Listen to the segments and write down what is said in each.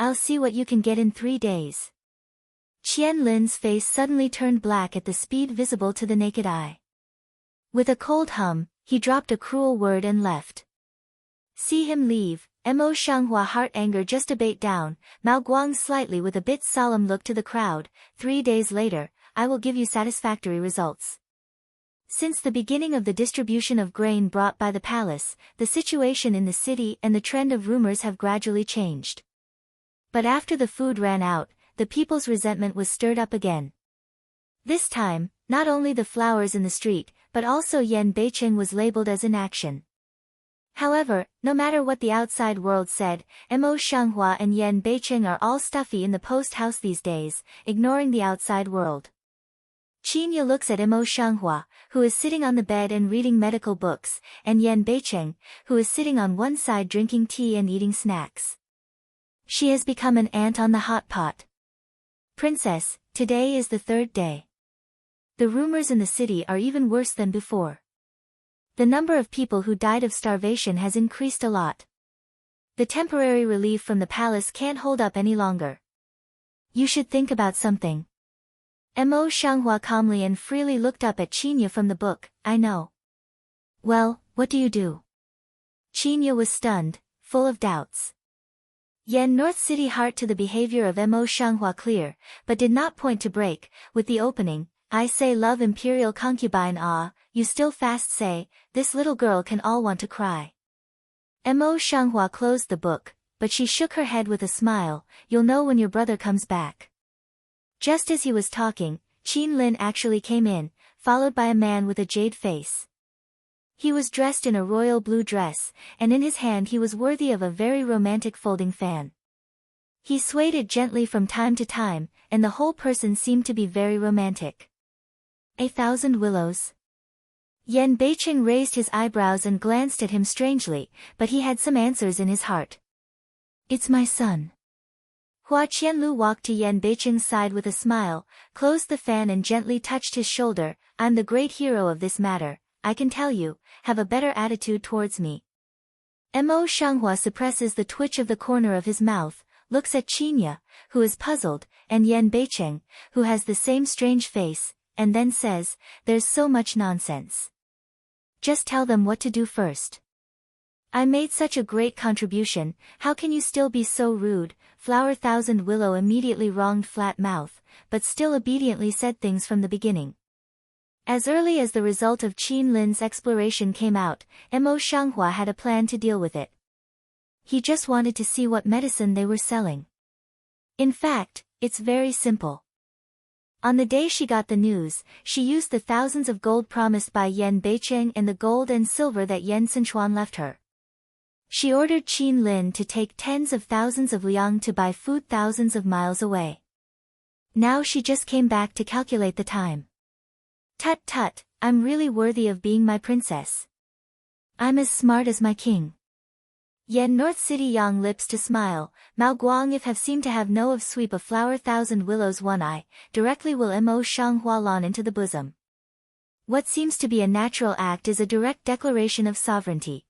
I'll see what you can get in 3 days. Qian Lin's face suddenly turned black at the speed visible to the naked eye. With a cold hum, he dropped a cruel word and left. See him leave, Mo Shanghua heart anger just a bit down, Mao Guang slightly with a bit solemn look to the crowd. 3 days later, I will give you satisfactory results. Since the beginning of the distribution of grain brought by the palace, the situation in the city and the trend of rumors have gradually changed. But after the food ran out, the people's resentment was stirred up again. This time, not only the flowers in the street, but also Yan Beicheng was labeled as inaction. However, no matter what the outside world said, Mo Shanghua and Yan Beicheng are all stuffy in the post house these days, ignoring the outside world. Qinya looks at Mo Shanghua, who is sitting on the bed and reading medical books, and Yan Beicheng, who is sitting on one side drinking tea and eating snacks. She has become an ant on the hot pot. Princess, today is the 3rd day. The rumors in the city are even worse than before. The number of people who died of starvation has increased a lot. The temporary relief from the palace can't hold up any longer. You should think about something. Mo Shanghua calmly and freely looked up at Qinya from the book. I know. Well, what do you do? Qinya was stunned, full of doubts. Yan North City heart to the behavior of Mo Shanghua clear, but did not point to break, with the opening, I say love imperial concubine you still fast say, this little girl can all want to cry. Mo Shanghua closed the book, but she shook her head with a smile, you'll know when your brother comes back. Just as he was talking, Qian Lin actually came in, followed by a man with a jade face. He was dressed in a royal blue dress, and in his hand he was worthy of a very romantic folding fan. He swayed it gently from time to time, and the whole person seemed to be very romantic. 1,000 willows. Yan Beicheng raised his eyebrows and glanced at him strangely, but he had some answers in his heart. It's my son. Hua Qianlu walked to Yan Beicheng's side with a smile, closed the fan and gently touched his shoulder. I'm the great hero of this matter, I can tell you, have a better attitude towards me. Mo Shanghua suppresses the twitch of the corner of his mouth, looks at Qinya, who is puzzled, and Yan Beicheng, who has the same strange face, and then says, there's so much nonsense. Just tell them what to do first. I made such a great contribution, how can you still be so rude? Flower Thousand Willow immediately wronged Flat Mouth, but still obediently said things from the beginning. As early as the result of Qian Lin's exploration came out, Mo Shanghua had a plan to deal with it. He just wanted to see what medicine they were selling. In fact, it's very simple. On the day she got the news, she used the thousands of gold promised by Yan Beicheng and the gold and silver that Yan Sichuan left her. She ordered Qian Lin to take tens of thousands of liang to buy food thousands of miles away. Now she just came back to calculate the time. Tut tut, I'm really worthy of being my princess. I'm as smart as my king. Yan North City Yang lips to smile, Mao Guang if have seemed to have no of sweep a flower Thousand Willows one eye, directly will Mo Shanghua lawn into the bosom. What seems to be a natural act is a direct declaration of sovereignty.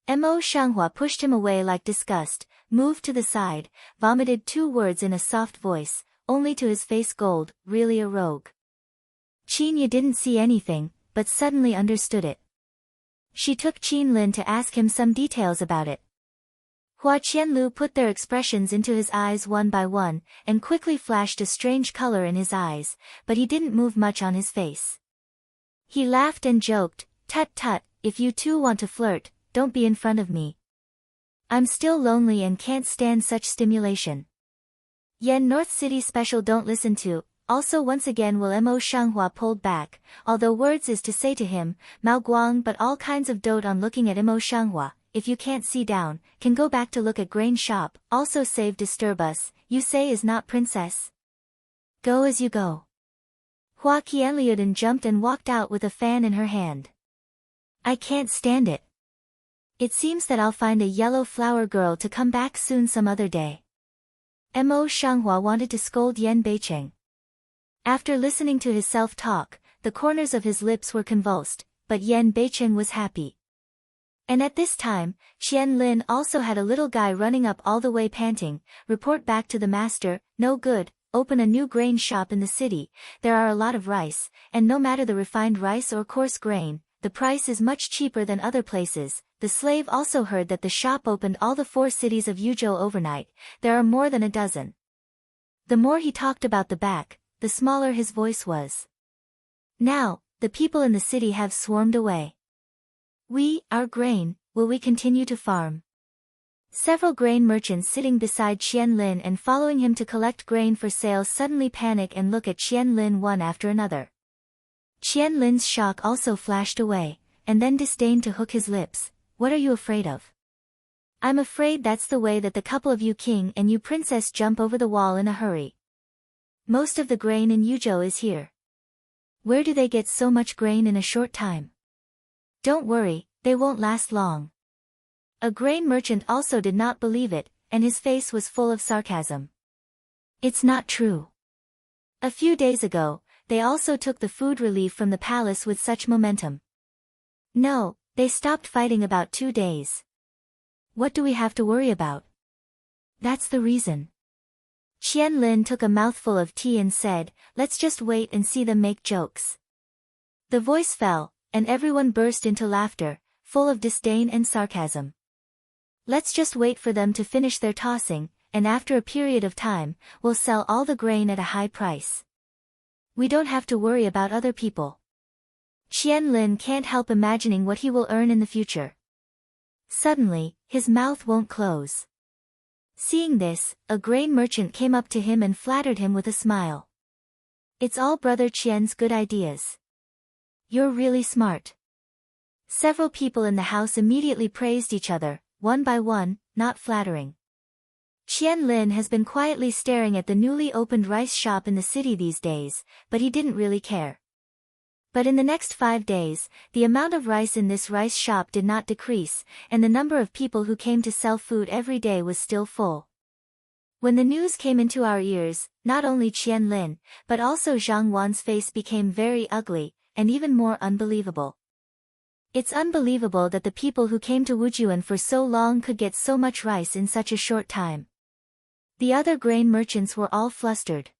Mo Shanghua pushed him away like disgust, moved to the side, vomited 2 words in a soft voice, only to his face gold, really a rogue. Qinya didn't see anything, but suddenly understood it. She took Qian Lin to ask him some details about it. Hua Qianlu put their expressions into his eyes one by one, and quickly flashed a strange color in his eyes, but he didn't move much on his face. He laughed and joked, tut tut, if you two want to flirt, don't be in front of me. I'm still lonely and can't stand such stimulation. Yan North City Special don't listen to. Also once again will Mo Shanghua pulled back, although words is to say to him, Mao Guang but all kinds of dote on looking at Mo Shanghua, if you can't see down, can go back to look at grain shop, also save disturb us, you say is not princess. Go as you go. Hua Qianliuden jumped and walked out with a fan in her hand. I can't stand it. It seems that I'll find a yellow flower girl to come back soon some other day. Mo Shanghua wanted to scold Yan Beicheng. After listening to his self-talk, the corners of his lips were convulsed, but Yan Beicheng was happy. And at this time, Qian Lin also had a little guy running up all the way panting, report back to the master, no good, open a new grain shop in the city, there are a lot of rice, and no matter the refined rice or coarse grain, the price is much cheaper than other places. The slave also heard that the shop opened all the 4 cities of Yuzhou overnight, there are more than a dozen. The more he talked about the back, the smaller his voice was. Now, the people in the city have swarmed away. Our grain, will we continue to farm? Several grain merchants sitting beside Qian Lin and following him to collect grain for sale suddenly panic and look at Qian Lin one after another. Qian Lin's shock also flashed away, and then disdain to hook his lips. What are you afraid of? I'm afraid that's the way that the couple of you king and you princess jump over the wall in a hurry. Most of the grain in Yuzhou is here. Where do they get so much grain in a short time? Don't worry, they won't last long. A grain merchant also did not believe it, and his face was full of sarcasm. It's not true. A few days ago, they also took the food relief from the palace with such momentum. No, they stopped fighting about 2 days. What do we have to worry about? That's the reason. Qian Lin took a mouthful of tea and said, let's just wait and see them make jokes. The voice fell, and everyone burst into laughter, full of disdain and sarcasm. Let's just wait for them to finish their tossing, and after a period of time, we'll sell all the grain at a high price. We don't have to worry about other people. Qian Lin can't help imagining what he will earn in the future. Suddenly, his mouth won't close. Seeing this, a grain merchant came up to him and flattered him with a smile. It's all Brother Qian's good ideas. You're really smart. Several people in the house immediately praised each other, one by one, not flattering. Qian Lin has been quietly staring at the newly opened rice shop in the city these days, but he didn't really care. But in the next 5 days, the amount of rice in this rice shop did not decrease, and the number of people who came to sell food every day was still full. When the news came into our ears, not only Qian Lin, but also Zhang Wan's face became very ugly, and even more unbelievable. It's unbelievable that the people who came to Wujuan for so long could get so much rice in such a short time. The other grain merchants were all flustered.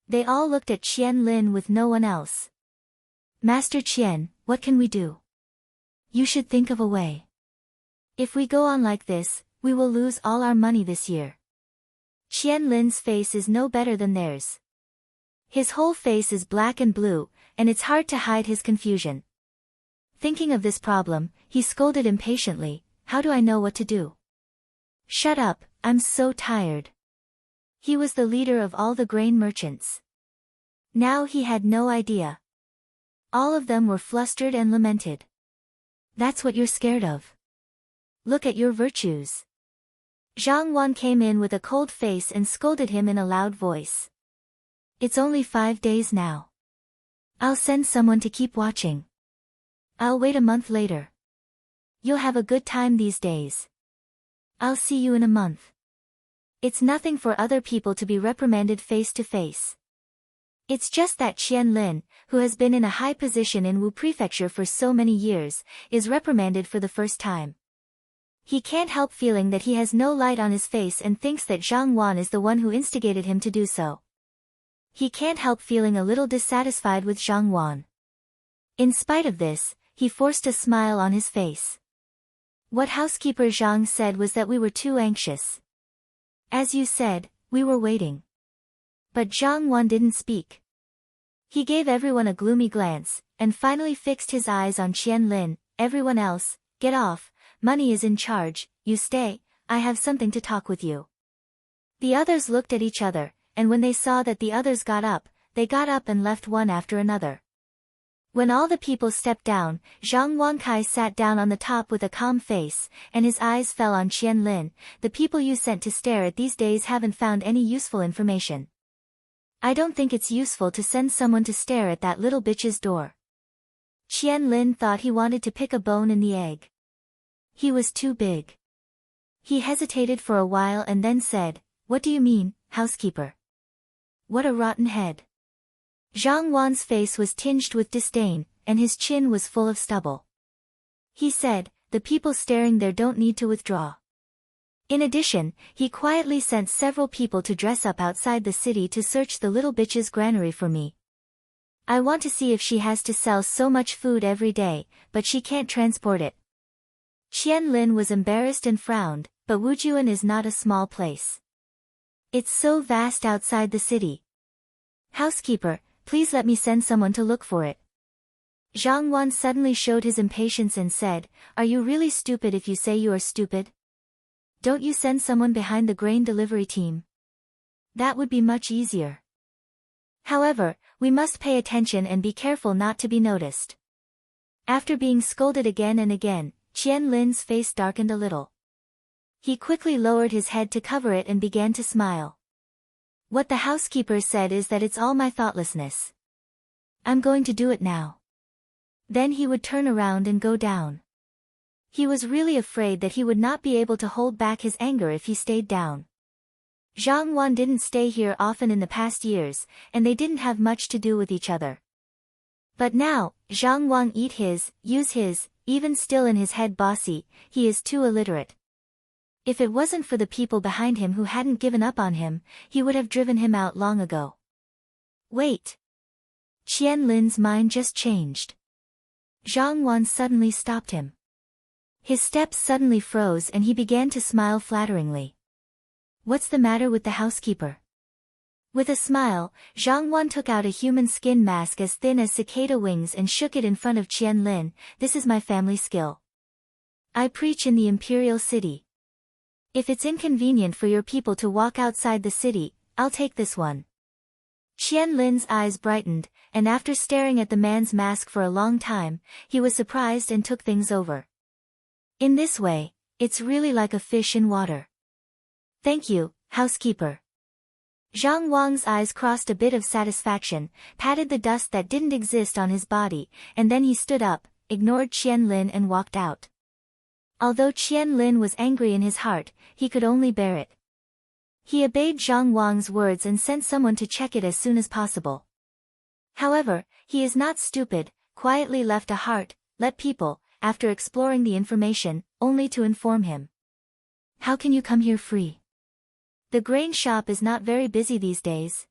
They all looked at Qian Lin with no one else. Master Qian, what can we do? You should think of a way. If we go on like this, we will lose all our money this year. Qian Lin's face is no better than theirs. His whole face is black and blue, and it's hard to hide his confusion. Thinking of this problem, he scolded impatiently, how do I know what to do? Shut up, I'm so tired. He was the leader of all the grain merchants. Now he had no idea. All of them were flustered and lamented. That's what you're scared of. Look at your virtues. Zhang Wan came in with a cold face and scolded him in a loud voice. It's only 5 days now. I'll send someone to keep watching. I'll wait a month later. You'll have a good time these days. I'll see you in a month. It's nothing for other people to be reprimanded face to face. It's just that Qian Lin, who has been in a high position in Wu Prefecture for so many years, is reprimanded for the first time. He can't help feeling that he has no light on his face and thinks that Zhang Wan is the one who instigated him to do so. He can't help feeling a little dissatisfied with Zhang Wan. In spite of this, he forced a smile on his face. What housekeeper Zhang said was that we were too anxious. As you said, we were waiting. But Zhang Wan didn't speak. He gave everyone a gloomy glance, and finally fixed his eyes on Qian Lin. Everyone else, get off, money is in charge, you stay, I have something to talk with you. The others looked at each other, and when they saw that the others got up, they got up and left one after another. When all the people stepped down, Zhang Wankai sat down on the top with a calm face, and his eyes fell on Qian Lin. The people you sent to stare at these days haven't found any useful information. I don't think it's useful to send someone to stare at that little bitch's door. Qian Lin thought he wanted to pick a bone in the egg. He was too big. He hesitated for a while and then said, what do you mean, housekeeper? What a rotten head. Zhang Wan's face was tinged with disdain, and his chin was full of stubble. He said, the people staring there don't need to withdraw. In addition, he quietly sent several people to dress up outside the city to search the little bitch's granary for me. I want to see if she has to sell so much food every day, but she can't transport it. Qian Lin was embarrassed and frowned, but Wujuan is not a small place. It's so vast outside the city. Housekeeper, please let me send someone to look for it. Zhang Wan suddenly showed his impatience and said, Are you really stupid if you say you are stupid? Don't you send someone behind the grain delivery team? That would be much easier. However, we must pay attention and be careful not to be noticed. After being scolded again and again, Qian Lin's face darkened a little. He quickly lowered his head to cover it and began to smile. What the housekeeper said is that it's all my thoughtlessness. I'm going to do it now. Then he would turn around and go down. He was really afraid that he would not be able to hold back his anger if he stayed down. Zhang Wan didn't stay here often in the past years, and they didn't have much to do with each other. But now, Zhang Wan eat his, use his, even still in his head bossy, he is too illiterate. If it wasn't for the people behind him who hadn't given up on him, he would have driven him out long ago. Wait. Qian Lin's mind just changed. Zhang Wan suddenly stopped him. His steps suddenly froze and he began to smile flatteringly. What's the matter with the housekeeper? With a smile, Zhang Wan took out a human skin mask as thin as cicada wings and shook it in front of Qian Lin. This is my family skill. I preach in the imperial city. If it's inconvenient for your people to walk outside the city, I'll take this one. Qian Lin's eyes brightened, and after staring at the man's mask for a long time, he was surprised and took things over. In this way, it's really like a fish in water. Thank you, housekeeper. Zhang Wang's eyes crossed a bit of satisfaction, patted the dust that didn't exist on his body, and then he stood up, ignored Qian Lin and walked out. Although Qian Lin was angry in his heart, he could only bear it. He obeyed Zhang Wang's words and sent someone to check it as soon as possible. However, he is not stupid, quietly left a heart, let people, after exploring the information, only to inform him. How can you come here free? The grain shop is not very busy these days.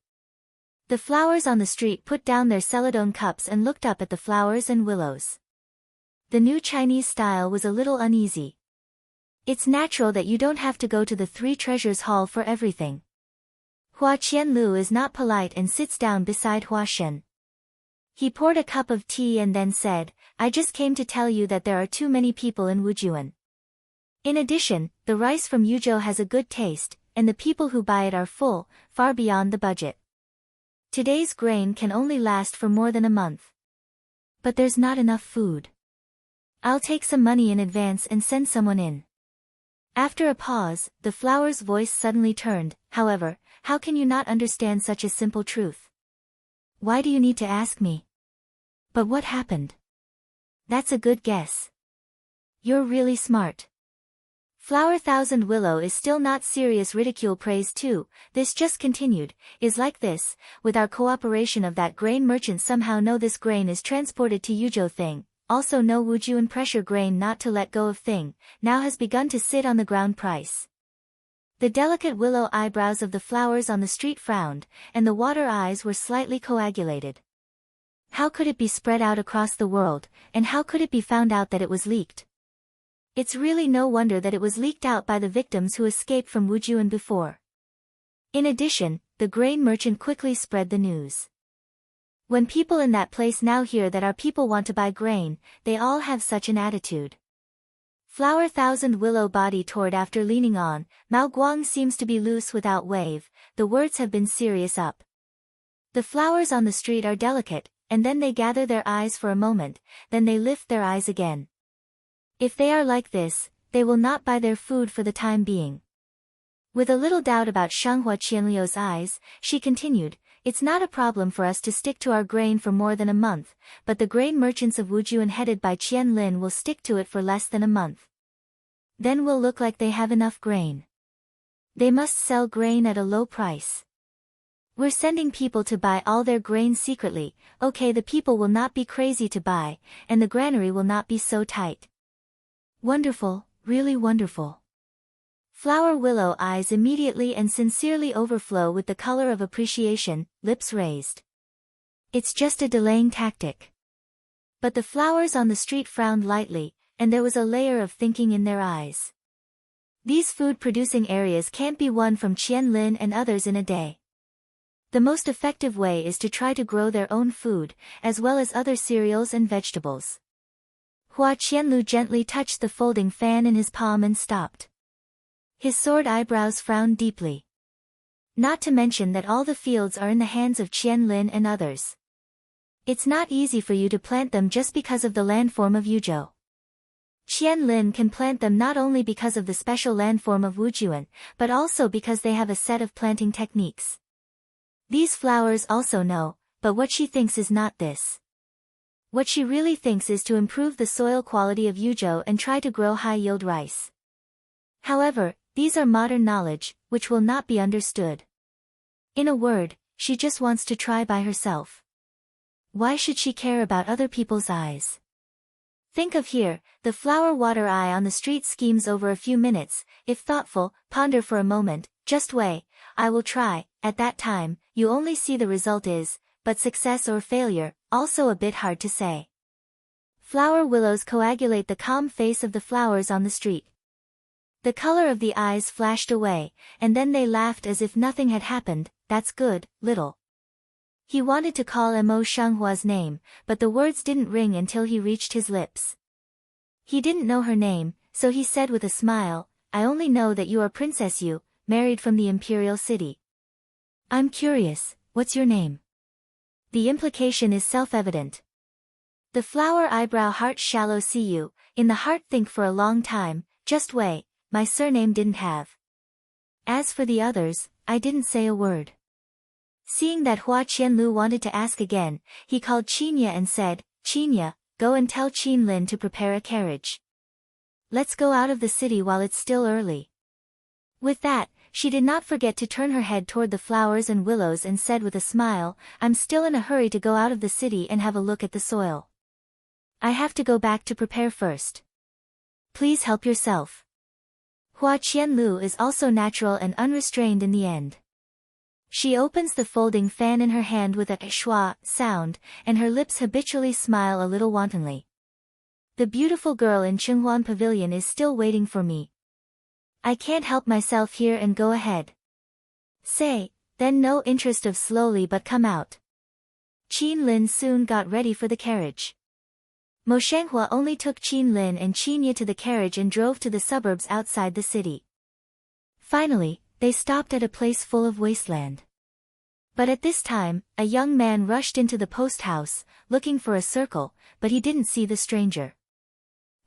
The flowers on the street put down their celadone cups and looked up at the flowers and willows. The new Chinese style was a little uneasy. It's natural that you don't have to go to the Three Treasures Hall for everything. Hua Qianlu is not polite and sits down beside Hua Shen. He poured a cup of tea and then said, I just came to tell you that there are too many people in Wujuan. In addition, the rice from Yuzhou has a good taste, and the people who buy it are full, far beyond the budget. Today's grain can only last for more than a month. But there's not enough food. I'll take some money in advance and send someone in. After a pause, the flower's voice suddenly turned, however, how can you not understand such a simple truth? Why do you need to ask me? But what happened? That's a good guess. You're really smart. Flower Thousand Willow is still not serious ridicule praise too, this just continued, is like this, with our cooperation of that grain merchant somehow know this grain is transported to Yuzhou thing, also know Wujuan pressure grain not to let go of thing, now has begun to sit on the ground price. The delicate willow eyebrows of the flowers on the street frowned, and the water eyes were slightly coagulated. How could it be spread out across the world, and how could it be found out that it was leaked? It's really no wonder that it was leaked out by the victims who escaped from Wujuan before. In addition, the grain merchant quickly spread the news. When people in that place now hear that our people want to buy grain, they all have such an attitude. Flower Thousand Willow body toward after leaning on, Mao Guang seems to be loose without wave, the words have been serious up. The flowers on the street are delicate, and then they gather their eyes for a moment, then they lift their eyes again. If they are like this, they will not buy their food for the time being. With a little doubt about Shanghua Qianliu's eyes, she continued, it's not a problem for us to stick to our grain for more than a month, but the grain merchants of Wujuan headed by Qian Lin will stick to it for less than a month. Then will look like they have enough grain. They must sell grain at a low price. We're sending people to buy all their grain secretly, okay, the people will not be crazy to buy, and the granary will not be so tight. Wonderful, really wonderful. Flower willow eyes immediately and sincerely overflow with the color of appreciation, lips raised. It's just a delaying tactic. But the flowers on the street frowned lightly, and there was a layer of thinking in their eyes. These food-producing areas can't be won from Qianlin and others in a day. The most effective way is to try to grow their own food, as well as other cereals and vegetables. Hua Qianlu gently touched the folding fan in his palm and stopped. His sword eyebrows frowned deeply. Not to mention that all the fields are in the hands of Qianlin and others. It's not easy for you to plant them just because of the landform of Yuzhou. Qianlin can plant them not only because of the special landform of Wujuan, but also because they have a set of planting techniques. These flowers also know, but what she thinks is not this. What she really thinks is to improve the soil quality of Yuzhou and try to grow high-yield rice. However, these are modern knowledge, which will not be understood. In a word, she just wants to try by herself. Why should she care about other people's eyes? Think of here, the flower water eye on the street schemes over a few minutes, if thoughtful, ponder for a moment, just weigh, I will try, at that time, you only see the result is, but success or failure, also a bit hard to say. Flower willows coagulate the calm face of the flowers on the street. The color of the eyes flashed away, and then they laughed as if nothing had happened. That's good, little. He wanted to call Mo Shenghua's name, but the words didn't ring until he reached his lips. He didn't know her name, so he said with a smile, I only know that you are Princess Yu, married from the imperial city. I'm curious, what's your name? The implication is self-evident. The flower eyebrow heart shallow see you, in the heart think for a long time, just wait, my surname didn't have. As for the others, I didn't say a word. Seeing that Hua Qianlu wanted to ask again, he called Qinya and said, Qinya, go and tell Qianlin to prepare a carriage. Let's go out of the city while it's still early. With that, she did not forget to turn her head toward the flowers and willows and said with a smile, I'm still in a hurry to go out of the city and have a look at the soil. I have to go back to prepare first. Please help yourself. Hua Qianlu is also natural and unrestrained in the end. She opens the folding fan in her hand with a schwa sound, and her lips habitually smile a little wantonly. The beautiful girl in Chenghuan Pavilion is still waiting for me. I can't help myself here and go ahead. Say, then no interest of slowly but come out. Qianlin soon got ready for the carriage. Mo Shenghua only took Qianlin and Qinya to the carriage and drove to the suburbs outside the city. Finally, they stopped at a place full of wasteland. But at this time, a young man rushed into the post house, looking for a circle, but he didn't see the stranger.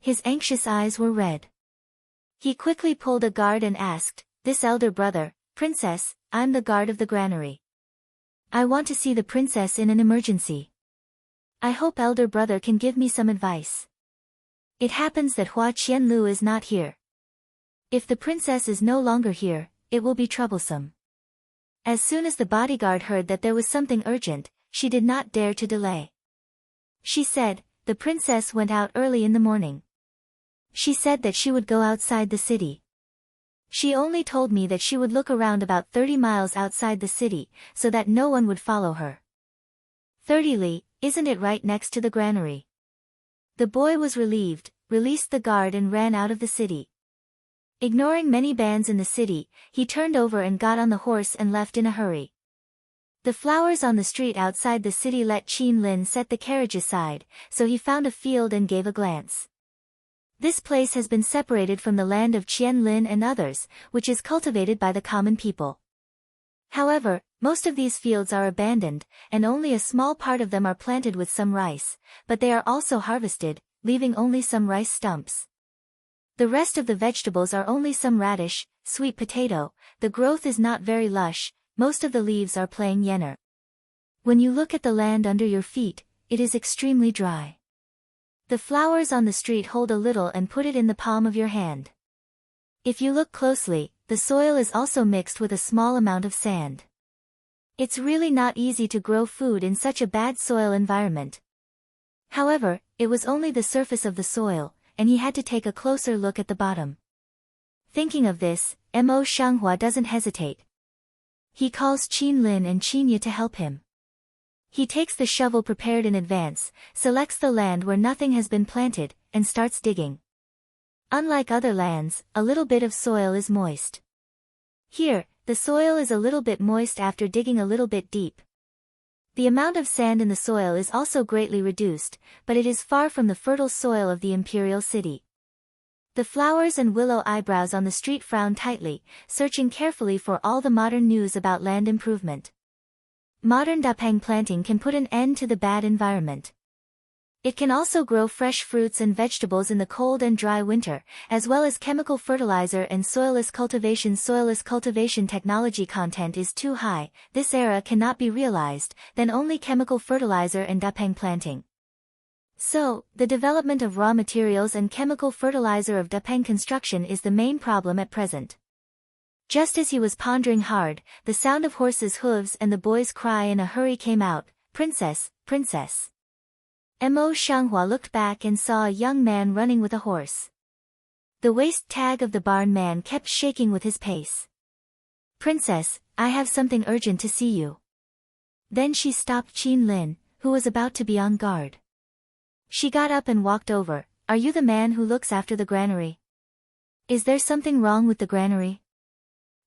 His anxious eyes were red. He quickly pulled a guard and asked, This elder brother, Princess, I'm the guard of the granary. I want to see the princess in an emergency. I hope elder brother can give me some advice. It happens that Hua Qianlu is not here. If the princess is no longer here, it will be troublesome. As soon as the bodyguard heard that there was something urgent, she did not dare to delay. She said, the princess went out early in the morning. She said that she would go outside the city. She only told me that she would look around about 30 miles outside the city, so that no one would follow her. 30 li, isn't it right next to the granary? The boy was relieved, released the guard and ran out of the city. Ignoring many bands in the city, he turned over and got on the horse and left in a hurry. The flowers on the street outside the city let Qianlin set the carriage aside, so he found a field and gave a glance. This place has been separated from the land of Qianlin and others, which is cultivated by the common people. However, most of these fields are abandoned, and only a small part of them are planted with some rice, but they are also harvested, leaving only some rice stumps. The rest of the vegetables are only some radish, sweet potato, the growth is not very lush, most of the leaves are plain yenner. When you look at the land under your feet, it is extremely dry. The flowers on the street hold a little and put it in the palm of your hand. If you look closely, the soil is also mixed with a small amount of sand. It's really not easy to grow food in such a bad soil environment. However, it was only the surface of the soil, and he had to take a closer look at the bottom. Thinking of this, Mo Shanghua doesn't hesitate. He calls Qin Lin and Qin Ye to help him. He takes the shovel prepared in advance, selects the land where nothing has been planted, and starts digging. Unlike other lands, a little bit of soil is moist. Here, the soil is a little bit moist after digging a little bit deep. The amount of sand in the soil is also greatly reduced, but it is far from the fertile soil of the imperial city. The flowers and willow eyebrows on the street frown tightly, searching carefully for all the modern news about land improvement. Modern dapeng planting can put an end to the bad environment. It can also grow fresh fruits and vegetables in the cold and dry winter, as well as chemical fertilizer and soilless cultivation. Soilless cultivation technology content is too high, this era cannot be realized, then only chemical fertilizer and dapeng planting. So, the development of raw materials and chemical fertilizer of dapeng construction is the main problem at present. Just as he was pondering hard, the sound of horses' hooves and the boy's cry in a hurry came out, "Princess, princess." Mo Shanghua looked back and saw a young man running with a horse. The waist tag of the barn man kept shaking with his pace. "Princess, I have something urgent to see you." Then she stopped Qin Lin, who was about to be on guard. She got up and walked over. "Are you the man who looks after the granary? Is there something wrong with the granary?"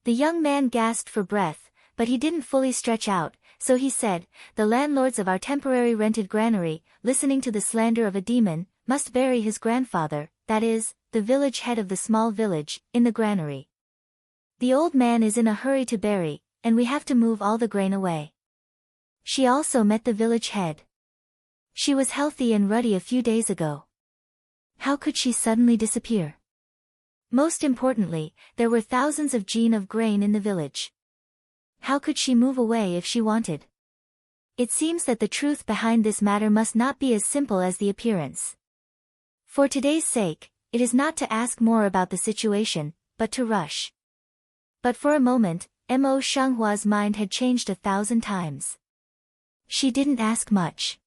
The young man gasped for breath, but he didn't fully stretch out, so he said, "The landlords of our temporary rented granary, listening to the slander of a demon, must bury his grandfather, that is, the village head of the small village, in the granary. The old man is in a hurry to bury, and we have to move all the grain away." She also met the village head. She was healthy and ruddy a few days ago. How could she suddenly disappear? Most importantly, there were thousands of jin of grain in the village. How could she move away if she wanted? It seems that the truth behind this matter must not be as simple as the appearance. For today's sake, it is not to ask more about the situation, but to rush. But for a moment, Mo Shanghua's mind had changed 1,000 times. She didn't ask much.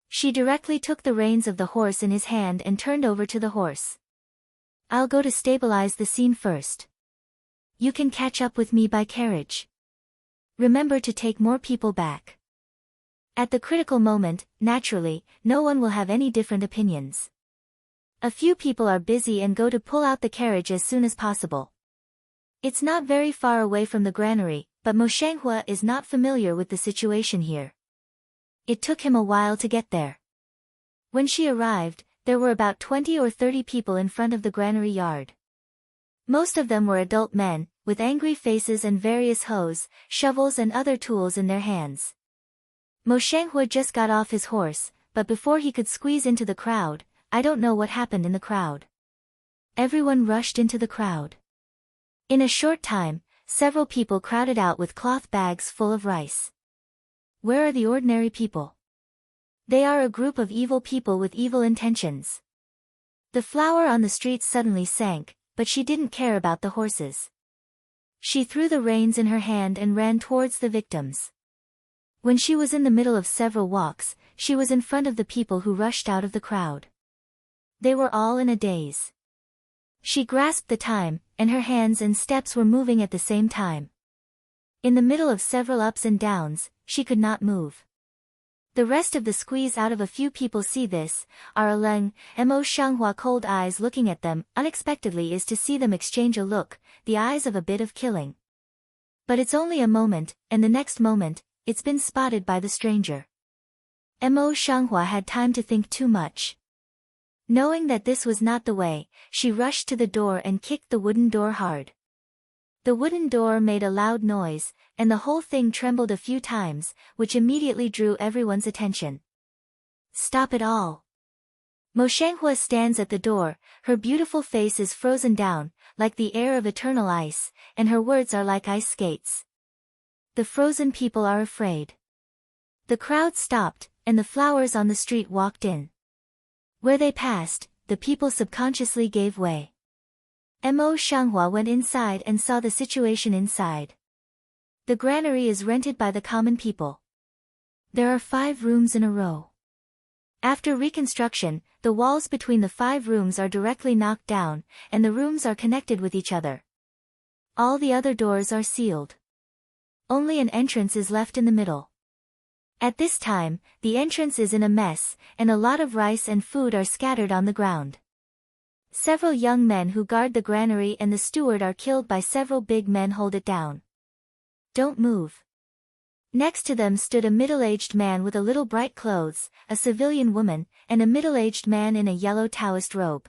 She directly took the reins of the horse in his hand and turned over to the horse. "I'll go to stabilize the scene first. You can catch up with me by carriage. Remember to take more people back." At the critical moment, naturally, no one will have any different opinions. A few people are busy and go to pull out the carriage as soon as possible. It's not very far away from the granary, but Mo Shanghua is not familiar with the situation here. It took him a while to get there. When she arrived, there were about 20 or 30 people in front of the granary yard. Most of them were adult men, with angry faces and various hoes, shovels and other tools in their hands. Mo Shanghua just got off his horse, but before he could squeeze into the crowd, I don't know what happened in the crowd. Everyone rushed into the crowd. In a short time, several people crowded out with cloth bags full of rice. Where are the ordinary people? They are a group of evil people with evil intentions. The flour on the street suddenly sank, but she didn't care about the horses. She threw the reins in her hand and ran towards the victims. When she was in the middle of several walks, she was in front of the people who rushed out of the crowd. They were all in a daze. She grasped the time, and her hands and steps were moving at the same time. In the middle of several ups and downs, she could not move. The rest of the squeeze out of a few people see this, are aleng, Mo Shanghua cold eyes looking at them, unexpectedly is to see them exchange a look, the eyes of a bit of killing. But it's only a moment, and the next moment, it's been spotted by the stranger. Mo Shanghua had time to think too much. Knowing that this was not the way, she rushed to the door and kicked the wooden door hard. The wooden door made a loud noise, and the whole thing trembled a few times, which immediately drew everyone's attention. "Stop it all." Mo Shanghua stands at the door, her beautiful face is frozen down, like the air of eternal ice, and her words are like ice skates. The frozen people are afraid. The crowd stopped, and the flowers on the street walked in. Where they passed, the people subconsciously gave way. Mo Shanghua went inside and saw the situation inside. The granary is rented by the common people. There are 5 rooms in a row. After reconstruction, the walls between the 5 rooms are directly knocked down, and the rooms are connected with each other. All the other doors are sealed. Only an entrance is left in the middle. At this time, the entrance is in a mess, and a lot of rice and food are scattered on the ground. Several young men who guard the granary and the steward are killed by several big men hold it down. Don't move. Next to them stood a middle-aged man with a little bright clothes, a civilian woman, and a middle-aged man in a yellow Taoist robe.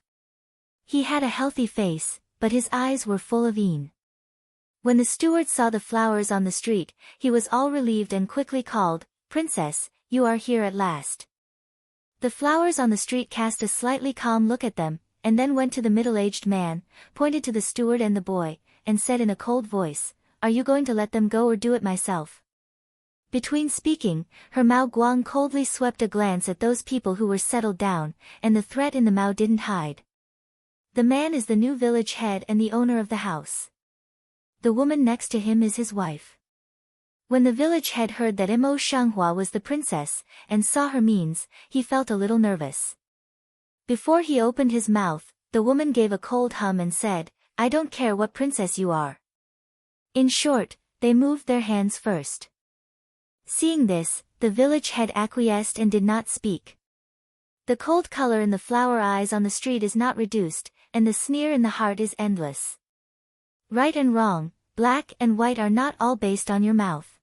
He had a healthy face, but his eyes were full of een. When the steward saw the flowers on the street, he was all relieved and quickly called, "Princess, you are here at last." The flowers on the street cast a slightly calm look at them, and then went to the middle-aged man, pointed to the steward and the boy, and said in a cold voice, "Are you going to let them go or do it myself?" Between speaking, her Mao Guang coldly swept a glance at those people who were settled down, and the threat in the Mao didn't hide. The man is the new village head and the owner of the house. The woman next to him is his wife. When the village head heard that Mo Shanghua was the princess, and saw her means, he felt a little nervous. Before he opened his mouth, the woman gave a cold hum and said, "I don't care what princess you are." In short, they moved their hands first. Seeing this, the village head acquiesced and did not speak. The cold color in the flower eyes on the street is not reduced, and the sneer in the heart is endless. Right and wrong, black and white are not all based on your mouth.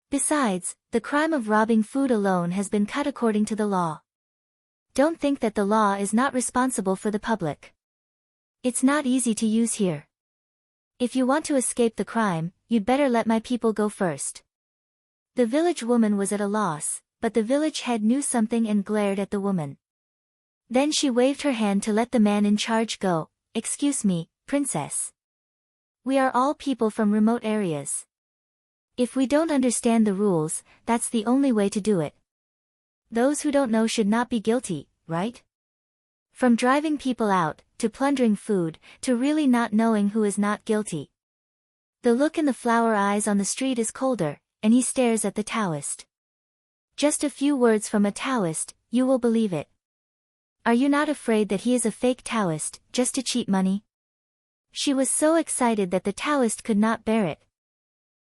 Besides, the crime of robbing food alone has been cut according to the law. Don't think that the law is not responsible for the public. It's not easy to use here. If you want to escape the crime, you'd better let my people go first. The village woman was at a loss, but the village head knew something and glared at the woman. Then she waved her hand to let the man in charge go. "Excuse me, princess. We are all people from remote areas. If we don't understand the rules, that's the only way to do it. Those who don't know should not be guilty, right? From driving people out, to plundering food, to really not knowing who is not guilty." The look in the flower eyes on the street is colder, and he stares at the Taoist. Just a few words from a Taoist, you will believe it. Are you not afraid that he is a fake Taoist, just to cheat money? She was so excited that the Taoist could not bear it.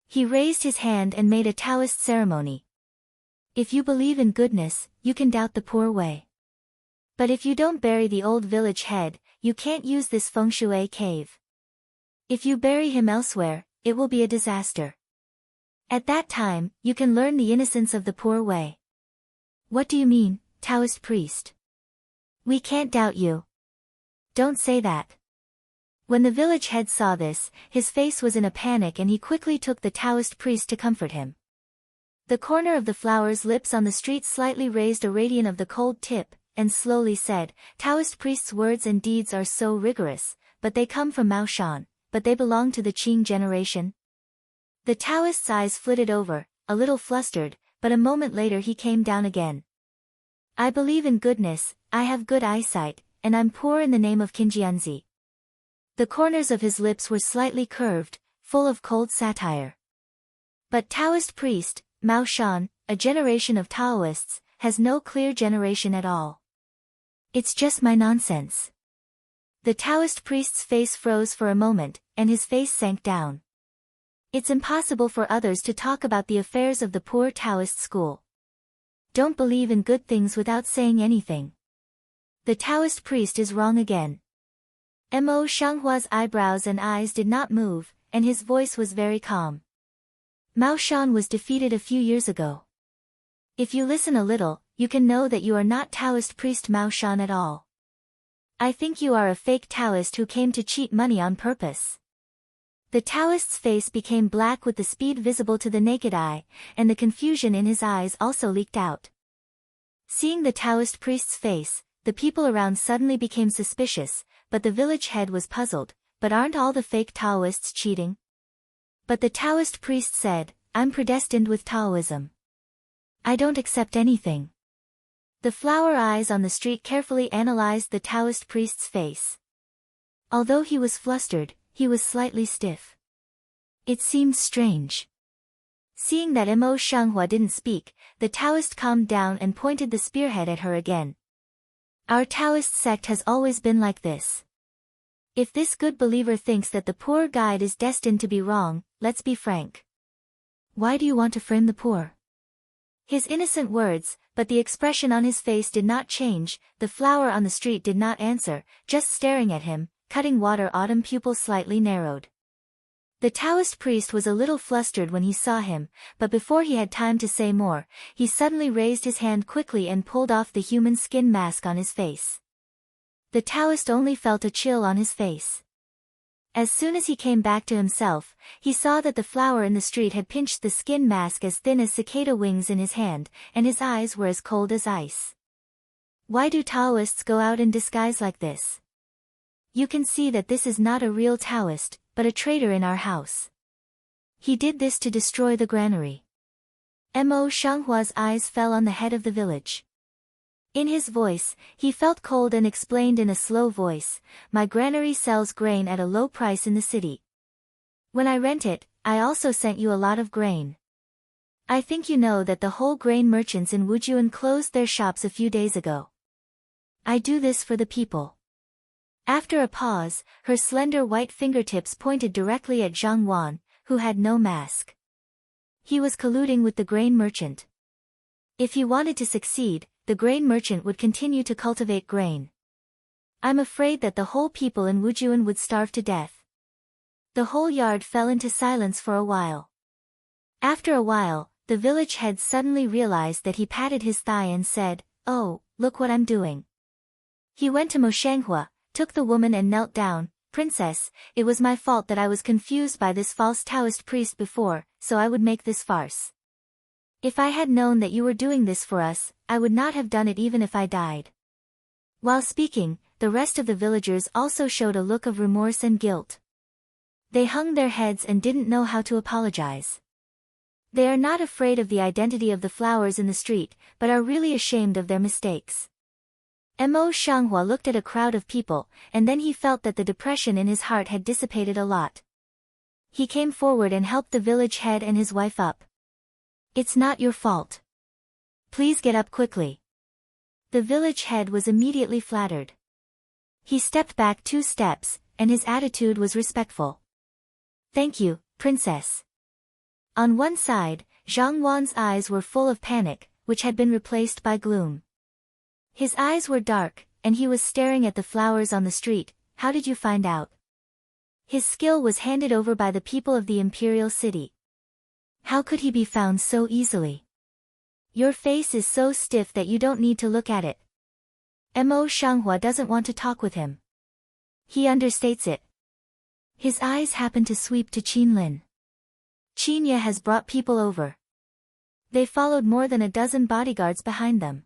He raised his hand and made a Taoist ceremony. If you believe in goodness, you can doubt the poor way. But if you don't bury the old village head, you can't use this feng shui cave. If you bury him elsewhere, it will be a disaster. At that time, you can learn the innocence of the poor way. What do you mean, Taoist priest? We can't doubt you. Don't say that. When the village head saw this, his face was in a panic and he quickly took the Taoist priest to comfort him. The corner of the flower's lips on the street slightly raised a radiant of the cold tip, and slowly said, "Taoist priest's words and deeds are so rigorous, but they come from Mao Shan, but they belong to the Qing generation." The Taoist's eyes flitted over, a little flustered, but a moment later he came down again. "I believe in goodness, I have good eyesight, and I'm poor in the name of Qinjianzi." The corners of his lips were slightly curved, full of cold satire. But Taoist priest, Mao Shan, a generation of Taoists, has no clear generation at all. It's just my nonsense. The Taoist priest's face froze for a moment, and his face sank down. It's impossible for others to talk about the affairs of the poor Taoist school. Don't believe in good things without saying anything. The Taoist priest is wrong again. Mo Shanghua's eyebrows and eyes did not move, and his voice was very calm. Mao Shan was defeated a few years ago. If you listen a little, you can know that you are not Taoist priest Mao Shan at all. I think you are a fake Taoist who came to cheat money on purpose. The Taoist's face became black with the speed visible to the naked eye, and the confusion in his eyes also leaked out. Seeing the Taoist priest's face, the people around suddenly became suspicious, but the village head was puzzled. But aren't all the fake Taoists cheating? But the Taoist priest said, "I'm predestined with Taoism. I don't accept anything." The flower eyes on the street carefully analyzed the Taoist priest's face. Although he was flustered, he was slightly stiff. It seemed strange. Seeing that Mo Shanghua didn't speak, the Taoist calmed down and pointed the spearhead at her again. Our Taoist sect has always been like this. If this good believer thinks that the poor guide is destined to be wrong, let's be frank. Why do you want to frame the poor? His innocent words, but the expression on his face did not change. The flower on the street did not answer, just staring at him. Cutting water autumn pupils slightly narrowed. The Taoist priest was a little flustered when he saw him, but before he had time to say more, he suddenly raised his hand quickly and pulled off the human skin mask on his face. The Taoist only felt a chill on his face. As soon as he came back to himself, he saw that the flower in the street had pinched the skin mask as thin as cicada wings in his hand, and his eyes were as cold as ice. Why do Taoists go out in disguise like this? You can see that this is not a real Taoist, but a traitor in our house. He did this to destroy the granary. Mo Shanghua's eyes fell on the head of the village. In his voice, he felt cold and explained in a slow voice, my granary sells grain at a low price in the city. When I rent it, I also sent you a lot of grain. I think you know that the whole grain merchants in Wujuan closed their shops a few days ago. I do this for the people. After a pause, her slender white fingertips pointed directly at Zhang Wan, who had no mask. He was colluding with the grain merchant. If he wanted to succeed, the grain merchant would continue to cultivate grain. I'm afraid that the whole people in Wujuan would starve to death. The whole yard fell into silence for a while. After a while, the village head suddenly realized that he patted his thigh and said, "Oh, look what I'm doing." He went to Mo Shanghua, took the woman and knelt down. Princess, it was my fault that I was confused by this false Taoist priest before, so I would make this farce. If I had known that you were doing this for us, I would not have done it even if I died. While speaking, the rest of the villagers also showed a look of remorse and guilt. They hung their heads and didn't know how to apologize. They are not afraid of the identity of the flowers in the street, but are really ashamed of their mistakes. Mo Shanghua looked at a crowd of people, and then he felt that the depression in his heart had dissipated a lot. He came forward and helped the village head and his wife up. It's not your fault. Please get up quickly. The village head was immediately flattered. He stepped back 2 steps, and his attitude was respectful. Thank you, princess. On one side, Zhang Wan's eyes were full of panic, which had been replaced by gloom. His eyes were dark, and he was staring at the flowers on the street. How did you find out? His skill was handed over by the people of the imperial city. How could he be found so easily? Your face is so stiff that you don't need to look at it. Mo Shanghua doesn't want to talk with him. He understates it. His eyes happen to sweep to Qin Lin. Qinya has brought people over. They followed more than a dozen bodyguards behind them.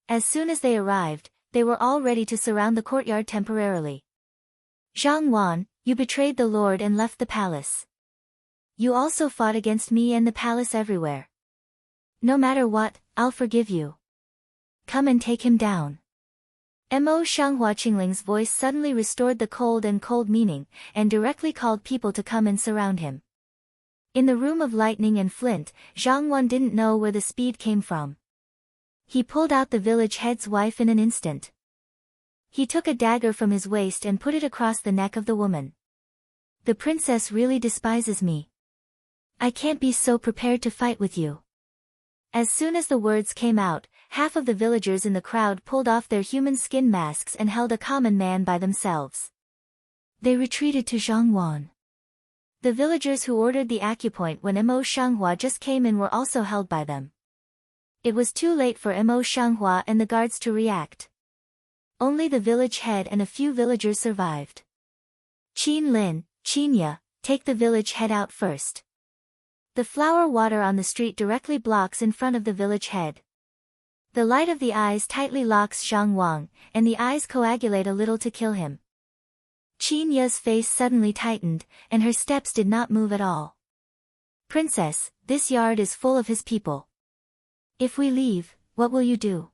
As soon as they arrived, they were all ready to surround the courtyard temporarily. Zhang Wan, you betrayed the Lord and left the palace. You also fought against me and the palace everywhere. No matter what, I'll forgive you. Come and take him down. Mo Shanghua Qingling's voice suddenly restored the cold meaning, and directly called people to come and surround him. In the room of lightning and flint, Zhang Wan didn't know where the speed came from. He pulled out the village head's wife in an instant. He took a dagger from his waist and put it across the neck of the woman. The princess really despises me. I can't be so prepared to fight with you. As soon as the words came out, half of the villagers in the crowd pulled off their human skin masks and held a common man by themselves. They retreated to Zhang Wan. The villagers who ordered the acupoint when Mo Shanghua just came in were also held by them. It was too late for Mo Shanghua and the guards to react. Only the village head and a few villagers survived. Qin Lin, Qinya, take the village head out first. The flower water on the street directly blocks in front of the village head. The light of the eyes tightly locks Zhang Wang, and the eyes coagulate a little to kill him. Qinya's face suddenly tightened, and her steps did not move at all. Princess, this yard is full of his people. If we leave, what will you do?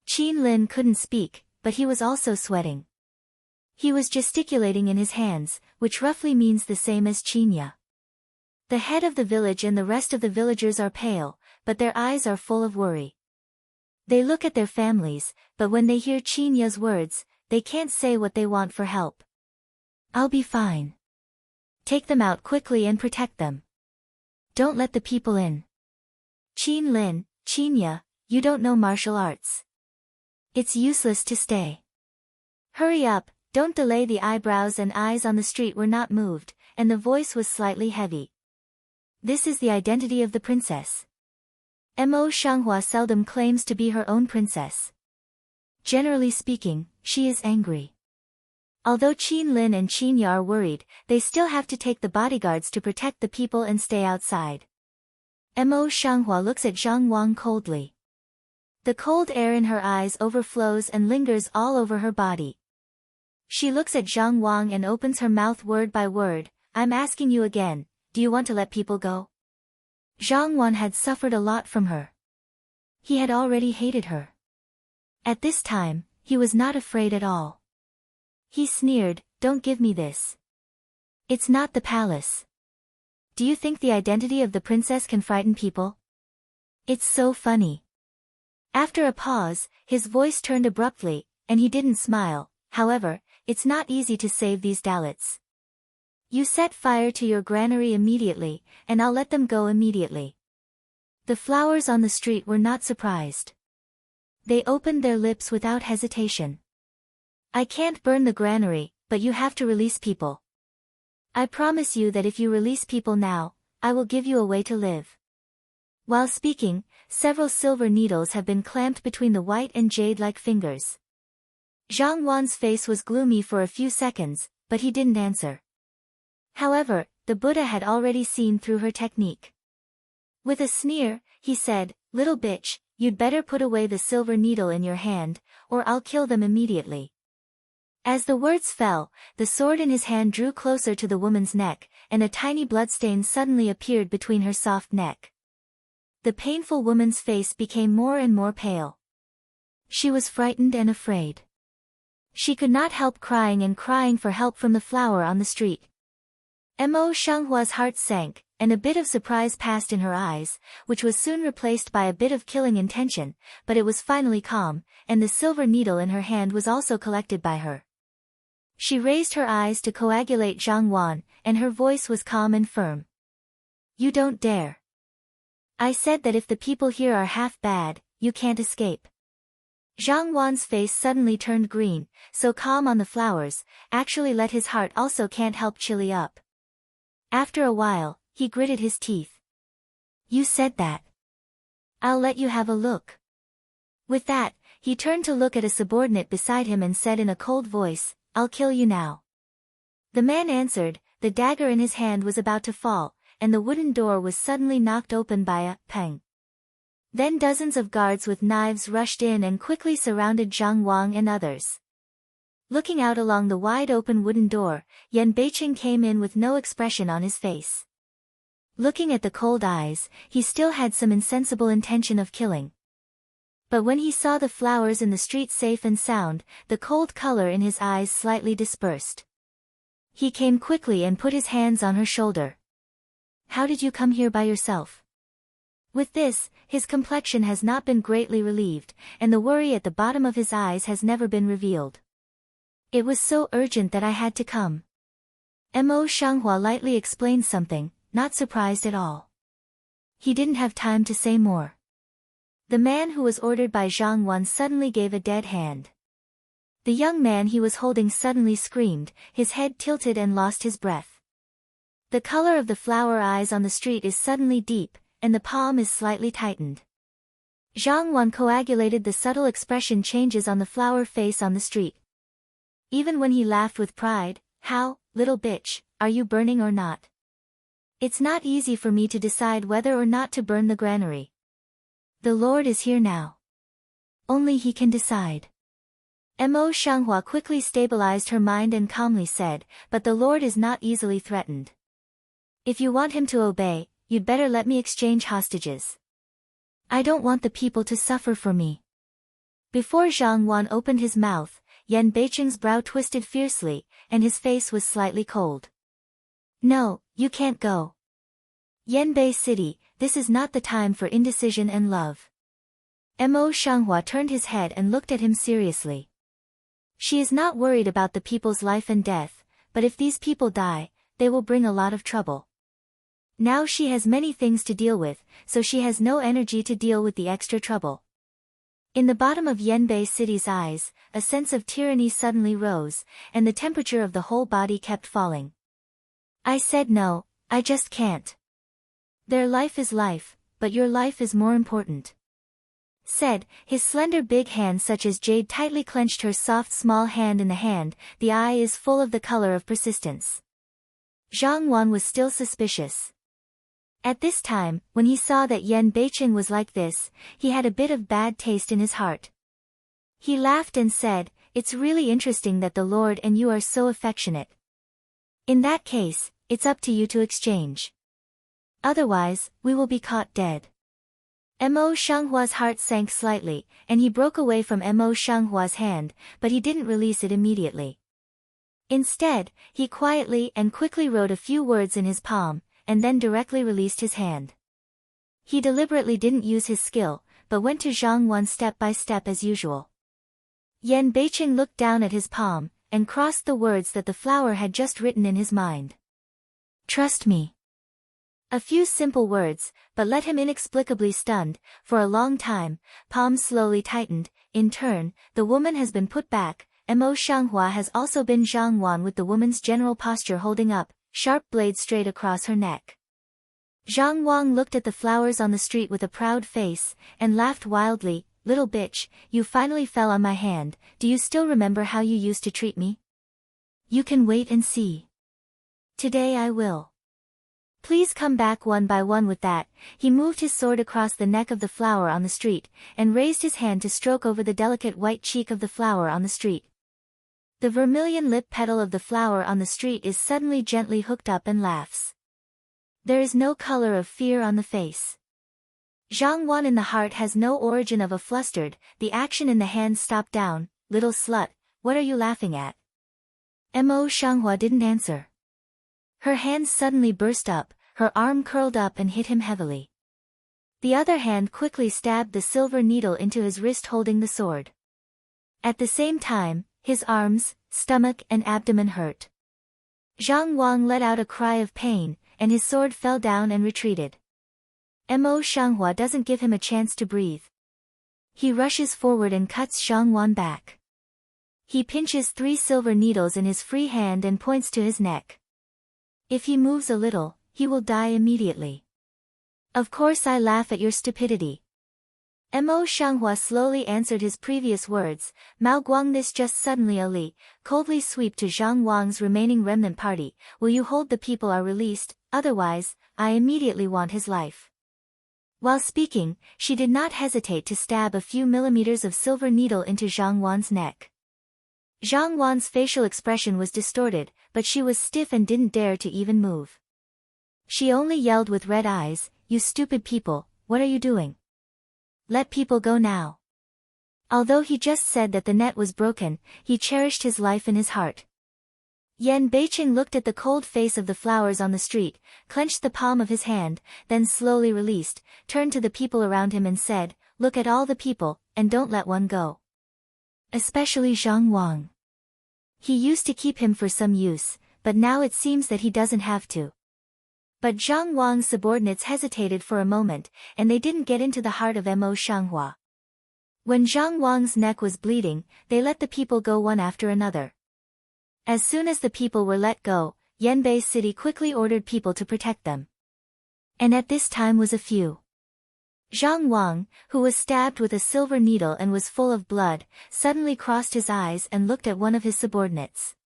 Qin Lin couldn't speak, but he was also sweating. He was gesticulating in his hands, which roughly means the same as Qinya. The head of the village and the rest of the villagers are pale, but their eyes are full of worry. They look at their families, but when they hear Qin Ye's words, they can't say what they want for help. I'll be fine. Take them out quickly and protect them. Don't let the people in. Qin Lin, Qin Ye, you don't know martial arts. It's useless to stay. Hurry up, don't delay. The eyebrows and eyes on the street were not moved, and the voice was slightly heavy. This is the identity of the princess. Mo Shanghua seldom claims to be her own princess. Generally speaking, she is angry. Although Qin Lin and Qin Ye are worried, they still have to take the bodyguards to protect the people and stay outside. Mo Shanghua looks at Zhang Wang coldly. The cold air in her eyes overflows and lingers all over her body. She looks at Zhang Wang and opens her mouth word by word. I'm asking you again, do you want to let people go? Zhang Wang had suffered a lot from her. He had already hated her. At this time, he was not afraid at all. He sneered, don't give me this. It's not the palace. Do you think the identity of the princess can frighten people? It's so funny. After a pause, his voice turned abruptly, and he didn't smile. However, it's not easy to save these Dalits. You set fire to your granary immediately, and I'll let them go immediately. The flowers on the street were not surprised. They opened their lips without hesitation. I can't burn the granary, but you have to release people. I promise you that if you release people now, I will give you a way to live. While speaking, several silver needles have been clamped between the white and jade-like fingers. Zhang Wan's face was gloomy for a few seconds, but he didn't answer. However, the Buddha had already seen through her technique. With a sneer, he said, little bitch, you'd better put away the silver needle in your hand, or I'll kill them immediately. As the words fell, the sword in his hand drew closer to the woman's neck, and a tiny bloodstain suddenly appeared between her soft neck. The painful woman's face became more and more pale. She was frightened and afraid. She could not help crying and crying for help from the flower on the street. Mo Shanghua's heart sank, and a bit of surprise passed in her eyes, which was soon replaced by a bit of killing intention, but it was finally calm, and the silver needle in her hand was also collected by her. She raised her eyes to coagulate Zhang Wan, and her voice was calm and firm. You don't dare. I said that if the people here are half bad, you can't escape. Zhang Wan's face suddenly turned green, so calm on the flowers, actually let his heart also can't help chilly up. After a while, he gritted his teeth. You said that. I'll let you have a look. With that, he turned to look at a subordinate beside him and said in a cold voice, I'll kill you now. The man answered, the dagger in his hand was about to fall, and the wooden door was suddenly knocked open by a pang. Then dozens of guards with knives rushed in and quickly surrounded Zhang Wang and others. Looking out along the wide-open wooden door, Yan Beiqing came in with no expression on his face. Looking at the cold eyes, he still had some insensible intention of killing. But when he saw the flowers in the street safe and sound, the cold color in his eyes slightly dispersed. He came quickly and put his hands on her shoulder. How did you come here by yourself? With this, his complexion has not been greatly relieved, and the worry at the bottom of his eyes has never been revealed. It was so urgent that I had to come. Mo Shanghua lightly explained something, not surprised at all. He didn't have time to say more. The man who was ordered by Zhang Wan suddenly gave a dead hand. The young man he was holding suddenly screamed, his head tilted and lost his breath. The color of the flower eyes on the street is suddenly deep, and the palm is slightly tightened. Zhang Wan coagulated the subtle expression changes on the flower face on the street. Even when he laughed with pride, how, little bitch, are you burning or not? It's not easy for me to decide whether or not to burn the granary. The Lord is here now. Only he can decide. Mo Shanghua quickly stabilized her mind and calmly said, but the Lord is not easily threatened. If you want him to obey, you'd better let me exchange hostages. I don't want the people to suffer for me. Before Zhang Wan opened his mouth, Yan Beiqing's brow twisted fiercely, and his face was slightly cold. No, you can't go. Yanbei City, this is not the time for indecision and love. Mo Shanghua turned his head and looked at him seriously. She is not worried about the people's life and death, but if these people die, they will bring a lot of trouble. Now she has many things to deal with, so she has no energy to deal with the extra trouble. In the bottom of Yanbei City's eyes, a sense of tyranny suddenly rose, and the temperature of the whole body kept falling. I said no, I just can't. Their life is life, but your life is more important. Said, his slender big hand such as jade tightly clenched her soft small hand in the hand, the eye is full of the color of persistence. Zhang Wan was still suspicious. At this time, when he saw that Yan Beicheng was like this, he had a bit of bad taste in his heart. He laughed and said, "It's really interesting that the Lord and you are so affectionate. In that case, it's up to you to exchange. Otherwise, we will be caught dead." Mo Shanghua's heart sank slightly, and he broke away from Mo Shanghua's hand, but he didn't release it immediately. Instead, he quietly and quickly wrote a few words in his palm, and then directly released his hand. He deliberately didn't use his skill, but went to Zhang Wan step by step as usual. Yan Beicheng looked down at his palm, and crossed the words that the flower had just written in his mind. "Trust me." A few simple words, but left him inexplicably stunned. For a long time, palms slowly tightened. In turn, the woman has been put back. Mo Shanghua has also been Zhang Wan with the woman's general posture holding up, sharp blade straight across her neck. Zhang Wang looked at the flowers on the street with a proud face, and laughed wildly. "Little bitch, you finally fell on my hand. Do you still remember how you used to treat me? You can wait and see. Today I will. Please come back one by one." With that, he moved his sword across the neck of the flower on the street, and raised his hand to stroke over the delicate white cheek of the flower on the street. The vermilion lip petal of the flower on the street is suddenly gently hooked up and laughs. There is no color of fear on the face. Zhang Wan in the heart has no origin of a flustered, the action in the hand stopped down. "Little slut, what are you laughing at?" Mo Shanghua didn't answer. Her hands suddenly burst up, her arm curled up and hit him heavily. The other hand quickly stabbed the silver needle into his wrist holding the sword. At the same time, his arms, stomach and abdomen hurt. Zhang Wang let out a cry of pain, and his sword fell down and retreated. Mo Shanghua doesn't give him a chance to breathe. He rushes forward and cuts Zhang Wan back. He pinches 3 silver needles in his free hand and points to his neck. If he moves a little, he will die immediately. Of course I laugh at your stupidity. Mo Shanghua slowly answered his previous words. Mao Guang this just suddenly Ali, coldly sweep to Zhang Wang's remaining remnant party. Will you hold the people are released, otherwise, I immediately want his life. While speaking, she did not hesitate to stab a few millimeters of silver needle into Zhang Wan's neck. Zhang Wan's facial expression was distorted, but she was stiff and didn't dare to even move. She only yelled with red eyes, "You stupid people, what are you doing? Let people go now." Although he just said that the net was broken, he cherished his life in his heart. Yan Beicheng looked at the cold face of the flowers on the street, clenched the palm of his hand, then slowly released, turned to the people around him and said, "Look at all the people, and don't let one go. Especially Zhang Wang. He used to keep him for some use, but now it seems that he doesn't have to." But Zhang Wang's subordinates hesitated for a moment, and they didn't get into the heart of Mo Shanghua. When Zhang Wang's neck was bleeding, they let the people go one after another. As soon as the people were let go, Yanbei City quickly ordered people to protect them. And at this time was a few. Zhang Wang, who was stabbed with a silver needle and was full of blood, suddenly crossed his eyes and looked at one of his subordinates.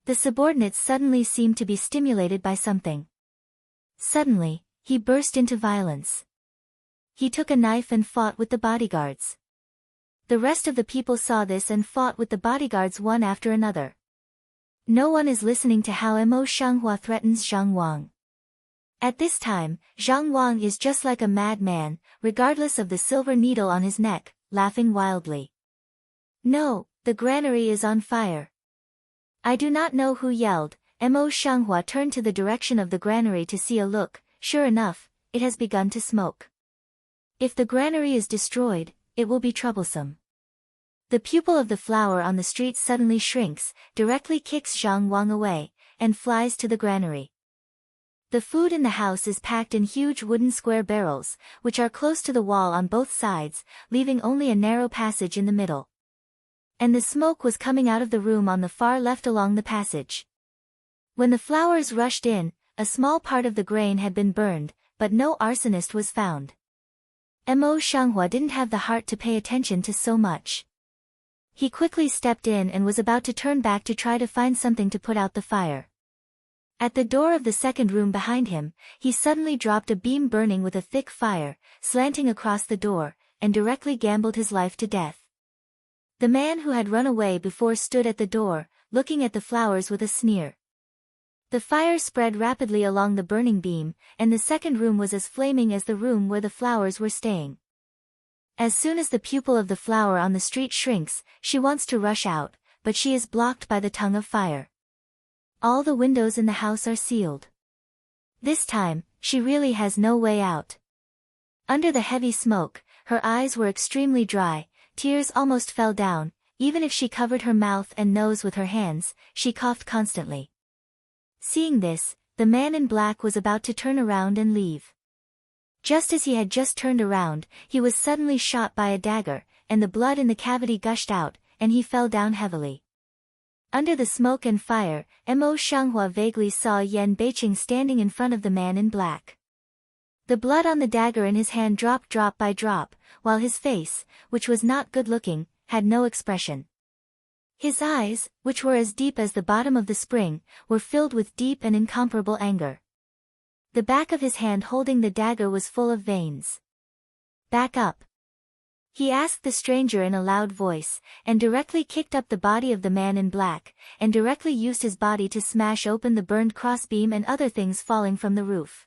The subordinates suddenly seemed to be stimulated by something. Suddenly, he burst into violence. He took a knife and fought with the bodyguards. The rest of the people saw this and fought with the bodyguards one after another. No one is listening to how Mo Shanghua threatens Zhang Wang. At this time, Zhang Wang is just like a madman, regardless of the silver needle on his neck, laughing wildly. "No, the granary is on fire." I do not know who yelled. Mo Shanghua turned to the direction of the granary to see a look. sure enough, it has begun to smoke. If the granary is destroyed, it will be troublesome. The pupil of the flower on the street suddenly shrinks, directly kicks Zhang Wang away, and flies to the granary. The food in the house is packed in huge wooden square barrels, which are close to the wall on both sides, leaving only a narrow passage in the middle. And the smoke was coming out of the room on the far left along the passage. When the flowers rushed in, a small part of the grain had been burned, but no arsonist was found. Mo Shanghua didn't have the heart to pay attention to so much. He quickly stepped in and was about to turn back to try to find something to put out the fire. At the door of the second room behind him, he suddenly dropped a beam burning with a thick fire, slanting across the door, and directly gambled his life to death. The man who had run away before stood at the door, looking at the flowers with a sneer. The fire spread rapidly along the burning beam, and the second room was as flaming as the room where the flowers were staying. As soon as the pupil of the flower on the street shrinks, she wants to rush out, but she is blocked by the tongue of fire. All the windows in the house are sealed. This time, she really has no way out. Under the heavy smoke, her eyes were extremely dry, tears almost fell down, even if she covered her mouth and nose with her hands, she coughed constantly. Seeing this, the man in black was about to turn around and leave. Just as he had just turned around, he was suddenly shot by a dagger, and the blood in the cavity gushed out, and he fell down heavily. Under the smoke and fire, Mo Shanghua vaguely saw Yan Beiqing standing in front of the man in black. The blood on the dagger in his hand dropped drop by drop, while his face, which was not good-looking, had no expression. His eyes, which were as deep as the bottom of the spring, were filled with deep and incomparable anger. The back of his hand holding the dagger was full of veins. "Back up," he asked the stranger in a loud voice, and directly kicked up the body of the man in black, and directly used his body to smash open the burned crossbeam and other things falling from the roof.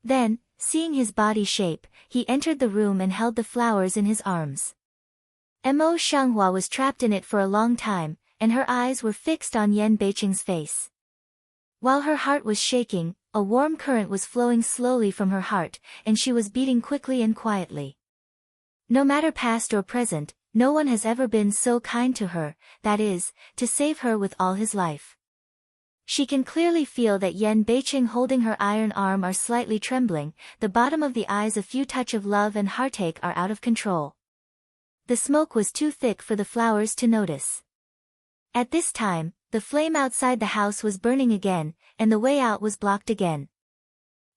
Then, seeing his body shape, he entered the room and held the flowers in his arms. Mo Shanghua was trapped in it for a long time, and her eyes were fixed on Yan Beiqing's face. While her heart was shaking, a warm current was flowing slowly from her heart, and she was beating quickly and quietly. No matter past or present, no one has ever been so kind to her, that is, to save her with all his life. She can clearly feel that Yan Beiqing holding her iron arm are slightly trembling, the bottom of the eyes a few touch of love and heartache are out of control. The smoke was too thick for the flowers to notice. At this time, the flame outside the house was burning again, and the way out was blocked again.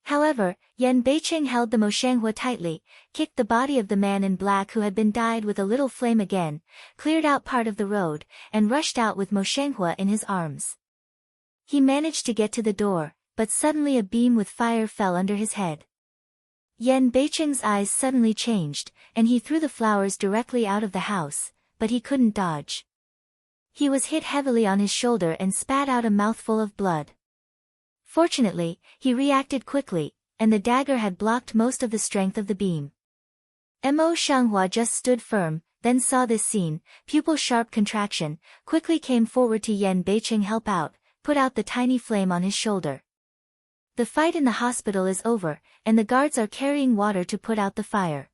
However, Yan Beiqing held the Moshanghua tightly, kicked the body of the man in black who had been dyed with a little flame again, cleared out part of the road, and rushed out with Moshanghua in his arms. He managed to get to the door, but suddenly a beam with fire fell under his head. Yan Beiqing's eyes suddenly changed, and he threw the flowers directly out of the house, but he couldn't dodge. He was hit heavily on his shoulder and spat out a mouthful of blood. Fortunately, he reacted quickly, and the dagger had blocked most of the strength of the beam. Mo Shanghua just stood firm, then saw this scene, pupil sharp contraction, quickly came forward to Yan Beiqing help out, put out the tiny flame on his shoulder. The fight in the hospital is over, and the guards are carrying water to put out the fire.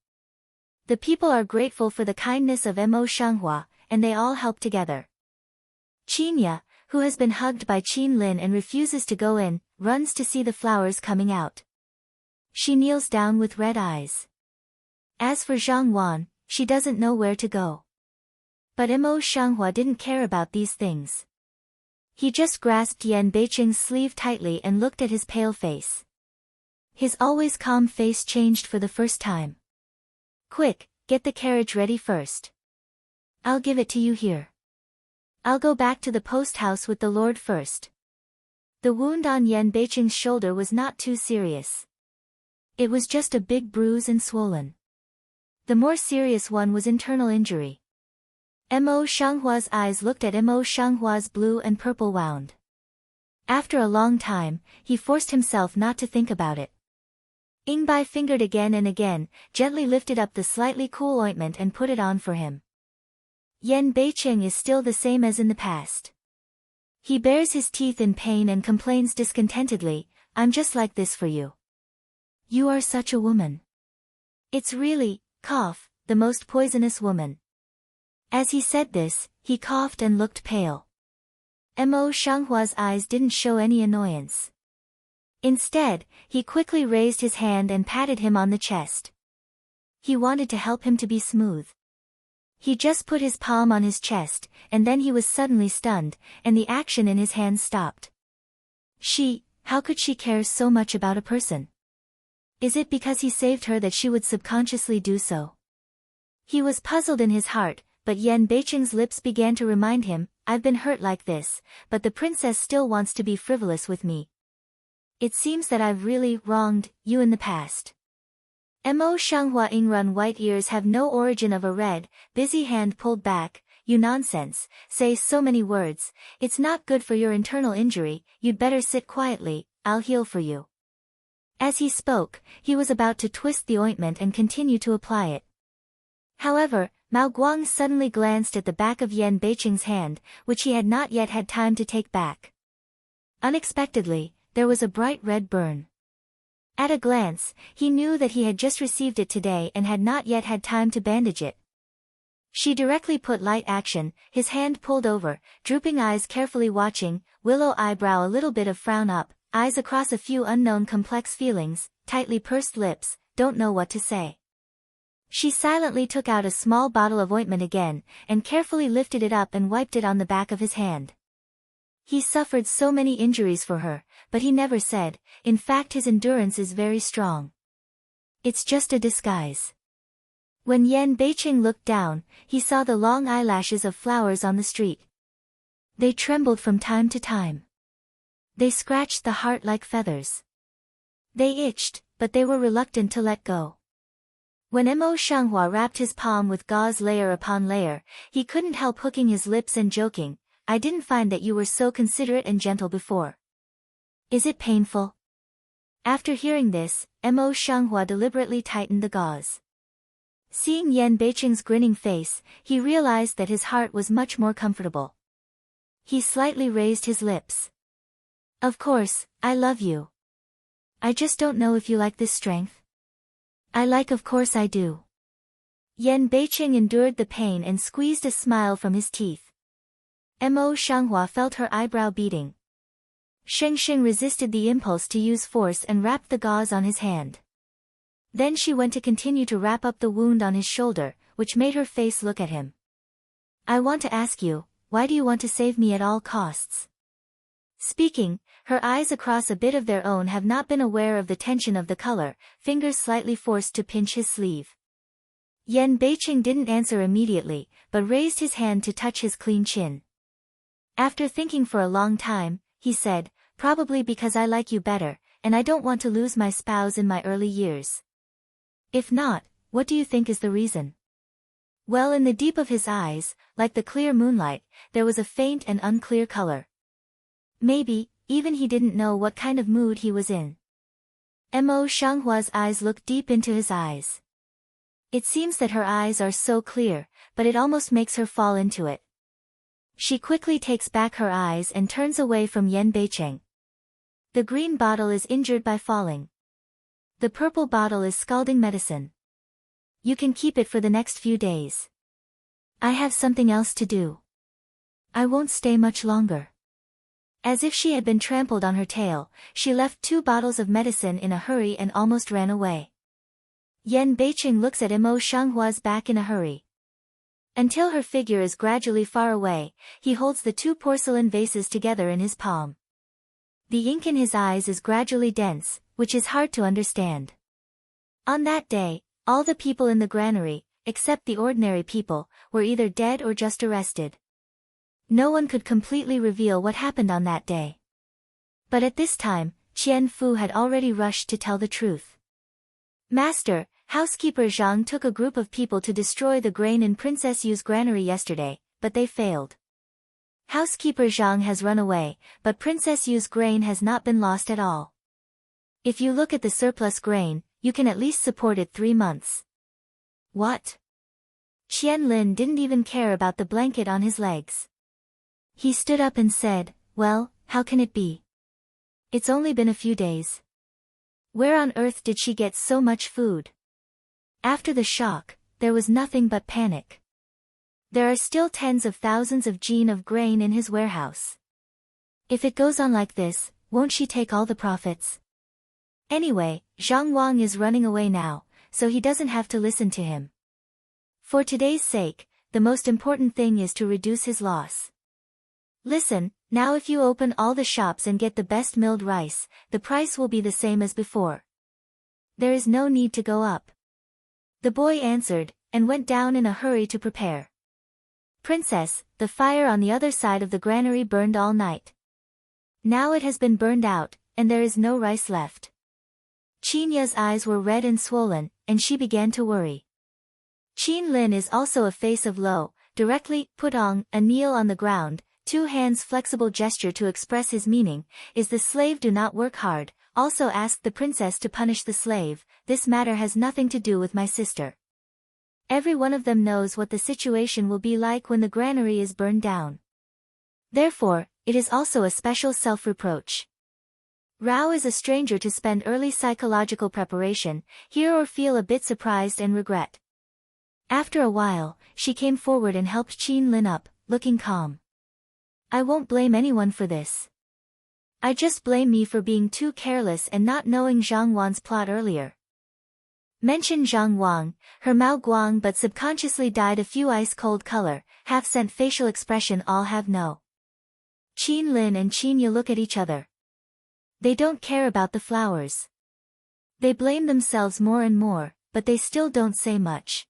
The people are grateful for the kindness of Mo Shanghua, and they all help together. Qinya, who has been hugged by Qin Lin and refuses to go in, runs to see the flowers coming out. She kneels down with red eyes. As for Zhang Wan, she doesn't know where to go. But Mo Shanghua didn't care about these things. He just grasped Yan Beiqing's sleeve tightly and looked at his pale face. His always calm face changed for the first time. "Quick, get the carriage ready first. I'll give it to you here. I'll go back to the post house with the Lord first." The wound on Yan Beiqing's shoulder was not too serious. It was just a big bruise and swollen. The more serious one was internal injury. Mo Shanghua's eyes looked at Mo Shanghua's blue and purple wound. After a long time, he forced himself not to think about it. Ingbai fingered again and again, gently lifted up the slightly cool ointment and put it on for him. Yan Beiqing is still the same as in the past. He bares his teeth in pain and complains discontentedly, "I'm just like this for you. You are such a woman. It's really, the most poisonous woman. As he said this, he coughed and looked pale. Mo Shanghua's eyes didn't show any annoyance. Instead, he quickly raised his hand and patted him on the chest. He wanted to help him to be smooth. He just put his palm on his chest, and then he was suddenly stunned, and the action in his hand stopped. How could she care so much about a person? Is it because he saved her that she would subconsciously do so? He was puzzled in his heart, but Yan Beicheng's lips began to remind him, I've been hurt like this, but the princess still wants to be frivolous with me. It seems that I've really wronged you in the past. Mo Shanghua Ingrun white ears have no origin of a red, busy hand pulled back, you nonsense, say so many words, it's not good for your internal injury, you'd better sit quietly, I'll heal for you. As he spoke, he was about to twist the ointment and continue to apply it. However, Mao Guang suddenly glanced at the back of Yan Beicheng's hand, which he had not yet had time to take back. Unexpectedly, there was a bright red burn. At a glance, he knew that he had just received it today and had not yet had time to bandage it. She directly put light action, his hand pulled over, drooping eyes carefully watching, willow eyebrow a little bit of frown up, eyes across a few unknown complex feelings, tightly pursed lips, don't know what to say. She silently took out a small bottle of ointment again, and carefully lifted it up and wiped it on the back of his hand. He suffered so many injuries for her, but he never said, in fact his endurance is very strong. It's just a disguise. When Yan Beicheng looked down, he saw the long eyelashes of flowers on the street. They trembled from time to time. They scratched the heart like feathers. They itched, but they were reluctant to let go. When Mo Shanghua wrapped his palm with gauze layer upon layer, he couldn't help hooking his lips and joking, I didn't find that you were so considerate and gentle before. Is it painful? After hearing this, Mo Shanghua deliberately tightened the gauze. Seeing Yan Beicheng's grinning face, he realized that his heart was much more comfortable. He slightly raised his lips. Of course, I love you. I just don't know if you like this strength. Of course I do. Yan Beicheng endured the pain and squeezed a smile from his teeth. Mo Shanghua felt her eyebrow beating. Shengsheng resisted the impulse to use force and wrapped the gauze on his hand. Then she went to continue to wrap up the wound on his shoulder, which made her face look at him. I want to ask you, why do you want to save me at all costs? Speaking, her eyes across a bit of their own have not been aware of the tension of the color, fingers slightly forced to pinch his sleeve. Yan Beicheng didn't answer immediately, but raised his hand to touch his clean chin. After thinking for a long time, he said, probably because I like you better, and I don't want to lose my spouse in my early years. If not, what do you think is the reason? Well, in the deep of his eyes, like the clear moonlight, there was a faint and unclear color. Maybe, even he didn't know what kind of mood he was in. Mo Shanghua's eyes looked deep into his eyes. It seems that her eyes are so clear, but it almost makes her fall into it. She quickly takes back her eyes and turns away from Yan Beicheng. The green bottle is injured by falling. The purple bottle is scalding medicine. You can keep it for the next few days. I have something else to do. I won't stay much longer. As if she had been trampled on her tail, she left 2 bottles of medicine in a hurry and almost ran away. Yan Beicheng looks at Mo Shanghua's back in a hurry. Until her figure is gradually far away, he holds the 2 porcelain vases together in his palm. The ink in his eyes is gradually dense, which is hard to understand. On that day, all the people in the granary, except the ordinary people, were either dead or just arrested. No one could completely reveal what happened on that day. But at this time, Qian Fu had already rushed to tell the truth. Master, housekeeper Zhang took a group of people to destroy the grain in Princess Yu's granary yesterday, but they failed. Housekeeper Zhang has run away, but Princess Yu's grain has not been lost at all. If you look at the surplus grain, you can at least support it 3 months. What? Qian Lin didn't even care about the blanket on his legs. He stood up and said, well, how can it be? It's only been a few days. Where on earth did she get so much food? After the shock, there was nothing but panic. There are still tens of thousands of jean of grain in his warehouse. If it goes on like this, won't she take all the profits? Anyway, Zhang Wang is running away now, so he doesn't have to listen to him. For today's sake, the most important thing is to reduce his loss. Listen, now if you open all the shops and get the best milled rice, the price will be the same as before. There is no need to go up. The boy answered, and went down in a hurry to prepare. Princess, the fire on the other side of the granary burned all night. Now it has been burned out, and there is no rice left. Qin Ya's eyes were red and swollen, and she began to worry. Qin Lin is also a face of lo, directly, putong, a kneel on the ground, two hands flexible gesture to express his meaning, is the slave do not work hard, also asked the princess to punish the slave, this matter has nothing to do with my sister. Every one of them knows what the situation will be like when the granary is burned down. Therefore, it is also a special self-reproach. Rao is a stranger to spend early psychological preparation, hear or feel a bit surprised and regret. After a while, she came forward and helped Qin Lin up, looking calm. I won't blame anyone for this. I just blame me for being too careless and not knowing Zhang Wan's plot earlier. Mention Zhang Wang, her Mao Guang but subconsciously dyed a few ice-cold color, half-sent facial expression all have no. Qin Lin and Qin Yu look at each other. They don't care about the flowers. They blame themselves more and more, but they still don't say much.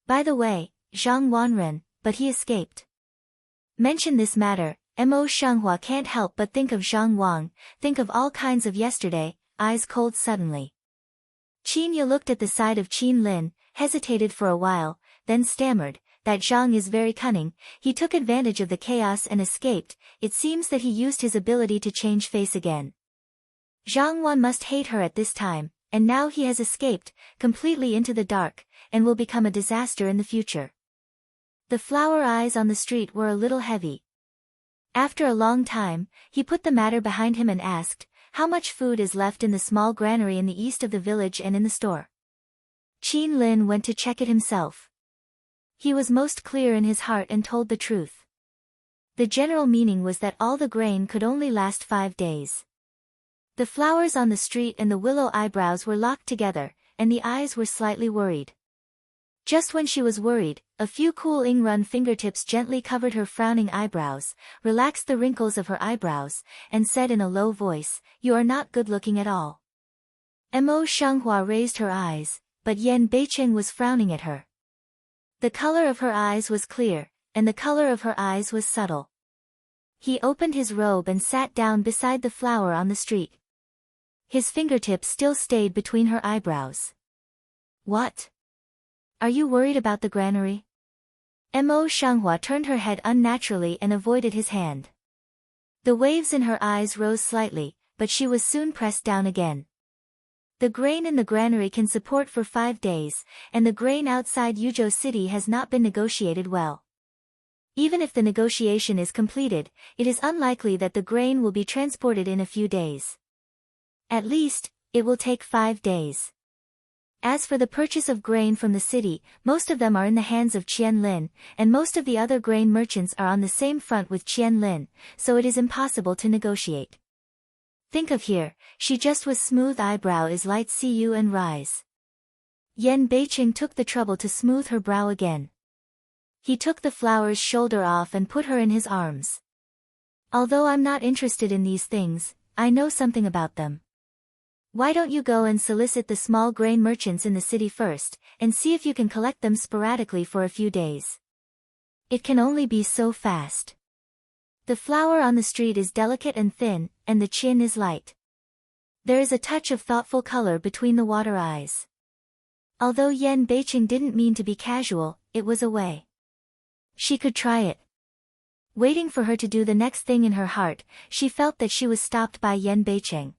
By the way, Zhang Wanren, but he escaped. Mention this matter, Mo Shanghua can't help but think of Zhang Wang, think of all kinds of yesterday, eyes cold suddenly. Qin Yu looked at the side of Qin Lin, hesitated for a while, then stammered, that Zhang is very cunning, he took advantage of the chaos and escaped, it seems that he used his ability to change face again. Zhang Wan must hate her at this time, and now he has escaped, completely into the dark, and will become a disaster in the future. The flower eyes on the street were a little heavy. After a long time, he put the matter behind him and asked, how much food is left in the small granary in the east of the village and in the store? Qin Lin went to check it himself. He was most clear in his heart and told the truth. The general meaning was that all the grain could only last 5 days. The flowers on the street and the willow eyebrows were locked together, and the eyes were slightly worried. Just when she was worried, a few cool Ingrun fingertips gently covered her frowning eyebrows, relaxed the wrinkles of her eyebrows, and said in a low voice, you are not good-looking at all. Mo Shanghua raised her eyes, but Yan Beicheng was frowning at her. The color of her eyes was clear, and the color of her eyes was subtle. He opened his robe and sat down beside the flower on the street. His fingertips still stayed between her eyebrows. What? Are you worried about the granary? Mo Shanghua turned her head unnaturally and avoided his hand. The waves in her eyes rose slightly, but she was soon pressed down again. The grain in the granary can support for 5 days, and the grain outside Yuzhou City has not been negotiated well. Even if the negotiation is completed, it is unlikely that the grain will be transported in a few days. At least, it will take 5 days. As for the purchase of grain from the city, most of them are in the hands of Qian Lin, and most of the other grain merchants are on the same front with Qian Lin, so it is impossible to negotiate. Think of here, she just was smooth eyebrow is light cu and rise. Yan Beicheng took the trouble to smooth her brow again. He took the flower's shoulder off and put her in his arms. Although I'm not interested in these things, I know something about them. Why don't you go and solicit the small grain merchants in the city first, and see if you can collect them sporadically for a few days. It can only be so fast. The flower on the street is delicate and thin, and the chin is light. There is a touch of thoughtful color between the water eyes. Although Yan Beicheng didn't mean to be casual, it was a way. She could try it. Waiting for her to do the next thing in her heart, she felt that she was stopped by Yan Beicheng.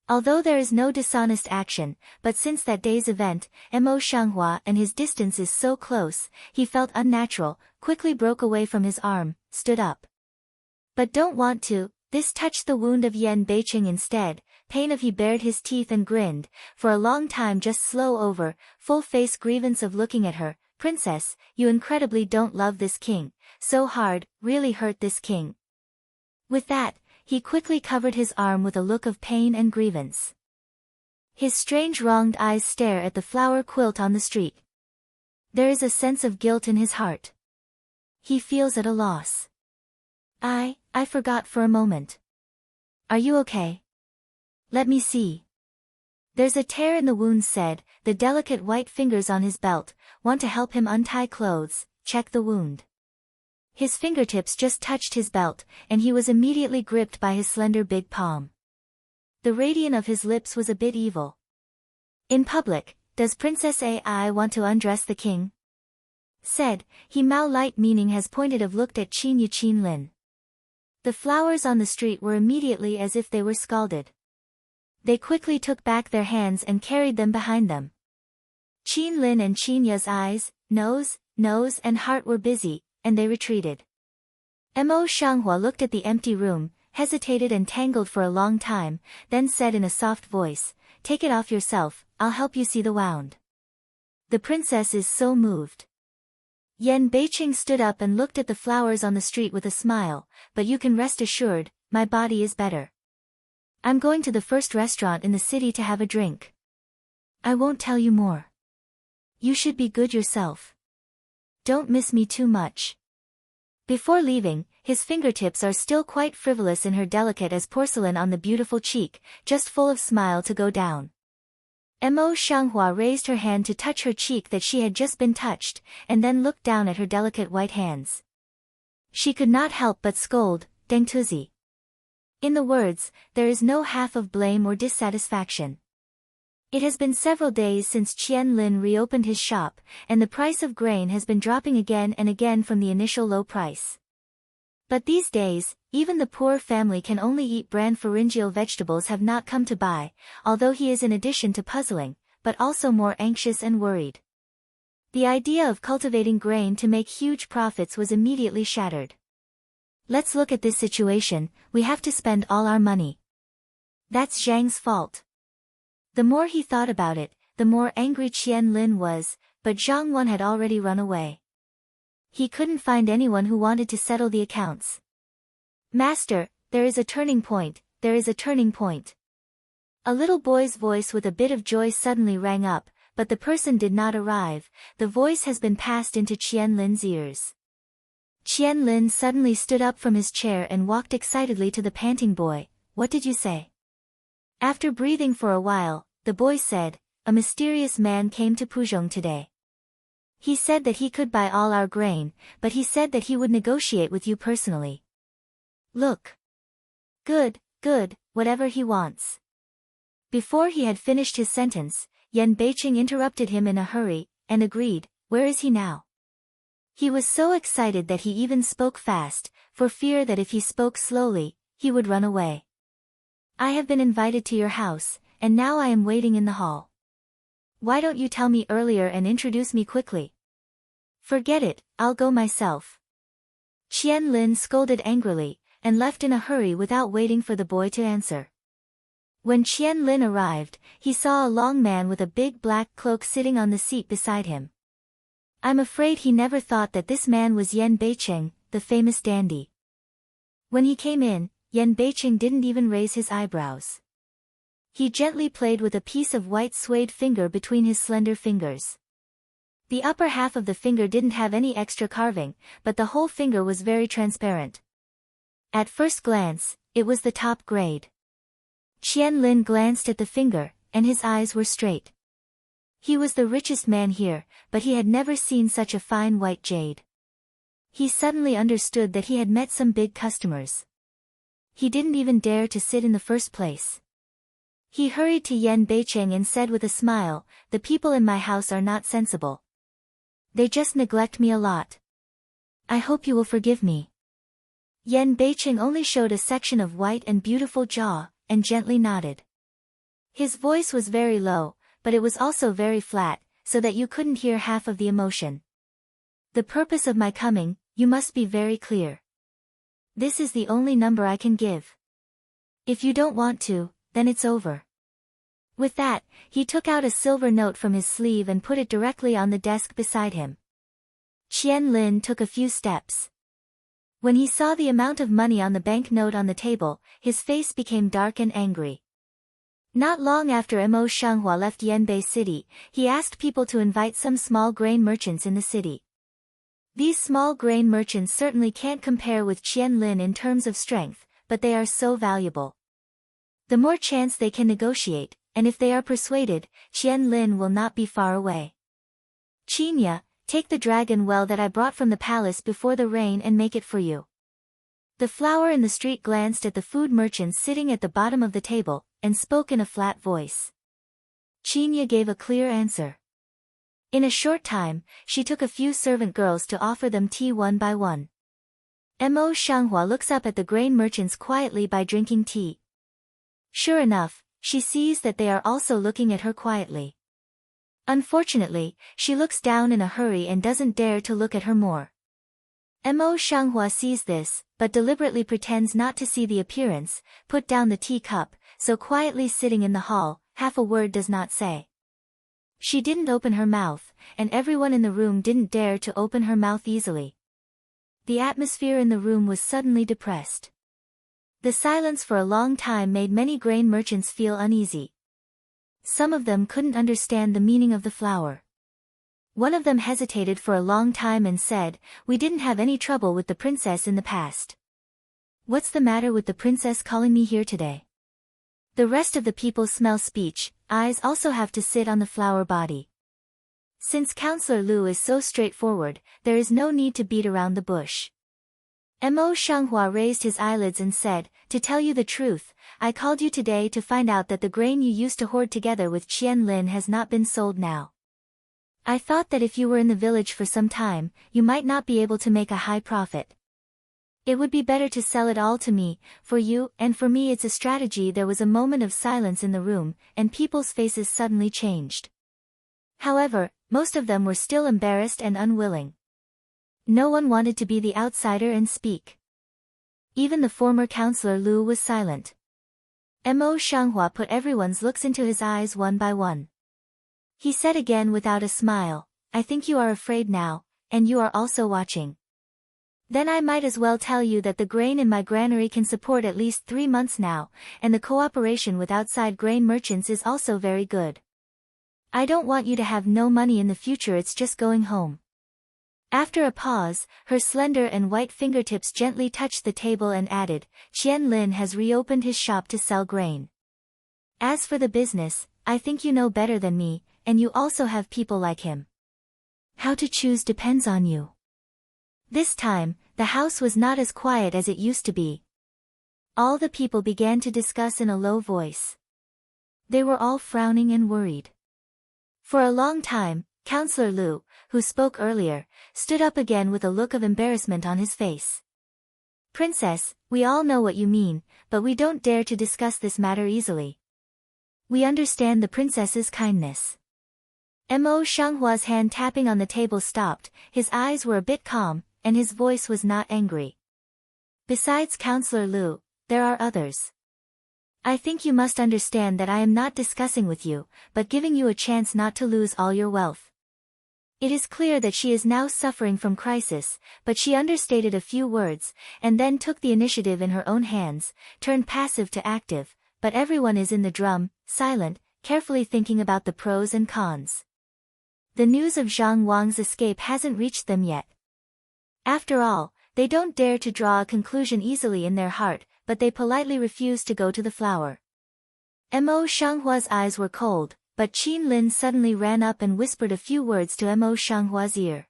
Although there is no dishonest action, but since that day's event, Mo Shanghua and his distance is so close, he felt unnatural, quickly broke away from his arm, stood up. But don't want to, this touched the wound of Yan Beicheng instead, pain of he bared his teeth and grinned, for a long time just slow over, full face grievance of looking at her, Princess, you incredibly don't love this king, so hard, really hurt this king. With that, he quickly covered his arm with a look of pain and grievance. His strange wronged eyes stare at the flower quilt on the street. There is a sense of guilt in his heart. He feels at a loss. I forgot for a moment. Are you okay? Let me see. There's a tear in the wound, said, the delicate white fingers on his belt. Want to help him untie clothes, check the wound. His fingertips just touched his belt, and he was immediately gripped by his slender big palm. The radiance of his lips was a bit evil. In public, does Princess Ai want to undress the king? Said, he Mao light meaning has pointed of looked at Qin Lin. The flowers on the street were immediately as if they were scalded. They quickly took back their hands and carried them behind them. Qin Lin and Qin Ya's eyes, nose, and heart were busy, and they retreated. Mo Shanghua looked at the empty room, hesitated and tangled for a long time, then said in a soft voice, take it off yourself, I'll help you see the wound. The princess is so moved. Yan Beiqing stood up and looked at the flowers on the street with a smile, but you can rest assured, my body is better. I'm going to the first restaurant in the city to have a drink. I won't tell you more. You should be good yourself. Don't miss me too much. Before leaving, his fingertips are still quite frivolous in her delicate as porcelain on the beautiful cheek, just full of smile to go down. Mo Shanghua raised her hand to touch her cheek that she had just been touched, and then looked down at her delicate white hands. She could not help but scold, Deng Tuzi. In the words, there is no half of blame or dissatisfaction. It has been several days since Qian Lin reopened his shop, and the price of grain has been dropping again and again from the initial low price. But these days, even the poor family can only eat bran pharyngeal vegetables have not come to buy, although he is in addition to puzzling, but also more anxious and worried. The idea of cultivating grain to make huge profits was immediately shattered. Let's look at this situation, we have to spend all our money. That's Zhang's fault. The more he thought about it, the more angry Qian Lin was, but Zhang Wan had already run away. He couldn't find anyone who wanted to settle the accounts. Master, there is a turning point, there is a turning point. A little boy's voice with a bit of joy suddenly rang up, but the person did not arrive. The voice has been passed into Qian Lin's ears. Qian Lin suddenly stood up from his chair and walked excitedly to the panting boy. What did you say? After breathing for a while, the boy said, a mysterious man came to Puzhong today. He said that he could buy all our grain, but he said that he would negotiate with you personally. Look. Good, whatever he wants. Before he had finished his sentence, Yan Beiqing interrupted him in a hurry, and agreed, where is he now? He was so excited that he even spoke fast, for fear that if he spoke slowly, he would run away. I have been invited to your house, and now I am waiting in the hall. Why don't you tell me earlier and introduce me quickly? Forget it, I'll go myself. Qian Lin scolded angrily, and left in a hurry without waiting for the boy to answer. When Qian Lin arrived, he saw a long man with a big black cloak sitting on the seat beside him. I'm afraid he never thought that this man was Yan Beiqing, the famous dandy. When he came in, Yan Beiqing didn't even raise his eyebrows. He gently played with a piece of white suede finger between his slender fingers. The upper half of the finger didn't have any extra carving, but the whole finger was very transparent. At first glance, it was the top grade. Qian Lin glanced at the finger, and his eyes were straight. He was the richest man here, but he had never seen such a fine white jade. He suddenly understood that he had met some big customers. He didn't even dare to sit in the first place. He hurried to Yan Beiqing and said with a smile, the people in my house are not sensible. They just neglect me a lot. I hope you will forgive me. Yan Beiqing only showed a section of white and beautiful jaw, and gently nodded. His voice was very low, but it was also very flat, so that you couldn't hear half of the emotion. The purpose of my coming, you must be very clear. This is the only number I can give. If you don't want to, then it's over. With that, he took out a silver note from his sleeve and put it directly on the desk beside him. Qian Lin took a few steps. When he saw the amount of money on the bank note on the table, his face became dark and angry. Not long after Mo Shanghua left Yanbei City, he asked people to invite some small grain merchants in the city. These small grain merchants certainly can't compare with Qian Lin in terms of strength, but they are so valuable. The more chance they can negotiate, and if they are persuaded, Qian Lin will not be far away. Qinya, take the dragon well that I brought from the palace before the rain and make it for you. The flower in the street glanced at the food merchants sitting at the bottom of the table, and spoke in a flat voice. Qinya gave a clear answer. In a short time, she took a few servant girls to offer them tea one by one. Mo Shanghua looks up at the grain merchants quietly by drinking tea. Sure enough, she sees that they are also looking at her quietly. Unfortunately, she looks down in a hurry and doesn't dare to look at her more. Mo Shanghua sees this, but deliberately pretends not to see the appearance, put down the teacup, so quietly sitting in the hall, half a word does not say. She didn't open her mouth, and everyone in the room didn't dare to open her mouth easily. The atmosphere in the room was suddenly depressed. The silence for a long time made many grain merchants feel uneasy. Some of them couldn't understand the meaning of the flower. One of them hesitated for a long time and said, "We didn't have any trouble with the princess in the past. What's the matter with the princess calling me here today?" The rest of the people smell speech, eyes also have to sit on the flower body. Since Counselor Lu is so straightforward, there is no need to beat around the bush. Mo Shanghua raised his eyelids and said, "To tell you the truth, I called you today to find out that the grain you used to hoard together with Qian Lin has not been sold now. I thought that if you were in the village for some time, you might not be able to make a high profit. It would be better to sell it all to me, for you, and for me it's a strategy." There was a moment of silence in the room, and people's faces suddenly changed. However, most of them were still embarrassed and unwilling. No one wanted to be the outsider and speak. Even the former Counselor Lu was silent. Mo Shanghua put everyone's looks into his eyes one by one. He said again without a smile, "I think you are afraid now, and you are also watching. Then I might as well tell you that the grain in my granary can support at least 3 months now, and the cooperation with outside grain merchants is also very good. I don't want you to have no money in the future, it's just going home." After a pause, her slender and white fingertips gently touched the table and added, "Qian Lin has reopened his shop to sell grain. As for the business, I think you know better than me, and you also have people like him. How to choose depends on you." This time, the house was not as quiet as it used to be. All the people began to discuss in a low voice. They were all frowning and worried. For a long time, Counselor Lu, who spoke earlier, stood up again with a look of embarrassment on his face. "Princess, we all know what you mean, but we don't dare to discuss this matter easily. We understand the princess's kindness." Mo Shanghua's hand tapping on the table stopped, his eyes were a bit calm, and his voice was not angry. "Besides Counselor Lu, there are others. I think you must understand that I am not discussing with you, but giving you a chance not to lose all your wealth. It is clear that she is now suffering from crisis, but she understated a few words, and then took the initiative in her own hands, turned passive to active, but everyone is in the drum, silent, carefully thinking about the pros and cons. The news of Zhang Wang's escape hasn't reached them yet. After all, they don't dare to draw a conclusion easily in their heart, but they politely refuse to go to the flower." Mo Shanghua's eyes were cold, but Qin Lin suddenly ran up and whispered a few words to Mo Shanghua's ear.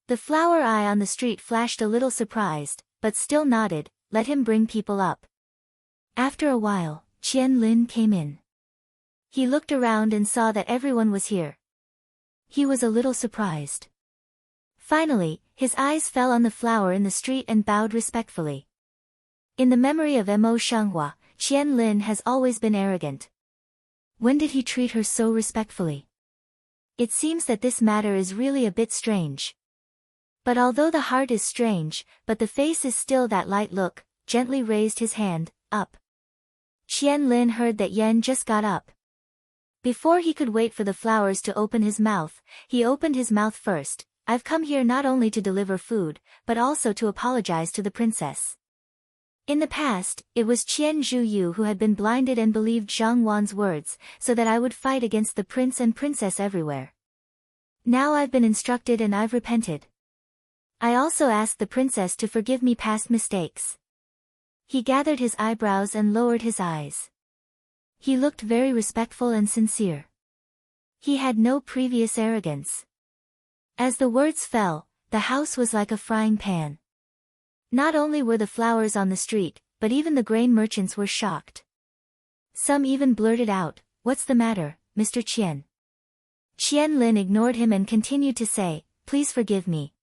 The flower eye on the street flashed a little surprised, but still nodded, "Let him bring people up." After a while, Qian Lin came in. He looked around and saw that everyone was here. He was a little surprised. Finally, his eyes fell on the flower in the street and bowed respectfully. In the memory of Mo Shanghua, Qian Lin has always been arrogant. When did he treat her so respectfully? It seems that this matter is really a bit strange. But although the heart is strange, but the face is still that light look, gently raised his hand, up. Qian Lin heard that Yan just got up. Before he could wait for the flowers to open his mouth, he opened his mouth first. I've come here not only to deliver food, but also to apologize to the princess. In the past, it was Qian Zhuyu who had been blinded and believed Zhang Wan's words, so that I would fight against the prince and princess everywhere. Now I've been instructed and I've repented. I also ask the princess to forgive me past mistakes. He gathered his eyebrows and lowered his eyes. He looked very respectful and sincere. He had no previous arrogance. As the words fell, the house was like a frying pan. Not only were the flowers on the street, but even the grain merchants were shocked. Some even blurted out, "What's the matter, Mr. Qian?" Qian Lin ignored him and continued to say, "Please forgive me."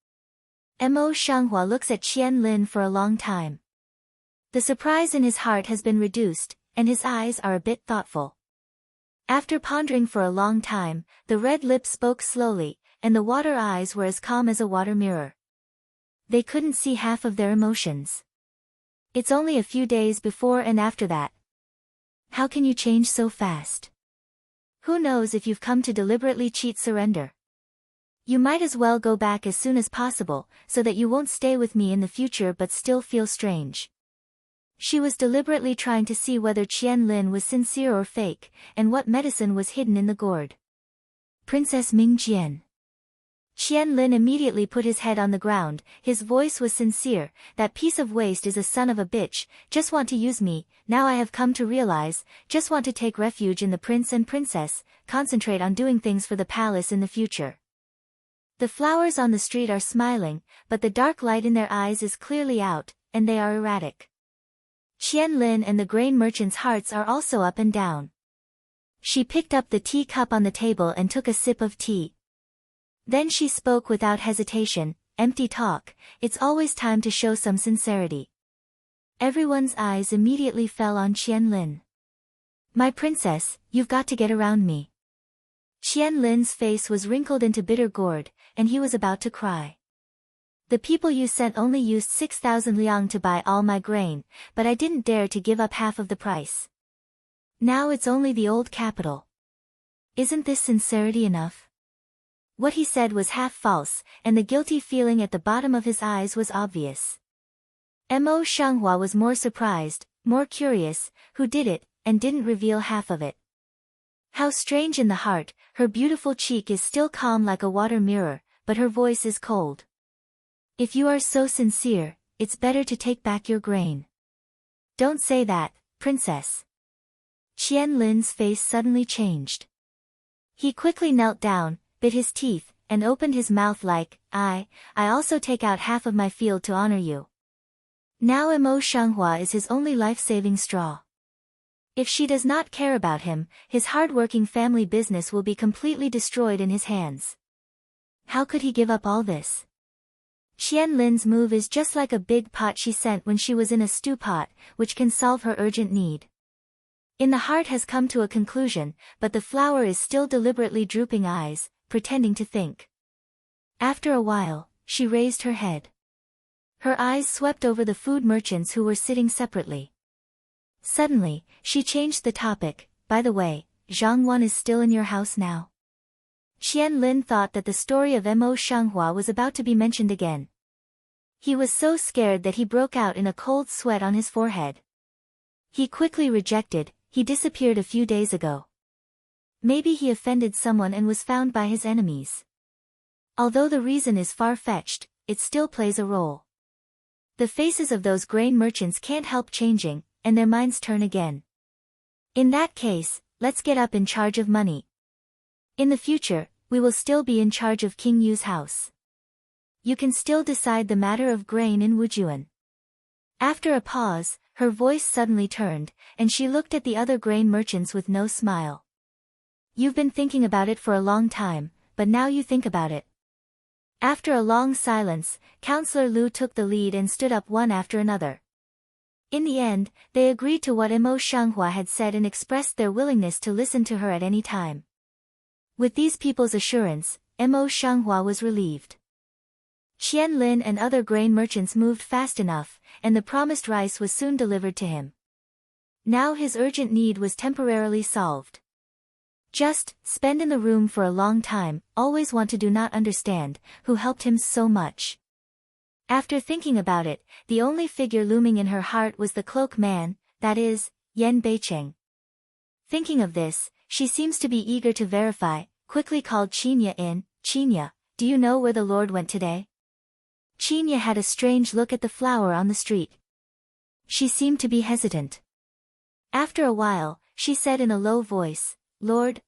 Mo Shanghua looks at Qian Lin for a long time. The surprise in his heart has been reduced, and his eyes are a bit thoughtful. After pondering for a long time, the red lips spoke slowly, and the water eyes were as calm as a water mirror. They couldn't see half of their emotions. It's only a few days before and after that. How can you change so fast? Who knows if you've come to deliberately cheat surrender? You might as well go back as soon as possible, so that you won't stay with me in the future but still feel strange. She was deliberately trying to see whether Qian Lin was sincere or fake, and what medicine was hidden in the gourd. Princess Mingjian. Qian Lin immediately put his head on the ground. His voice was sincere. "That piece of waste is a son of a bitch, just want to use me. Now I have come to realize, just want to take refuge in the prince and princess, concentrate on doing things for the palace in the future." The flowers on the street are smiling, but the dark light in their eyes is clearly out, and they are erratic. Qian Lin and the grain merchant's hearts are also up and down. She picked up the tea cup on the table and took a sip of tea. Then she spoke without hesitation, "Empty talk, it's always time to show some sincerity." Everyone's eyes immediately fell on Qian Lin. "My princess, you've got to get around me." Qian Lin's face was wrinkled into bitter gourd, and he was about to cry. "The people you sent only used 6,000 liang to buy all my grain, but I didn't dare to give up half of the price. Now it's only the old capital. Isn't this sincerity enough?" What he said was half false, and the guilty feeling at the bottom of his eyes was obvious. Mo Shanghua was more surprised, more curious, who did it, and didn't reveal half of it. How strange in the heart, her beautiful cheek is still calm like a water mirror, but her voice is cold. "If you are so sincere, it's better to take back your grain." "Don't say that, princess." Qian Lin's face suddenly changed. He quickly knelt down, bit his teeth, and opened his mouth like, I also take out half of my field to honor you." Now Mo Shanghua is his only life-saving straw. If she does not care about him, his hard-working family business will be completely destroyed in his hands. How could he give up all this? Qian Lin's move is just like a big pot she sent when she was in a stew pot, which can solve her urgent need. In the heart has come to a conclusion, but the flower is still deliberately drooping eyes, pretending to think. After a while, she raised her head. Her eyes swept over the food merchants who were sitting separately. Suddenly, she changed the topic. "By the way, Zhang Wan is still in your house now?" Qian Lin thought that the story of Mo Shanghua was about to be mentioned again. He was so scared that he broke out in a cold sweat on his forehead. He quickly rejected, "He disappeared a few days ago." Maybe he offended someone and was found by his enemies. Although the reason is far-fetched, it still plays a role. The faces of those grain merchants can't help changing, and their minds turn again. In that case, let's get up in charge of money. In the future, we will still be in charge of King Yu's house. You can still decide the matter of grain in Wujuan. After a pause, her voice suddenly turned, and she looked at the other grain merchants with no smile. "You've been thinking about it for a long time, but now you think about it." After a long silence, Counselor Lu took the lead and stood up one after another. In the end, they agreed to what Mo Shanghua had said and expressed their willingness to listen to her at any time. With these people's assurance, Mo Shanghua was relieved. Qian Lin and other grain merchants moved fast enough, and the promised rice was soon delivered to him. Now his urgent need was temporarily solved. Just, spend in the room for a long time, always want to do not understand, who helped him so much. After thinking about it, the only figure looming in her heart was the cloak man, that is, Yan Beicheng. Thinking of this, she seems to be eager to verify, quickly called Qinya in. Qinya, do you know where the Lord went today? Qinya had a strange look at the flower on the street. She seemed to be hesitant. After a while, she said in a low voice, Lord,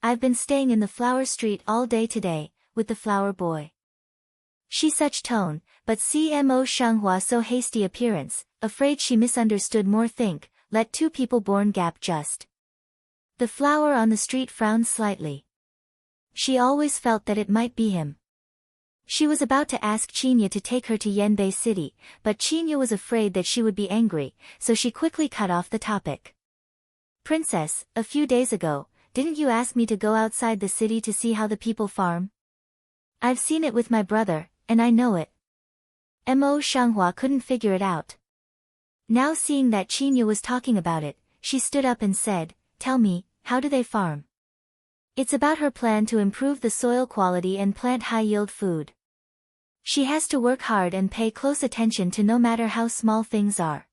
I've been staying in the flower street all day today, with the flower boy. She such tone, but CMO Shanghua so hasty appearance, afraid she misunderstood more think, let two people born gap just. The flower on the street frowned slightly. She always felt that it might be him. She was about to ask Qinya to take her to Yanbei City, but Qinya was afraid that she would be angry, so she quickly cut off the topic. Princess, a few days ago, didn't you ask me to go outside the city to see how the people farm? I've seen it with my brother, and I know it. Mo Shanghua couldn't figure it out. Now seeing that Qinya was talking about it, she stood up and said, Tell me, how do they farm? It's about her plan to improve the soil quality and plant high-yield food. She has to work hard and pay close attention to no matter how small things are.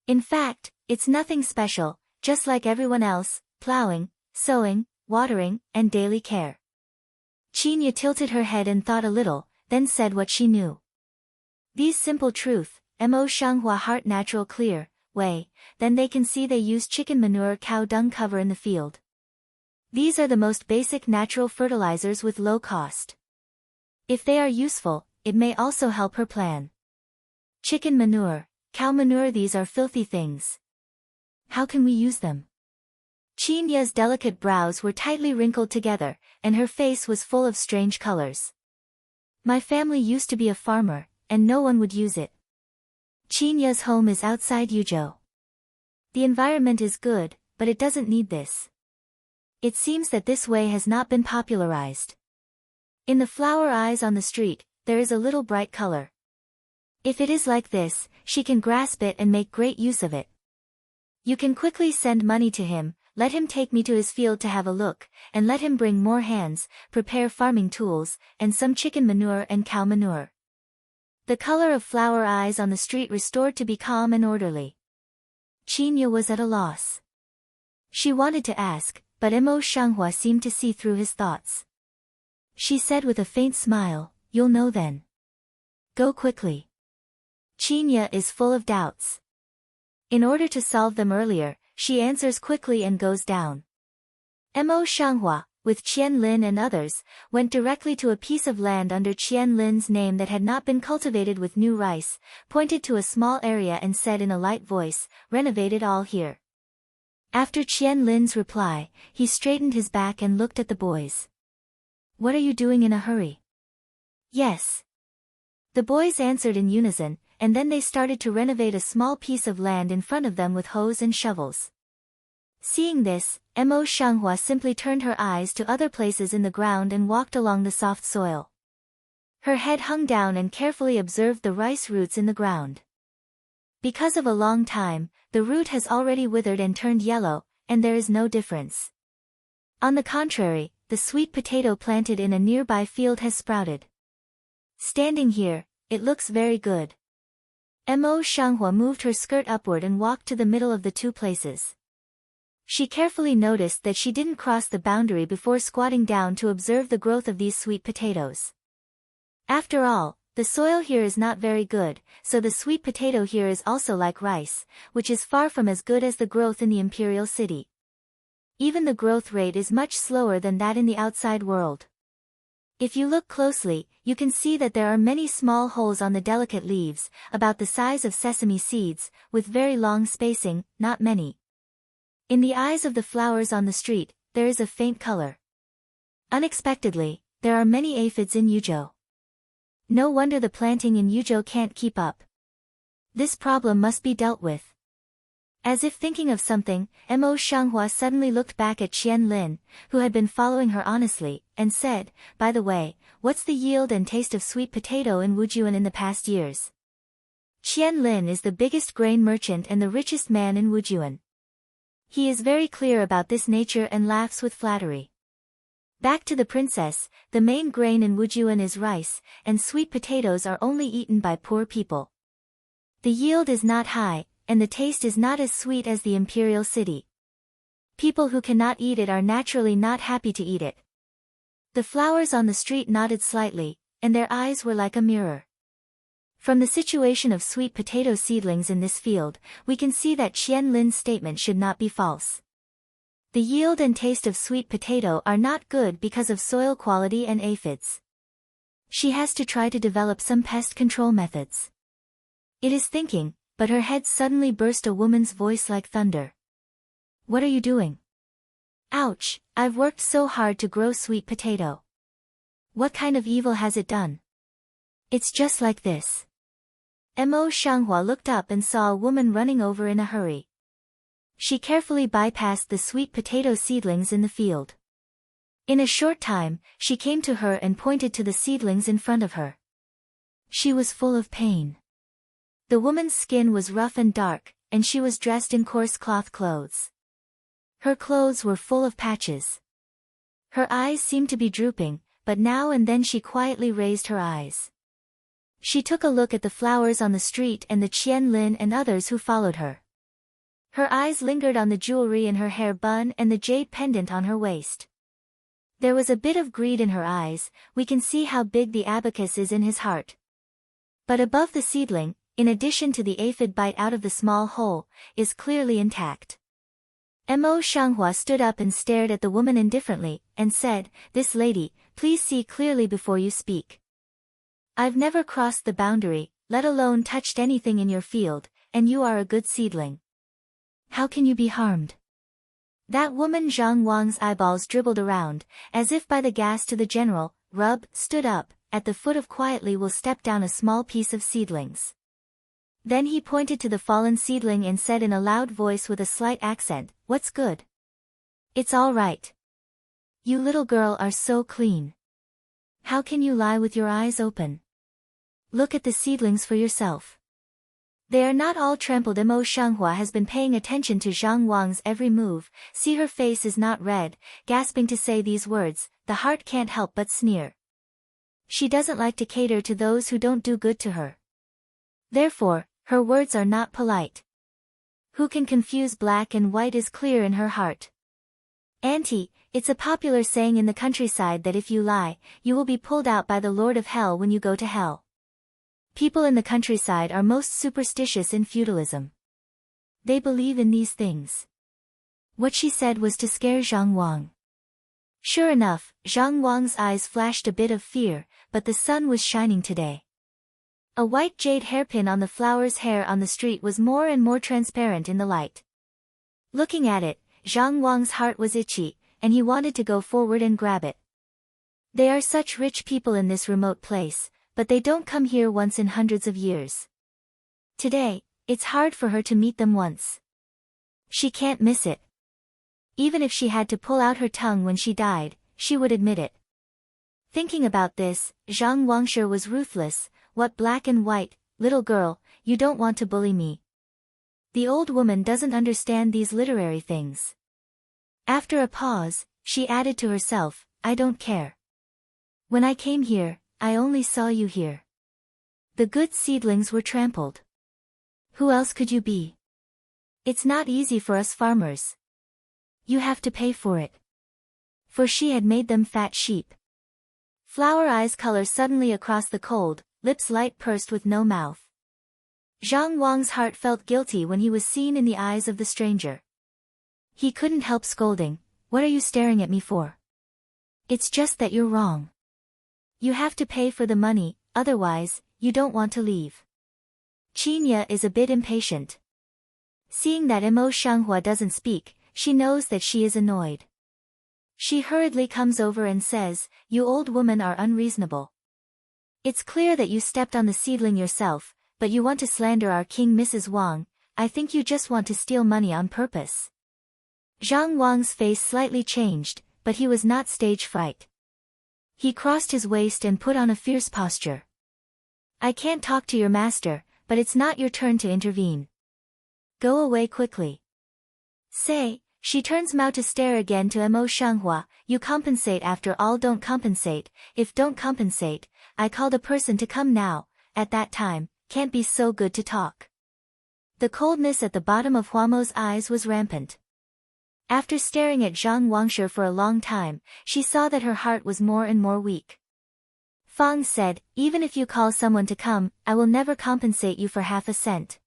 In fact, it's nothing special, just like everyone else, plowing, sowing, watering, and daily care. Qinya tilted her head and thought a little, then said what she knew. These simple truth, Mo Shanghua heart natural clear, way, then they can see they use chicken manure cow dung cover in the field. These are the most basic natural fertilizers with low cost. If they are useful, it may also help her plan. Chicken manure, cow manure, these are filthy things. How can we use them? Qinya's delicate brows were tightly wrinkled together, and her face was full of strange colors. My family used to be a farmer, and no one would use it. Qinya's home is outside Yuzhou. The environment is good, but it doesn't need this. It seems that this way has not been popularized. In the flower eyes on the street, there is a little bright color. If it is like this, she can grasp it and make great use of it. You can quickly send money to him, let him take me to his field to have a look, and let him bring more hands, prepare farming tools, and some chicken manure and cow manure. The color of flower eyes on the street restored to be calm and orderly. Qinya was at a loss. She wanted to ask, but Mo Shanghua seemed to see through his thoughts. She said with a faint smile, You'll know then. Go quickly. Qinya is full of doubts. In order to solve them earlier, she answers quickly and goes down. Mo Shanghua, with Qian Lin and others, went directly to a piece of land under Qian Lin's name that had not been cultivated with new rice, pointed to a small area and said in a light voice, Renovate it all here. After Qian Lin's reply, he straightened his back and looked at the boys. What are you doing in a hurry? Yes. The boys answered in unison, and then they started to renovate a small piece of land in front of them with hoes and shovels. Seeing this, Mo Shanghua simply turned her eyes to other places in the ground and walked along the soft soil. Her head hung down and carefully observed the rice roots in the ground. Because of a long time, the root has already withered and turned yellow, and there is no difference. On the contrary, the sweet potato planted in a nearby field has sprouted. Standing here, it looks very good. Mo Shanghua moved her skirt upward and walked to the middle of the two places. She carefully noticed that she didn't cross the boundary before squatting down to observe the growth of these sweet potatoes. After all, the soil here is not very good, so the sweet potato here is also like rice, which is far from as good as the growth in the imperial city. Even the growth rate is much slower than that in the outside world. If you look closely, you can see that there are many small holes on the delicate leaves, about the size of sesame seeds, with very long spacing, not many. In the eyes of the flowers on the street, there is a faint color. Unexpectedly, there are many aphids in Yuzhou. No wonder the planting in Yuzhou can't keep up. This problem must be dealt with. As if thinking of something, Mo Shanghua suddenly looked back at Qian Lin, who had been following her honestly, and said, By the way, what's the yield and taste of sweet potato in Wujuan in the past years? Qian Lin is the biggest grain merchant and the richest man in Wujuan. He is very clear about this nature and laughs with flattery. Back to the princess, the main grain in Wujuan is rice, and sweet potatoes are only eaten by poor people. The yield is not high, and the taste is not as sweet as the imperial city. People who cannot eat it are naturally not happy to eat it. The flowers on the street nodded slightly, and their eyes were like a mirror. From the situation of sweet potato seedlings in this field, we can see that Qian Lin's statement should not be false. The yield and taste of sweet potato are not good because of soil quality and aphids. She has to try to develop some pest control methods. It is thinking, but her head suddenly burst a woman's voice like thunder. What are you doing? Ouch, I've worked so hard to grow sweet potato. What kind of evil has it done? It's just like this. Mo Shanghua looked up and saw a woman running over in a hurry. She carefully bypassed the sweet potato seedlings in the field. In a short time, she came to her and pointed to the seedlings in front of her. She was full of pain. The woman's skin was rough and dark, and she was dressed in coarse cloth clothes. Her clothes were full of patches. Her eyes seemed to be drooping, but now and then she quietly raised her eyes. She took a look at the flowers on the street and the Qian Lin and others who followed her. Her eyes lingered on the jewelry in her hair bun and the jade pendant on her waist. There was a bit of greed in her eyes, we can see how big the abacus is in his heart. But above the seedling, in addition to the aphid bite out of the small hole, is clearly intact. Mo Shanghua stood up and stared at the woman indifferently, and said, "This lady, please see clearly before you speak. I've never crossed the boundary, let alone touched anything in your field, and you are a good seedling. How can you be harmed?" That woman Zhang Wang's eyeballs dribbled around, as if by the gas to the general, stood up, at the foot of quietly will step down a small piece of seedlings. Then he pointed to the fallen seedling and said in a loud voice with a slight accent, "What's good? It's all right. You little girl are so clean. How can you lie with your eyes open? Look at the seedlings for yourself. They are not all trampled." Mo Shanghua has been paying attention to Zhang Wang's every move, see her face is not red, gasping to say these words, the heart can't help but sneer. She doesn't like to cater to those who don't do good to her. Therefore, her words are not polite. Who can confuse black and white is clear in her heart. "Auntie, it's a popular saying in the countryside that if you lie, you will be pulled out by the Lord of Hell when you go to hell. People in the countryside are most superstitious in feudalism. They believe in these things." What she said was to scare Zhang Wang. Sure enough, Zhang Wang's eyes flashed a bit of fear, but the sun was shining today. A white jade hairpin on the flower's hair on the street was more and more transparent in the light. Looking at it, Zhang Wang's heart was itchy, and he wanted to go forward and grab it. They are such rich people in this remote place, but they don't come here once in hundreds of years. Today, it's hard for her to meet them once. She can't miss it. Even if she had to pull out her tongue when she died, she would admit it. Thinking about this, Zhang Wangsher was ruthless. "What black and white, little girl, you don't want to bully me. The old woman doesn't understand these literary things." After a pause, she added to herself, "I don't care. When I came here, I only saw you here. The good seedlings were trampled. Who else could you be? It's not easy for us farmers. You have to pay for it." For she had made them fat sheep. Flower eyes color suddenly across the cold, lips light pursed with no mouth. Zhang Wang's heart felt guilty when he was seen in the eyes of the stranger. He couldn't help scolding, "What are you staring at me for? It's just that you're wrong. You have to pay for the money, otherwise, you don't want to leave." Qinya is a bit impatient. Seeing that Mo Shanghua doesn't speak, she knows that she is annoyed. She hurriedly comes over and says, "You old woman are unreasonable. It's clear that you stepped on the seedling yourself, but you want to slander our king Mrs. Wang. I think you just want to steal money on purpose." Zhang Wang's face slightly changed, but he was not stage fright. He crossed his waist and put on a fierce posture. "I can't talk to your master, but it's not your turn to intervene. Go away quickly. Say, she turns Mao to stare again to Mo Shanghua, you compensate after all don't compensate, if don't compensate, I called a person to come now, at that time, can't be so good to talk. The coldness at the bottom of Huamo's eyes was rampant. After staring at Zhang Wangshe for a long time, she saw that her heart was more and more weak. Fang said, even if you call someone to come, I will never compensate you for half a cent.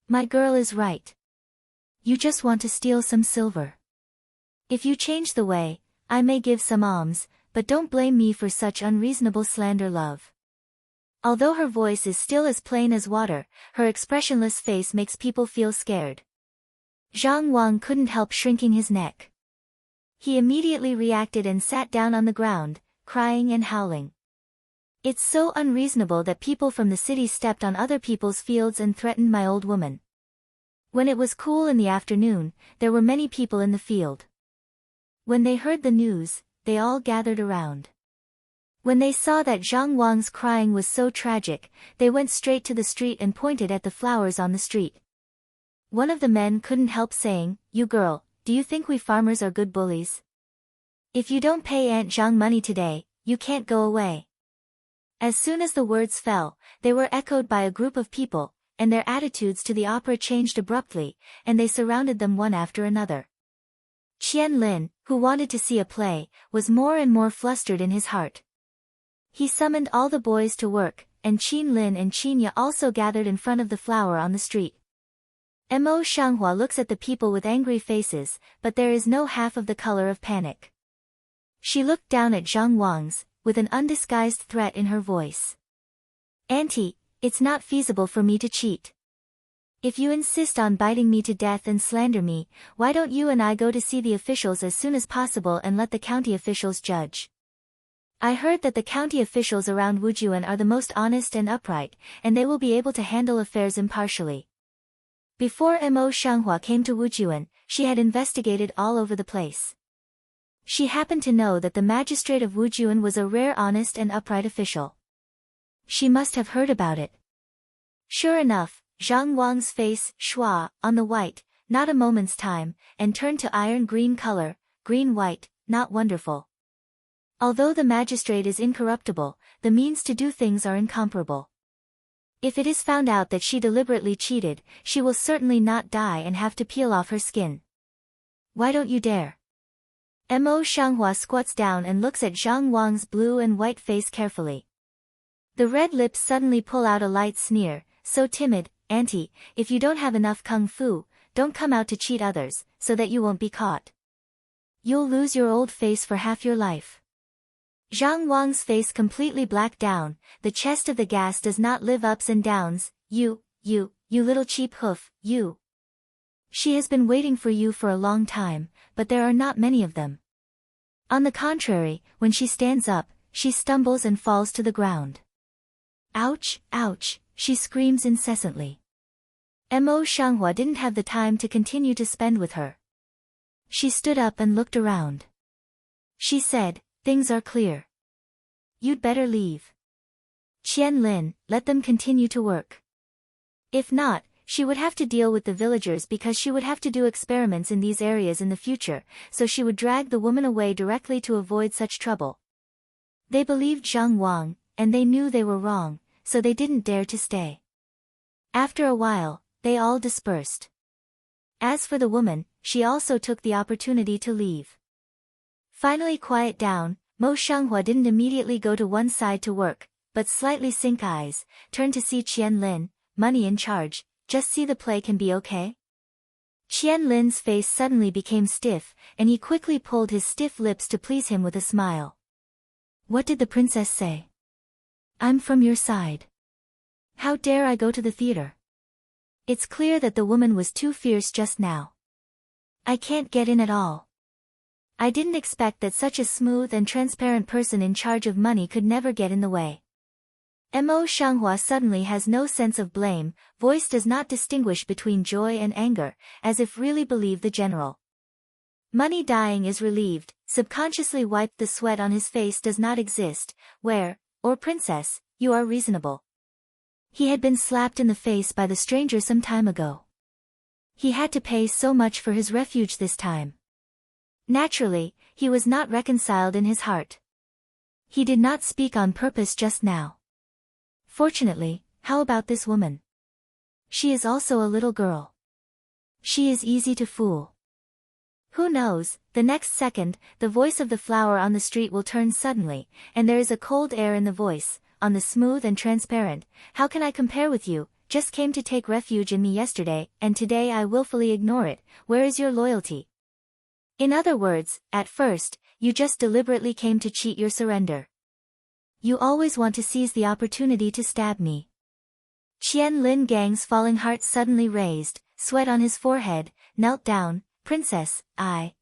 My girl is right. You just want to steal some silver. If you change the way, I may give some alms, but don't blame me for such unreasonable slander, love. Although her voice is still as plain as water, her expressionless face makes people feel scared. Zhang Wang couldn't help shrinking his neck. He immediately reacted and sat down on the ground, crying and howling. It's so unreasonable that people from the city stepped on other people's fields and threatened my old woman. When it was cool in the afternoon, there were many people in the field. When they heard the news, they all gathered around. When they saw that Zhang Wang's crying was so tragic, they went straight to the street and pointed at the flowers on the street. One of the men couldn't help saying, you girl, do you think we farmers are good bullies? If you don't pay Aunt Zhang money today, you can't go away. As soon as the words fell, they were echoed by a group of people, and their attitudes to the opera changed abruptly, and they surrounded them one after another. Qian Lin, who wanted to see a play, was more and more flustered in his heart. He summoned all the boys to work, and Qin Lin and Qinya also gathered in front of the flower on the street. Mo Shanghua looks at the people with angry faces, but there is no half of the color of panic. She looked down at Zhang Wang's, with an undisguised threat in her voice. Auntie, it's not feasible for me to cheat. If you insist on biting me to death and slander me, why don't you and I go to see the officials as soon as possible and let the county officials judge? I heard that the county officials around Wujuan are the most honest and upright, and they will be able to handle affairs impartially. Before Mo Shanghua came to Wujuan, she had investigated all over the place. She happened to know that the magistrate of Wujuan was a rare honest and upright official. She must have heard about it. Sure enough, Zhang Wang's face shua on the white, not a moment's time, and turned to iron green color, green-white, not wonderful. Although the magistrate is incorruptible, the means to do things are incomparable. If it is found out that she deliberately cheated, she will certainly not die and have to peel off her skin. Why don't you dare? Mo Shanghua squats down and looks at Zhang Wang's blue and white face carefully. The red lips suddenly pull out a light sneer, so timid, Auntie, if you don't have enough kung fu, don't come out to cheat others, so that you won't be caught. You'll lose your old face for half your life. Zhang Wang's face completely blacked down, the chest of the gas does not live ups and downs, you little cheap hoof, you. She has been waiting for you for a long time, but there are not many of them. On the contrary, when she stands up, she stumbles and falls to the ground. Ouch, ouch, she screams incessantly. Mo Shanghua didn't have the time to continue to spend with her. She stood up and looked around. She said, things are clear. You'd better leave. Qian Lin, let them continue to work. If not, she would have to deal with the villagers because she would have to do experiments in these areas in the future, so she would drag the woman away directly to avoid such trouble. They believed Zhang Wang, and they knew they were wrong, so they didn't dare to stay. After a while, they all dispersed. As for the woman, she also took the opportunity to leave. Finally quiet down, Mo Shanghua didn't immediately go to one side to work, but slightly sink eyes, turned to see Qian Lin, money in charge, just see the play can be okay? Qian Lin's face suddenly became stiff, and he quickly pulled his stiff lips to please him with a smile. What did the princess say? I'm from your side. How dare I go to the theater? It's clear that the woman was too fierce just now. I can't get in at all. I didn't expect that such a smooth and transparent person in charge of money could never get in the way. Mo Shanghua suddenly has no sense of blame, voice does not distinguish between joy and anger, as if really believed the general. Money dying is relieved, subconsciously wiped the sweat on his face does not exist, where, or princess, you are reasonable. He had been slapped in the face by the stranger some time ago. He had to pay so much for his refuge this time. Naturally, he was not reconciled in his heart. He did not speak on purpose just now. Fortunately, how about this woman? She is also a little girl. She is easy to fool. Who knows, the next second, the voice of the flower on the street will turn suddenly, and there is a cold air in the voice, on the smooth and transparent. How can I compare with you? Just came to take refuge in me yesterday, and today I willfully ignore it. Where is your loyalty? In other words, at first, you just deliberately came to cheat your surrender. You always want to seize the opportunity to stab me. Qian Lin Gang's falling heart suddenly raised, sweat on his forehead, knelt down. Princess, I.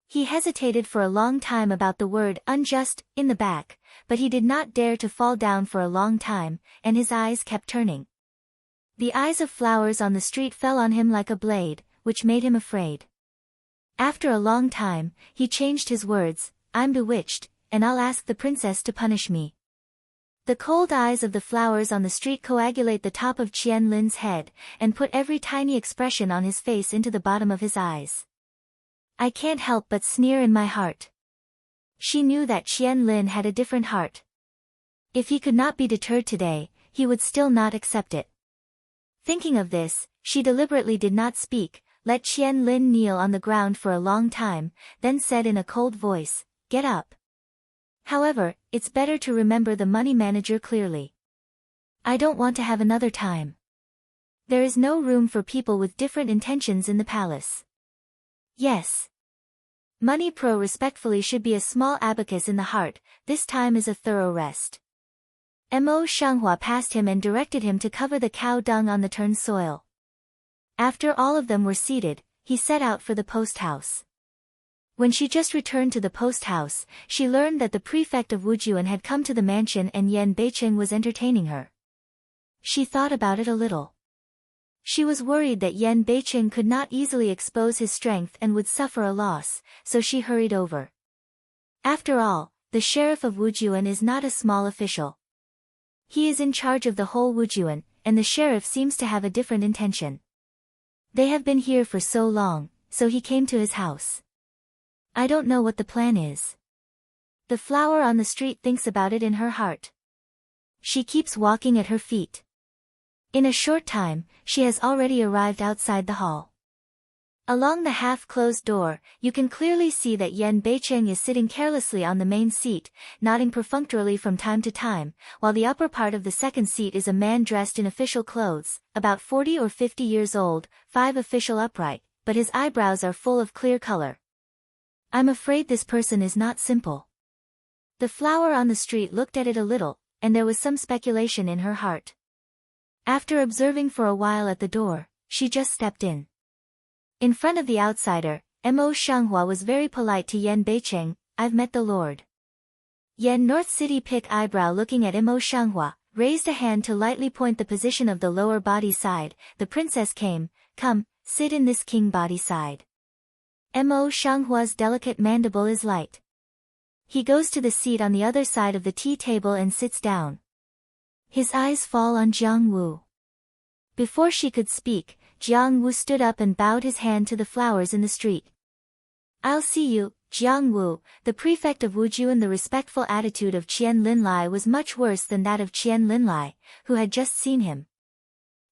He hesitated for a long time about the word unjust, in the back, but he did not dare to fall down for a long time, and his eyes kept turning. The eyes of flowers on the street fell on him like a blade, which made him afraid. After a long time, he changed his words, I'm bewitched, and I'll ask the princess to punish me. The cold eyes of the flowers on the street coagulate the top of Qian Lin's head, and put every tiny expression on his face into the bottom of his eyes. I can't help but sneer in my heart. She knew that Qian Lin had a different heart. If he could not be deterred today, he would still not accept it. Thinking of this, she deliberately did not speak, let Qian Lin kneel on the ground for a long time, then said in a cold voice, get up. However, it's better to remember the money manager clearly. I don't want to have another time. There is no room for people with different intentions in the palace. Yes. Money Pro respectfully should be a small abacus in the heart, this time is a thorough rest. Mo Shanghua passed him and directed him to cover the cow dung on the turned soil. After all of them were seated, he set out for the post house. When she just returned to the post house, she learned that the prefect of Wujuan had come to the mansion and Yan Beicheng was entertaining her. She thought about it a little. She was worried that Yan Beicheng could not easily expose his strength and would suffer a loss, so she hurried over. After all, the sheriff of Wujuan is not a small official. He is in charge of the whole Wujuan, and the sheriff seems to have a different intention. They have been here for so long, so he came to his house. I don't know what the plan is. The flower on the street thinks about it in her heart. She keeps walking at her feet. In a short time, she has already arrived outside the hall. Along the half-closed door, you can clearly see that Yan Beicheng is sitting carelessly on the main seat, nodding perfunctorily from time to time, while the upper part of the second seat is a man dressed in official clothes, about 40 or 50 years old, 5 official upright, but his eyebrows are full of clear color. I'm afraid this person is not simple. The flower on the street looked at it a little, and there was some speculation in her heart. After observing for a while at the door, she just stepped in. In front of the outsider, Mo Shanghua was very polite to Yan Beicheng, I've met the lord. Yan North City Pick eyebrow looking at Mo Shanghua, raised a hand to lightly point the position of the lower body side, the princess came, come, sit in this king body side. Mo Shanghua's delicate mandible is light. He goes to the seat on the other side of the tea table and sits down. His eyes fall on Jiang Wu. Before she could speak, Jiang Wu stood up and bowed his hand to the flowers in the street. I'll see you, Jiang Wu, the prefect of Wujuan. The respectful attitude of Qian Linlai was much worse than that of Qian Linlai, who had just seen him.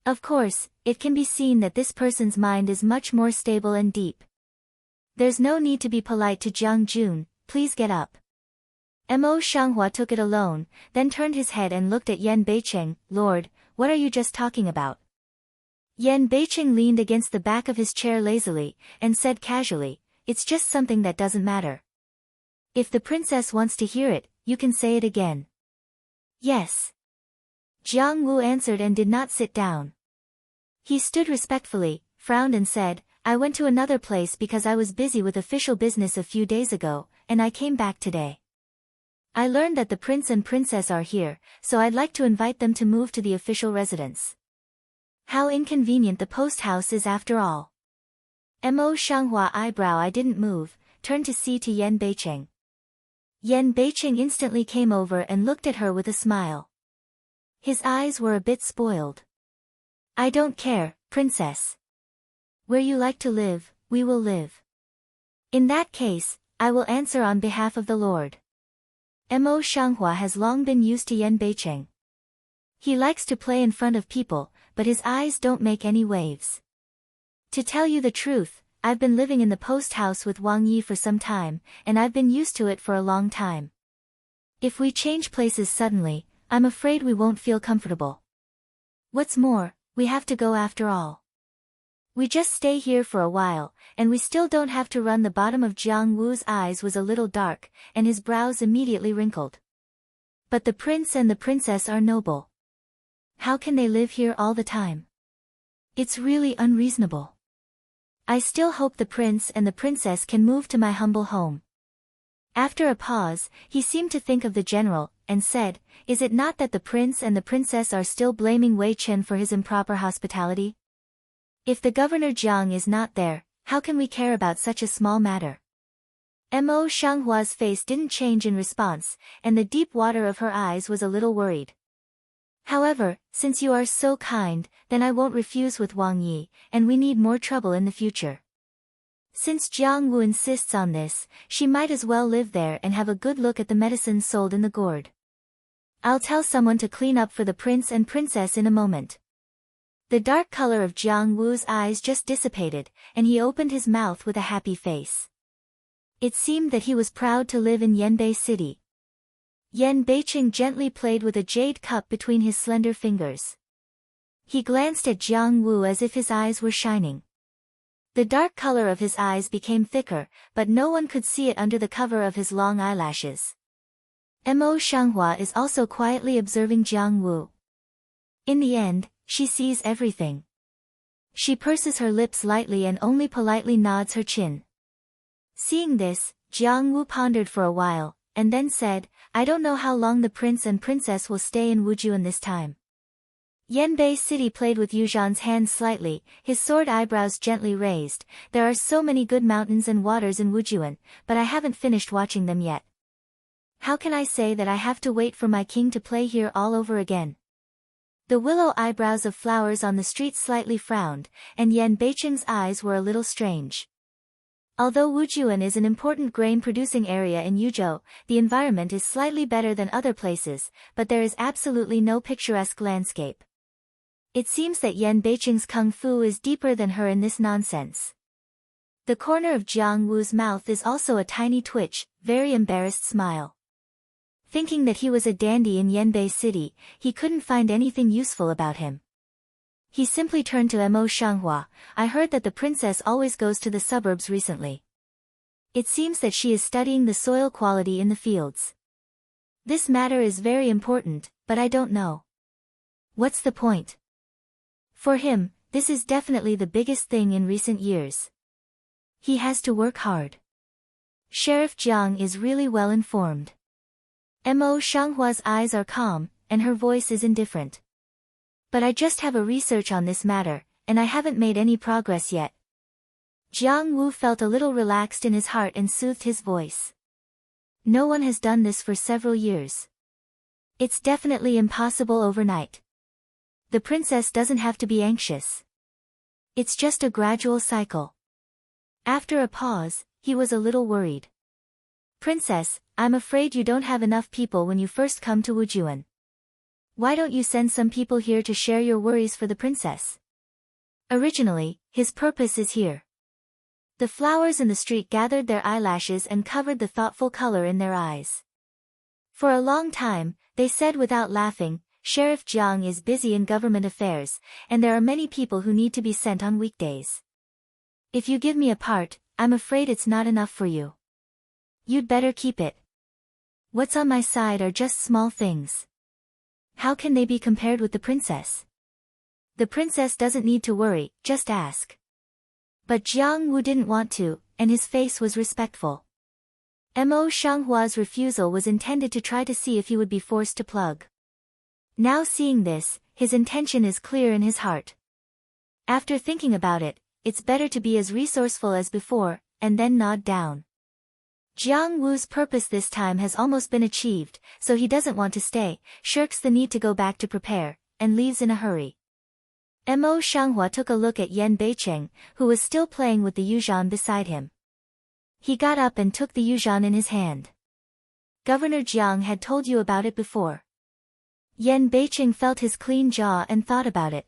Of course, it can be seen that this person's mind is much more stable and deep. There's no need to be polite to Jiang Jun, please get up. Mo Shanghua took it alone, then turned his head and looked at Yan Beicheng, Lord, what are you just talking about? Yan Beicheng leaned against the back of his chair lazily, and said casually, it's just something that doesn't matter. If the princess wants to hear it, you can say it again. Yes. Jiang Wu answered and did not sit down. He stood respectfully, frowned and said, I went to another place because I was busy with official business a few days ago, and I came back today. I learned that the prince and princess are here, so I'd like to invite them to move to the official residence. How inconvenient the post house is after all. Mo Shanghua eyebrow I didn't move, turned to see to Yan Beicheng. Yan Beicheng instantly came over and looked at her with a smile. His eyes were a bit spoiled. I don't care, princess. Where you like to live, we will live. In that case, I will answer on behalf of the Lord. Mo Shanghua has long been used to Yan Beicheng. He likes to play in front of people, but his eyes don't make any waves. To tell you the truth, I've been living in the post house with Wang Yi for some time, and I've been used to it for a long time. If we change places suddenly, I'm afraid we won't feel comfortable. What's more, we have to go after all. We just stay here for a while, and we still don't have to run. The bottom of Jiang Wu's eyes was a little dark, and his brows immediately wrinkled. But the prince and the princess are noble. How can they live here all the time? It's really unreasonable. I still hope the prince and the princess can move to my humble home. After a pause, he seemed to think of the general, and said, Is it not that the prince and the princess are still blaming Wei Chen for his improper hospitality? If the governor Jiang is not there, how can we care about such a small matter? Mo Shanghua's face didn't change in response, and the deep water of her eyes was a little worried. However, since you are so kind, then I won't refuse with Wang Yi, and we need more trouble in the future. Since Jiang Wu insists on this, she might as well live there and have a good look at the medicines sold in the gourd. I'll tell someone to clean up for the prince and princess in a moment. The dark color of Jiang Wu's eyes just dissipated, and he opened his mouth with a happy face. It seemed that he was proud to live in Yanbei City. Yan Beicheng gently played with a jade cup between his slender fingers. He glanced at Jiang Wu as if his eyes were shining. The dark color of his eyes became thicker, but no one could see it under the cover of his long eyelashes. Mo Shanghua is also quietly observing Jiang Wu. In the end, she sees everything. She purses her lips lightly and only politely nods her chin. Seeing this, Jiang Wu pondered for a while, and then said, I don't know how long the prince and princess will stay in Wujuan this time. Yanbei City played with Yuzhan's hand slightly, his sword eyebrows gently raised. There are so many good mountains and waters in Wujuan, but I haven't finished watching them yet. How can I say that I have to wait for my king to play here all over again? The willow eyebrows of flowers on the street slightly frowned, and Yan Beicheng's eyes were a little strange. Although Wujuan is an important grain-producing area in Yuzhou, the environment is slightly better than other places, but there is absolutely no picturesque landscape. It seems that Yan Beicheng's kung fu is deeper than her in this nonsense. The corner of Jiang Wu's mouth is also a tiny twitch, very embarrassed smile. Thinking that he was a dandy in Yanbei City, he couldn't find anything useful about him. He simply turned to Mo Shanghua. I heard that the princess always goes to the suburbs recently. It seems that she is studying the soil quality in the fields. This matter is very important, but I don't know. What's the point? For him, this is definitely the biggest thing in recent years. He has to work hard. Sheriff Jiang is really well informed. Mo Shanghua's eyes are calm, and her voice is indifferent. But I just have a research on this matter, and I haven't made any progress yet. Jiang Wu felt a little relaxed in his heart and soothed his voice. No one has done this for several years. It's definitely impossible overnight. The princess doesn't have to be anxious. It's just a gradual cycle. After a pause, he was a little worried. Princess, I'm afraid you don't have enough people when you first come to Wujuan. Why don't you send some people here to share your worries for the princess? Originally, his purpose is here. The flowers in the street gathered their eyelashes and covered the thoughtful color in their eyes. For a long time, they said without laughing, Sheriff Jiang is busy in government affairs, and there are many people who need to be sent on weekdays. If you give me a part, I'm afraid it's not enough for you. You'd better keep it. What's on my side are just small things. How can they be compared with the princess? The princess doesn't need to worry, just ask. But Jiang Wu didn't want to, and his face was respectful. Mo Shanghua's refusal was intended to try to see if he would be forced to plug. Now seeing this, his intention is clear in his heart. After thinking about it, it's better to be as resourceful as before, and then nod down. Jiang Wu's purpose this time has almost been achieved, so he doesn't want to stay, shirks the need to go back to prepare, and leaves in a hurry. Mo Shanghua took a look at Yan Beicheng, who was still playing with the yuzhan beside him. He got up and took the yuzhan in his hand. Governor Jiang had told you about it before. Yan Beicheng felt his clean jaw and thought about it.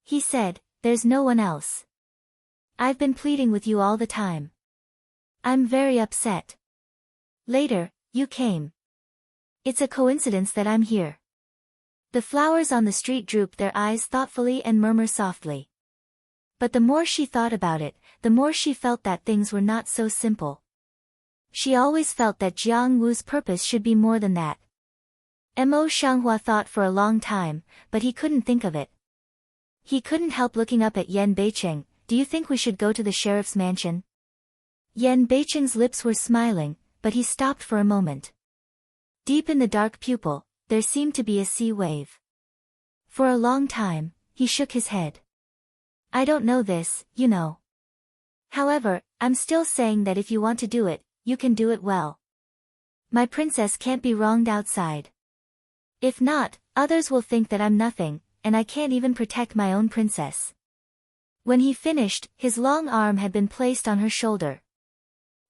He said, there's no one else. I've been pleading with you all the time. I'm very upset. Later, you came. It's a coincidence that I'm here. The flowers on the street droop their eyes thoughtfully and murmur softly. But the more she thought about it, the more she felt that things were not so simple. She always felt that Jiang Wu's purpose should be more than that. Mo Shanghua thought for a long time, but he couldn't think of it. He couldn't help looking up at Yan Beicheng. Do you think we should go to the sheriff's mansion? Yan Beicheng's lips were smiling, but he stopped for a moment. Deep in the dark pupil, there seemed to be a sea wave. For a long time, he shook his head. I don't know this, you know. However, I'm still saying that if you want to do it, you can do it well. My princess can't be wronged outside. If not, others will think that I'm nothing, and I can't even protect my own princess. When he finished, his long arm had been placed on her shoulder.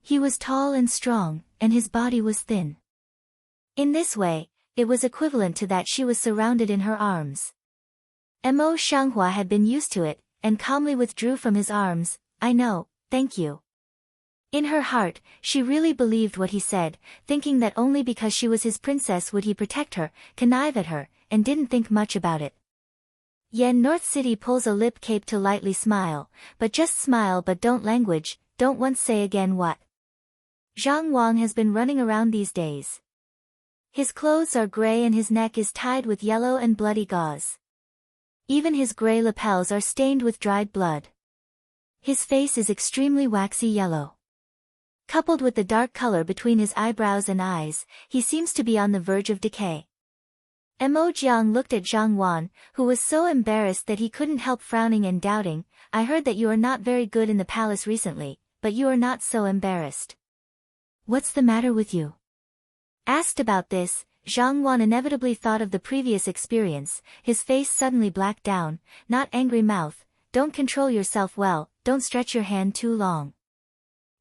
He was tall and strong, and his body was thin. In this way, it was equivalent to that she was surrounded in her arms. Mo Shanghua had been used to it, and calmly withdrew from his arms. I know, thank you. In her heart, she really believed what he said, thinking that only because she was his princess would he protect her, connive at her, and didn't think much about it. Yan North City pulls a lip cape to lightly smile, but just smile but don't language, don't once say again what. Zhang Wang has been running around these days. His clothes are gray and his neck is tied with yellow and bloody gauze. Even his gray lapels are stained with dried blood. His face is extremely waxy yellow. Coupled with the dark color between his eyebrows and eyes, he seems to be on the verge of decay. Mo Jiang looked at Zhang Wan, who was so embarrassed that he couldn't help frowning and doubting. I heard that you are not very good in the palace recently, but you are not so embarrassed. What's the matter with you? Asked about this, Zhang Wan inevitably thought of the previous experience. His face suddenly blacked down. Not angry mouth, don't control yourself well, don't stretch your hand too long.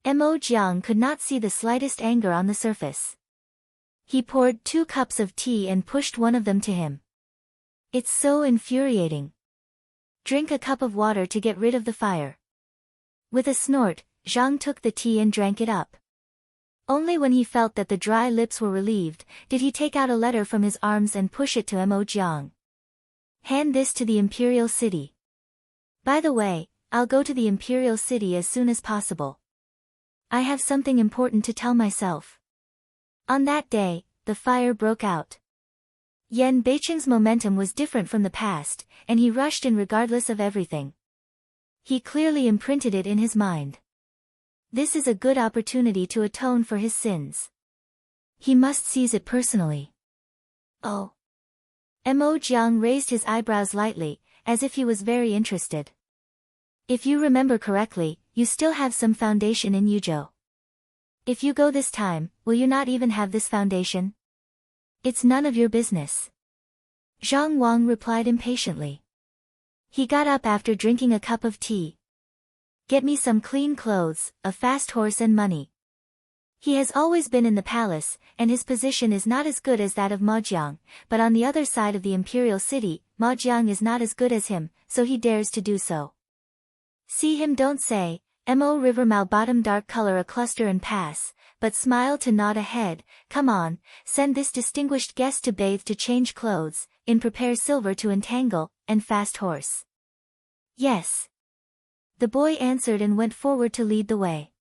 Mo Jiang could not see the slightest anger on the surface. He poured 2 cups of tea and pushed one of them to him. It's so infuriating. Drink a cup of water to get rid of the fire. With a snort, Zhang took the tea and drank it up. Only when he felt that the dry lips were relieved, did he take out a letter from his arms and push it to Mo Jiang. Hand this to the Imperial City. By the way, I'll go to the Imperial City as soon as possible. I have something important to tell myself. On that day, the fire broke out. Yan Beicheng's momentum was different from the past, and he rushed in regardless of everything. He clearly imprinted it in his mind. This is a good opportunity to atone for his sins. He must seize it personally. Oh. Mo Jiang raised his eyebrows lightly, as if he was very interested. If you remember correctly, you still have some foundation in Yuzhou. If you go this time, will you not even have this foundation? It's none of your business. Zhang Wang replied impatiently. He got up after drinking a cup of tea. Get me some clean clothes, a fast horse and money. He has always been in the palace, and his position is not as good as that of Majiang, but on the other side of the imperial city, Majiang is not as good as him, so he dares to do so. See him don't say, Mo River Mao bottom dark color a cluster and pass, but smile to nod ahead, come on, send this distinguished guest to bathe to change clothes, in prepare silver to entangle, and fast horse. Yes. The boy answered and went forward to lead the way.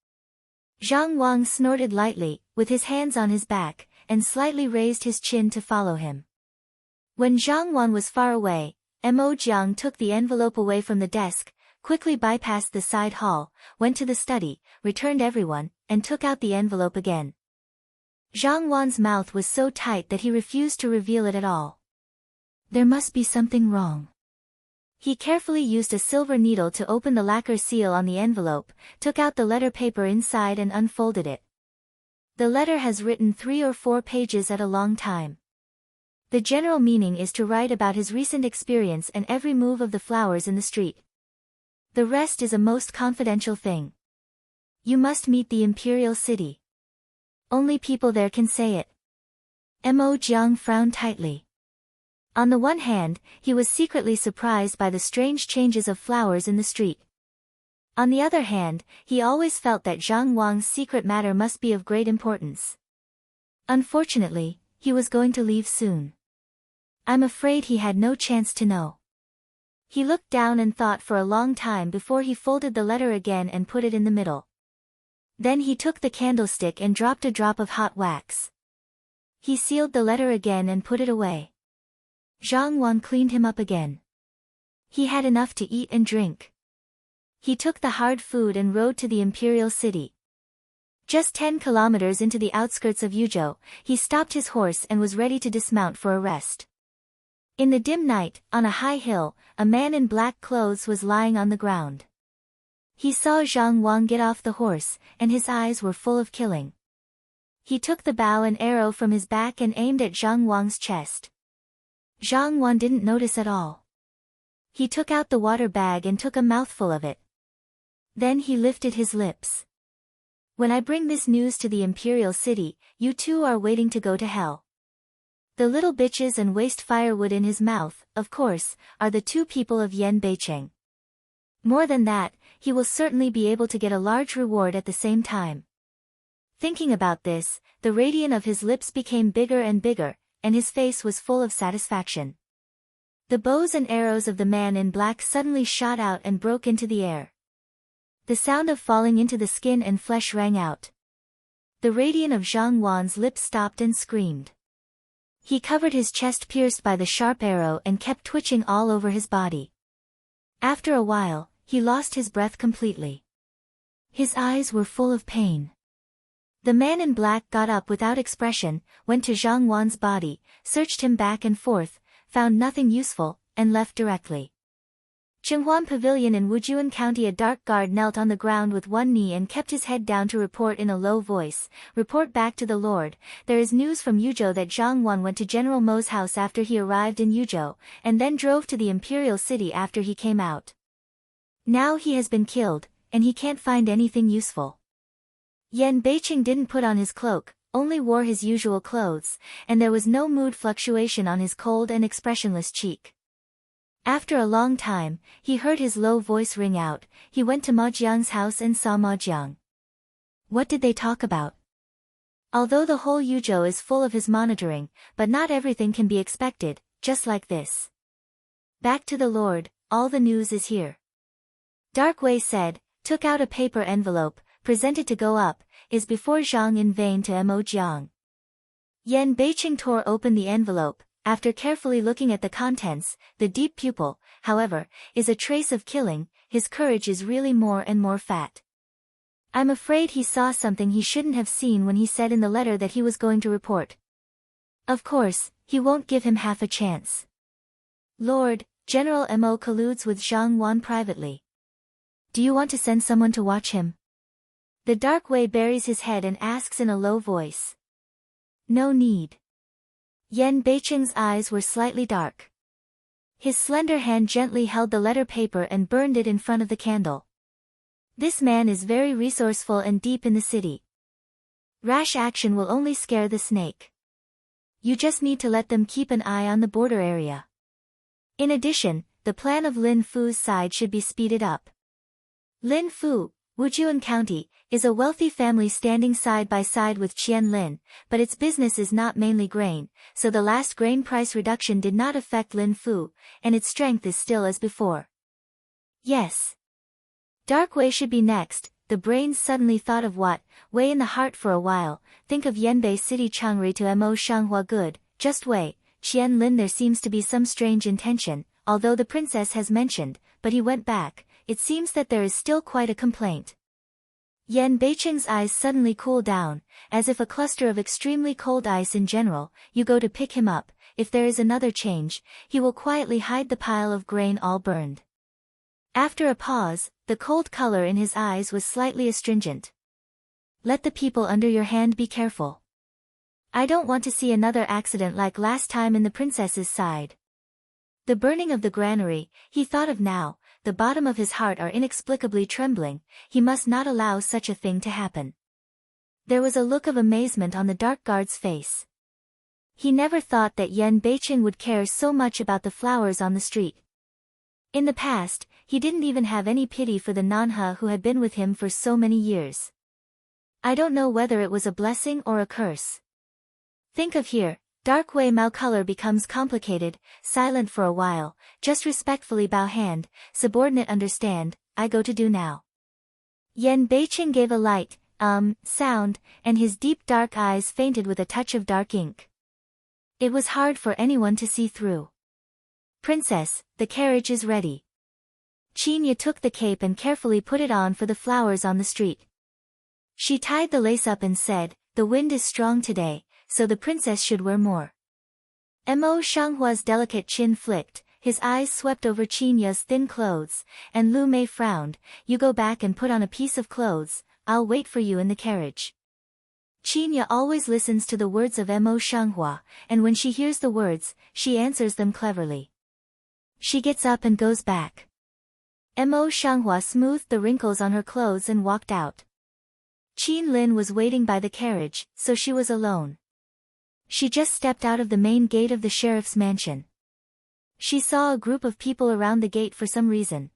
Zhang Wang snorted lightly, with his hands on his back, and slightly raised his chin to follow him. When Zhang Wan was far away, Mo Jiang took the envelope away from the desk, quickly bypassed the side hall, went to the study, returned everyone, and took out the envelope again. Zhang Wan's mouth was so tight that he refused to reveal it at all. There must be something wrong. He carefully used a silver needle to open the lacquer seal on the envelope, took out the letter paper inside and unfolded it. The letter has written 3 or 4 pages at a long time. The general meaning is to write about his recent experience and every move of the flowers in the street. The rest is a most confidential thing. You must meet the imperial city. Only people there can say it. Mo Jiang frowned tightly. On the one hand, he was secretly surprised by the strange changes of flowers in the street. On the other hand, he always felt that Zhang Wang's secret matter must be of great importance. Unfortunately, he was going to leave soon. I'm afraid he had no chance to know. He looked down and thought for a long time before he folded the letter again and put it in the middle. Then he took the candlestick and dropped a drop of hot wax. He sealed the letter again and put it away. Zhang Wang cleaned him up again. He had enough to eat and drink. He took the hard food and rode to the imperial city. Just 10 kilometers into the outskirts of Yuzhou, he stopped his horse and was ready to dismount for a rest. In the dim night, on a high hill, a man in black clothes was lying on the ground. He saw Zhang Wang get off the horse, and his eyes were full of killing. He took the bow and arrow from his back and aimed at Zhang Wang's chest. Zhang Wang didn't notice at all. He took out the water bag and took a mouthful of it. Then he lifted his lips. When I bring this news to the imperial city, you two are waiting to go to hell. The little bitches and waste firewood in his mouth, of course, are the 2 people of Yan Beicheng. More than that, he will certainly be able to get a large reward at the same time. Thinking about this, the radiance of his lips became bigger and bigger, and his face was full of satisfaction. The bows and arrows of the man in black suddenly shot out and broke into the air. The sound of falling into the skin and flesh rang out. The radiance of Zhang Wan's lips stopped and screamed. He covered his chest pierced by the sharp arrow and kept twitching all over his body. After a while, he lost his breath completely. His eyes were full of pain. The man in black got up without expression, went to Zhang Wan's body, searched him back and forth, found nothing useful, and left directly. Chenghuan Pavilion in Wujuan County. A dark guard knelt on the ground with one knee and kept his head down to report in a low voice. Report back to the Lord. There is news from Yuzhou that Zhang Wan went to General Mo's house after he arrived in Yuzhou, and then drove to the imperial city after he came out. Now he has been killed, and he can't find anything useful. Yan Beicheng didn't put on his cloak, only wore his usual clothes, and there was no mood fluctuation on his cold and expressionless cheek. After a long time, he heard his low voice ring out. He went to Ma Jiang's house and saw Ma Jiang. What did they talk about? Although the whole Yuzhou is full of his monitoring, but not everything can be expected, just like this. Back to the Lord, all the news is here. Dark Wei said, took out a paper envelope, presented to go up, is before Zhang in vain to Mo Jiang. Yan Beicheng tore open the envelope. After carefully looking at the contents, the deep pupil, however, is a trace of killing. His courage is really more and more fat. I'm afraid he saw something he shouldn't have seen when he said in the letter that he was going to report. Of course, he won't give him half a chance. Lord, General Mo colludes with Zhang Wan privately. Do you want to send someone to watch him? The Dark Wei buries his head and asks in a low voice. No need. Yan Beicheng's eyes were slightly dark. His slender hand gently held the letter paper and burned it in front of the candle. This man is very resourceful and deep in the city. Rash action will only scare the snake. You just need to let them keep an eye on the border area. In addition, the plan of Lin Fu's side should be speeded up. Lin Fu, Wujuan County, is a wealthy family standing side by side with Qianlin, but its business is not mainly grain, so the last grain price reduction did not affect Lin Fu, and its strength is still as before. Yes. Dark Wei should be next. The brains suddenly thought of what, Wei in the heart for a while, think of Yanbei City Changri to Mo Shanghua good, just Wei, Qianlin there seems to be some strange intention, although the princess has mentioned, but he went back, it seems that there is still quite a complaint. Yan Beicheng's eyes suddenly cool down, as if a cluster of extremely cold ice in general. You go to pick him up, if there is another change, he will quietly hide the pile of grain all burned. After a pause, the cold color in his eyes was slightly astringent. Let the people under your hand be careful. I don't want to see another accident like last time. In the princess's side. The burning of the granary, he thought of now, the bottom of his heart are inexplicably trembling, he must not allow such a thing to happen. There was a look of amazement on the dark guard's face. He never thought that Yen Beiqing would care so much about the flowers on the street. In the past, he didn't even have any pity for the Nanha who had been with him for so many years. I don't know whether it was a blessing or a curse. Think of here, dark Wei Mao color becomes complicated, silent for a while, just respectfully bow hand, subordinate understand, I go to do now. Yen Beiqing gave a light, sound, and his deep dark eyes fainted with a touch of dark ink. It was hard for anyone to see through. Princess, the carriage is ready. Qinya took the cape and carefully put it on for the flowers on the street. She tied the lace up and said, the wind is strong today, so the princess should wear more. Mo Shanghua's delicate chin flicked, his eyes swept over Qinya's thin clothes, and Lu Mei frowned, you go back and put on a piece of clothes, I'll wait for you in the carriage. Qinya always listens to the words of Mo Shanghua, and when she hears the words, she answers them cleverly. She gets up and goes back. Mo Shanghua smoothed the wrinkles on her clothes and walked out. Qin Lin was waiting by the carriage, so she was alone. She just stepped out of the main gate of the sheriff's mansion. She saw a group of people around the gate for some reason.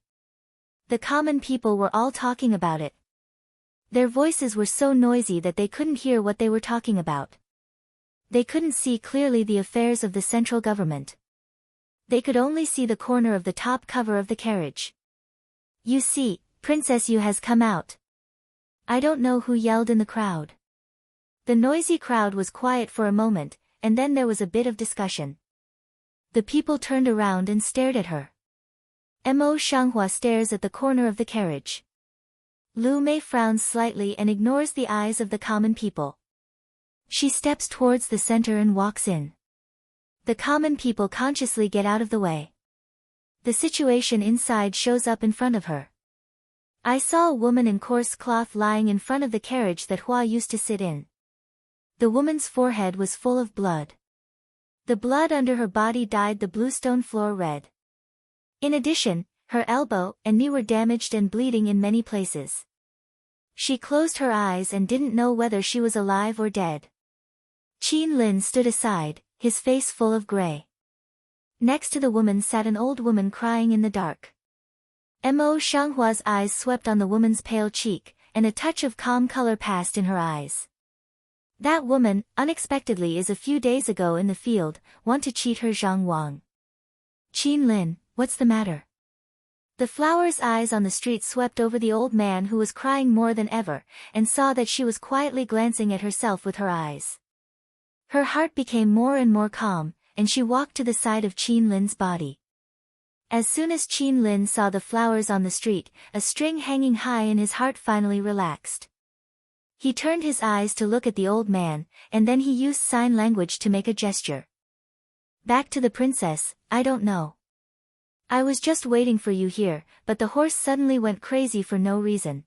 The common people were all talking about it. Their voices were so noisy that they couldn't hear what they were talking about. They couldn't see clearly the affairs of the central government. They could only see the corner of the top cover of the carriage. You see, Princess Yu has come out. I don't know who yelled in the crowd. The noisy crowd was quiet for a moment, and then there was a bit of discussion. The people turned around and stared at her. Mo Shanghua stares at the corner of the carriage. Lu Mei frowns slightly and ignores the eyes of the common people. She steps towards the center and walks in. The common people consciously get out of the way. The situation inside shows up in front of her. I saw a woman in coarse cloth lying in front of the carriage that Hua used to sit in. The woman's forehead was full of blood. The blood under her body dyed the bluestone floor red. In addition, her elbow and knee were damaged and bleeding in many places. She closed her eyes and didn't know whether she was alive or dead. Qin Lin stood aside, his face full of gray. Next to the woman sat an old woman crying in the dark. Mo Shanghua's eyes swept on the woman's pale cheek, and a touch of calm color passed in her eyes. That woman, unexpectedly is a few days ago in the field, want to cheat her Zhang Wang. Qin Lin, what's the matter? The flower's eyes on the street swept over the old man who was crying more than ever, and saw that she was quietly glancing at herself with her eyes. Her heart became more and more calm, and she walked to the side of Qin Lin's body. As soon as Qin Lin saw the flowers on the street, a string hanging high in his heart finally relaxed. He turned his eyes to look at the old man, and then he used sign language to make a gesture. Back to the princess, I don't know. I was just waiting for you here, but the horse suddenly went crazy for no reason.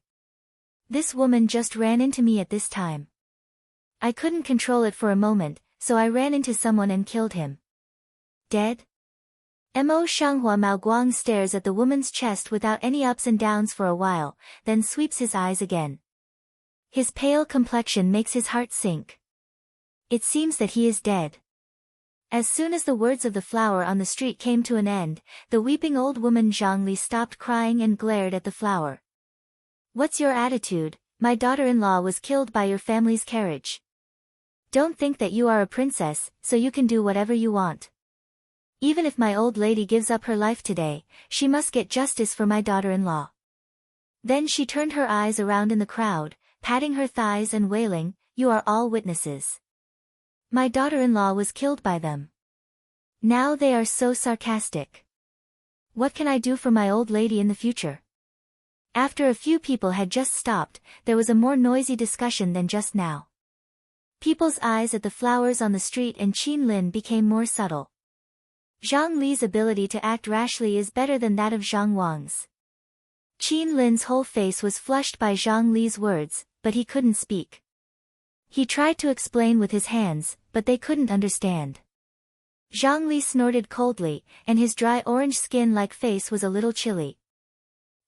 This woman just ran into me at this time. I couldn't control it for a moment, so I ran into someone and killed him. Dead? Mo Shanghua Mao Guang stares at the woman's chest without any ups and downs for a while, then sweeps his eyes again. His pale complexion makes his heart sink. It seems that he is dead. As soon as the words of the flower on the street came to an end, the weeping old woman Zhang Li stopped crying and glared at the flower. What's your attitude? My daughter-in-law was killed by your family's carriage. Don't think that you are a princess, so you can do whatever you want. Even if my old lady gives up her life today, she must get justice for my daughter-in-law. Then she turned her eyes around in the crowd, patting her thighs and wailing, you are all witnesses. My daughter-in-law was killed by them. Now they are so sarcastic. What can I do for my old lady in the future? After a few people had just stopped, there was a more noisy discussion than just now. People's eyes at the flowers on the street and Qin Lin became more subtle. Zhang Li's ability to act rashly is better than that of Zhang Wang's. Qin Lin's whole face was flushed by Zhang Li's words, but he couldn't speak. He tried to explain with his hands, but they couldn't understand. Zhongli snorted coldly, and his dry orange-skin-like face was a little chilly.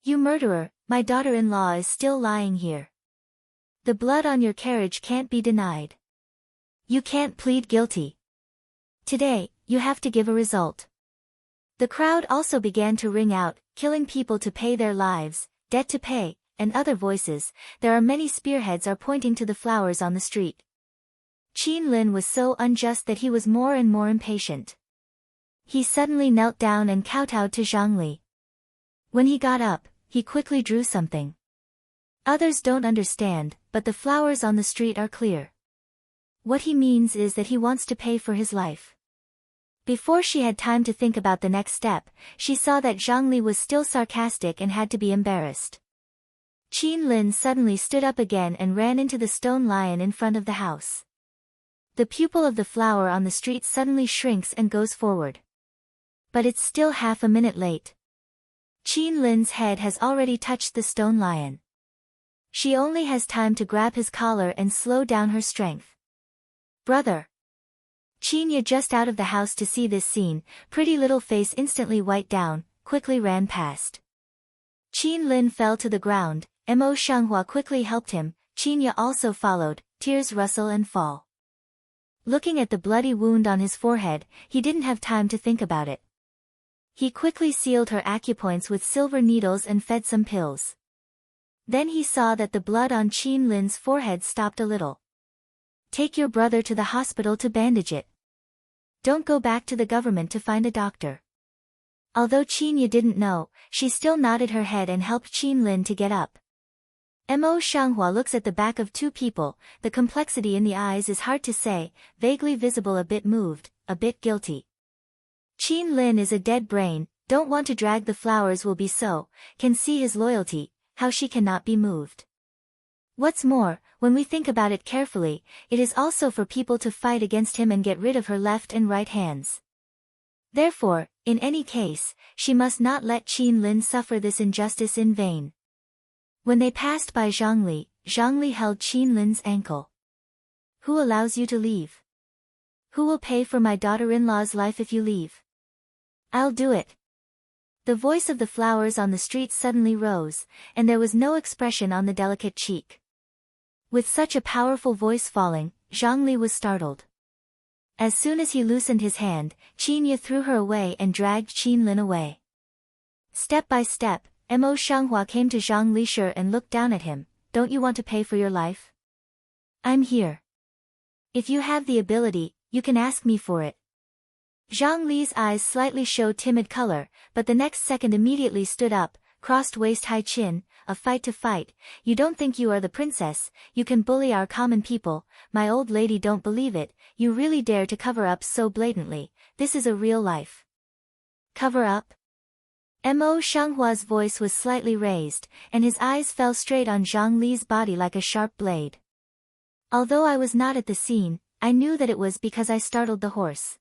"You murderer, my daughter-in-law is still lying here. The blood on your carriage can't be denied. You can't plead guilty. Today, you have to give a result." The crowd also began to ring out, "Killing people to pay their lives, debt to pay," and other voices. There are many spearheads are pointing to the flowers on the street. Qin Lin was so unjust that he was more and more impatient. He suddenly knelt down and kowtowed to Zhongli. When he got up, he quickly drew something. Others don't understand, but the flowers on the street are clear. What he means is that he wants to pay for his life. Before she had time to think about the next step, she saw that Zhongli was still sarcastic and had to be embarrassed. Qin Lin suddenly stood up again and ran into the stone lion in front of the house. The pupil of the flower on the street suddenly shrinks and goes forward. But it's still half a minute late. Qin Lin's head has already touched the stone lion. She only has time to grab his collar and slow down her strength. "Brother!" Qinya, just out of the house to see this scene, pretty little face instantly white down, quickly ran past. Qin Lin fell to the ground. Mo Shanghua quickly helped him. Qinya also followed, tears rustle and fall. Looking at the bloody wound on his forehead, he didn't have time to think about it. He quickly sealed her acupoints with silver needles and fed some pills. Then he saw that the blood on Qin Lin's forehead stopped a little. "Take your brother to the hospital to bandage it. Don't go back to the government to find a doctor." Although Qinya didn't know, she still nodded her head and helped Qin Lin to get up. Mo Shanghua looks at the back of two people. The complexity in the eyes is hard to say, vaguely visible, a bit moved, a bit guilty. Qin Lin is a dead brain, don't want to drag the flowers, will be so, can see his loyalty, how she cannot be moved. What's more, when we think about it carefully, it is also for people to fight against him and get rid of her left and right hands. Therefore, in any case, she must not let Qin Lin suffer this injustice in vain. When they passed by Zhongli, Zhongli held Qin Lin's ankle. "Who allows you to leave? Who will pay for my daughter-in-law's life if you leave?" "I'll do it." The voice of the flowers on the street suddenly rose, and there was no expression on the delicate cheek. With such a powerful voice falling, Zhongli was startled. As soon as he loosened his hand, Qinya threw her away and dragged Qin Lin away. Step by step, Mo Shanghua came to Zhang Lisher and looked down at him. "Don't you want to pay for your life? I'm here. If you have the ability, you can ask me for it." Zhang Li's eyes slightly showed timid color, but the next second immediately stood up, crossed waist-high chin. "A fight to fight. You don't think you are the princess, you can bully our common people. My old lady don't believe it. You really dare to cover up so blatantly. This is a real life." "Cover up?" Mo Shanghua's voice was slightly raised, and his eyes fell straight on Zhang Li's body like a sharp blade. "Although I was not at the scene, I knew that it was because I startled the horse.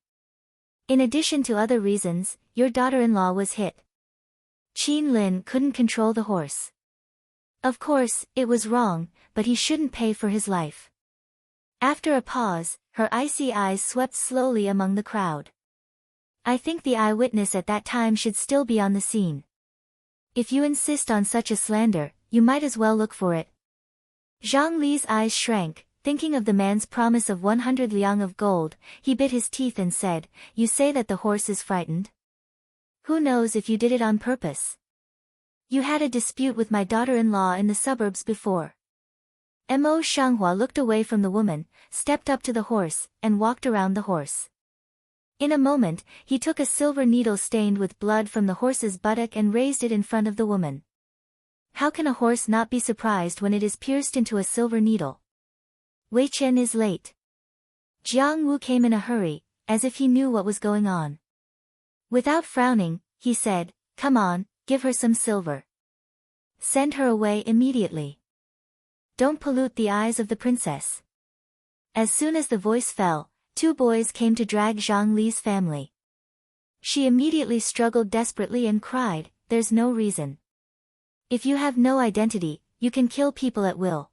In addition to other reasons, your daughter-in-law was hit." Qin Lin couldn't control the horse. Of course, it was wrong, but he shouldn't pay for his life. After a pause, her icy eyes swept slowly among the crowd. "I think the eyewitness at that time should still be on the scene. If you insist on such a slander, you might as well look for it." Zhang Li's eyes shrank, thinking of the man's promise of 100 liang of gold. He bit his teeth and said, "You say that the horse is frightened? Who knows if you did it on purpose? You had a dispute with my daughter-in-law in the suburbs before." Mo Shanghua looked away from the woman, stepped up to the horse, and walked around the horse. In a moment, he took a silver needle stained with blood from the horse's buttock and raised it in front of the woman. How can a horse not be surprised when it is pierced into a silver needle? Wei Chen is late. Jiang Wu came in a hurry, as if he knew what was going on. Without frowning, he said, "Come on, give her some silver. Send her away immediately. Don't pollute the eyes of the princess." As soon as the voice fell, 2 boys came to drag Zhang Li's family. She immediately struggled desperately and cried, "There's no reason. If you have no identity, you can kill people at will.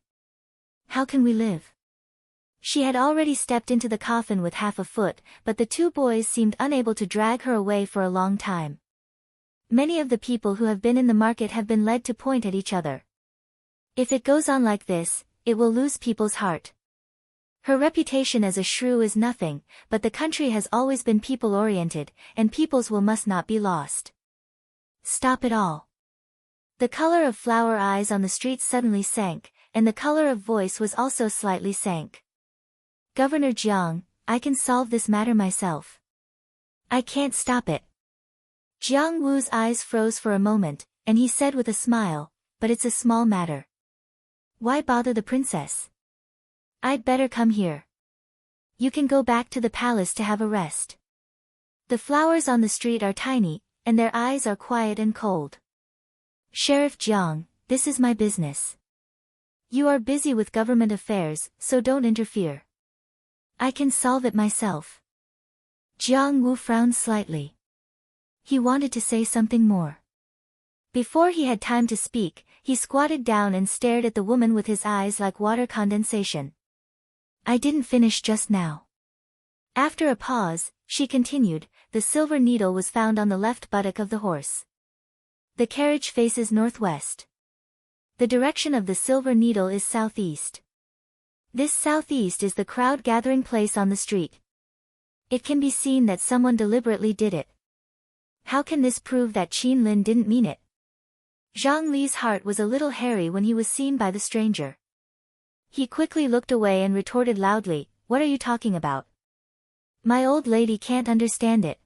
How can we live? She had already stepped into the coffin with half a foot, but the two boys seemed unable to drag her away for a long time. Many of the people who have been in the market have been led to point at each other. If it goes on like this, it will lose people's heart. Her reputation as a shrew is nothing, but the country has always been people-oriented, and people's will must not be lost. Stop it all. The color of flower eyes on the street suddenly sank, and the color of voice was also slightly sank. Governor Jiang, I can solve this matter myself. I can't stop it. Jiang Wu's eyes froze for a moment, and he said with a smile, but it's a small matter. Why bother the princess? I'd better come here. You can go back to the palace to have a rest. The flowers on the street are tiny, and their eyes are quiet and cold. Sheriff Jiang, this is my business. You are busy with government affairs, so don't interfere. I can solve it myself. Jiang Wu frowned slightly. He wanted to say something more. Before he had time to speak, he squatted down and stared at the woman with his eyes like water condensation. I didn't finish just now. After a pause, she continued, the silver needle was found on the left buttock of the horse. The carriage faces northwest. The direction of the silver needle is southeast. This southeast is the crowd gathering place on the street. It can be seen that someone deliberately did it. How can this prove that Qin Lin didn't mean it? Zhang Li's heart was a little hairy when he was seen by the stranger. He quickly looked away and retorted loudly, what are you talking about? My old lady can't understand it.